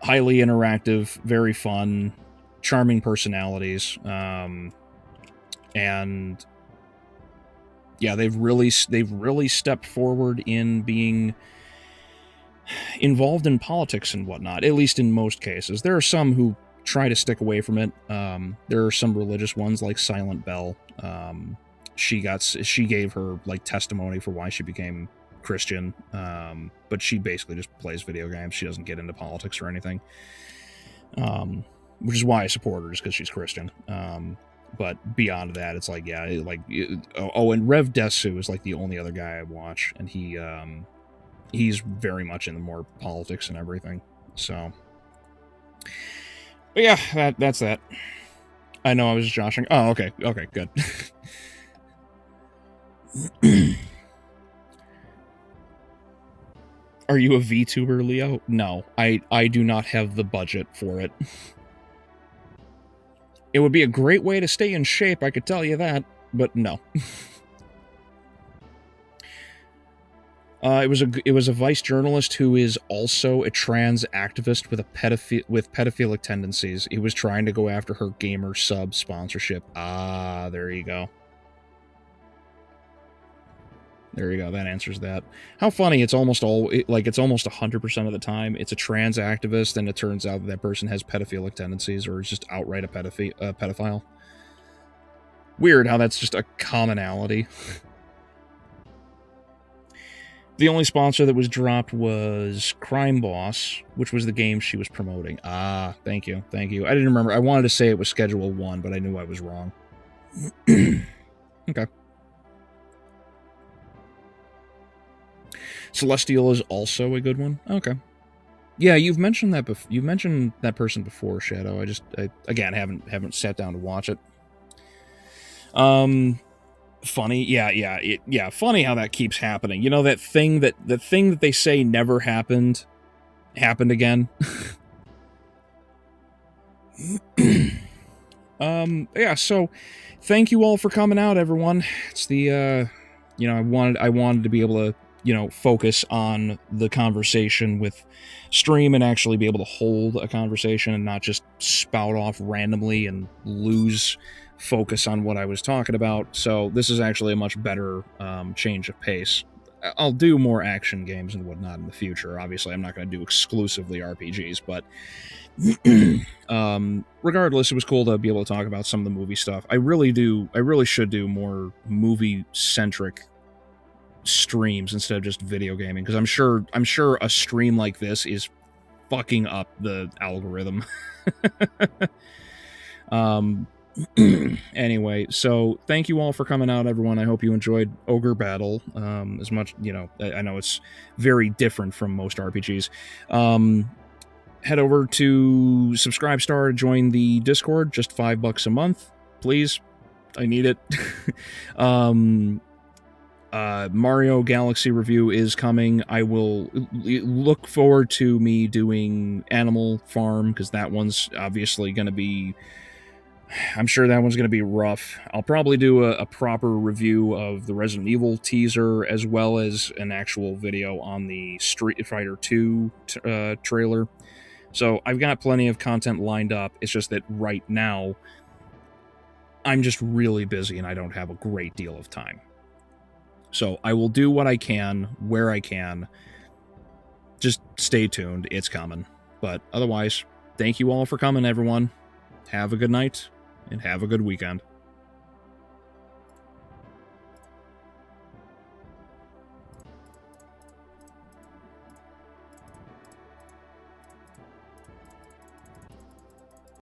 Highly interactive, very fun, charming personalities, and yeah, they've really stepped forward in being involved in politics and whatnot, at least in most cases. There are some who try to stick away from it. There are some religious ones like Silent Bell. She gave her like testimony for why she became Christian, but she basically just plays video games. She doesn't get into politics or anything, which is why I support her, just because she's Christian. But beyond that, it's like, yeah, and Rev Desu is like the only other guy I watch, and he's very much into more politics and everything. So, but yeah, that's that. I know I was joshing. Oh, okay, good. Are you a VTuber, Leo? No, I do not have the budget for it. It would be a great way to stay in shape, I could tell you that, but no. It was a Vice journalist who is also a trans activist with pedophilic tendencies. He was trying to go after her gamer sub sponsorship. Ah, there you go. There you go. That answers that. How funny! It's almost it's almost 100% of the time it's a trans activist, and it turns out that person has pedophilic tendencies or is just outright a pedophile. Weird how that's just a commonality. The only sponsor that was dropped was Crime Boss, which was the game she was promoting. Ah, thank you. I didn't remember. I wanted to say it was Schedule 1, but I knew I was wrong. Okay. Celestial is also a good one. Okay. Yeah, you've mentioned that. You've mentioned that person before, Shadow. I again haven't sat down to watch it. Funny, yeah. Funny how that keeps happening. You know that thing that they say never happened again. Yeah. So, thank you all for coming out, everyone. It's the you know, I wanted to be able to, you know, focus on the conversation with stream and actually be able to hold a conversation and not just spout off randomly and lose focus on what I was talking about. So this is actually a much better change of pace. I'll do more action games and whatnot in the future. Obviously, I'm not going to do exclusively RPGs, but regardless, it was cool to be able to talk about some of the movie stuff. I really should do more movie-centric streams instead of just video gaming, because I'm sure a stream like this is fucking up the algorithm. Anyway, so thank you all for coming out, everyone. I hope you enjoyed Ogre Battle as much. You know, I know it's very different from most RPGs. Head over to Subscribestar to join the Discord. Just $5 a month, please. I need it. Mario Galaxy review is coming. I will look forward to me doing Animal Farm, because that one's obviously going to be... I'm sure that one's going to be rough. I'll probably do a proper review of the Resident Evil teaser, as well as an actual video on the Street Fighter 2 trailer. So I've got plenty of content lined up. It's just that right now, I'm just really busy and I don't have a great deal of time. So I will do what I can, where I can. Just stay tuned. It's coming. But otherwise, thank you all for coming, everyone. Have a good night, and have a good weekend.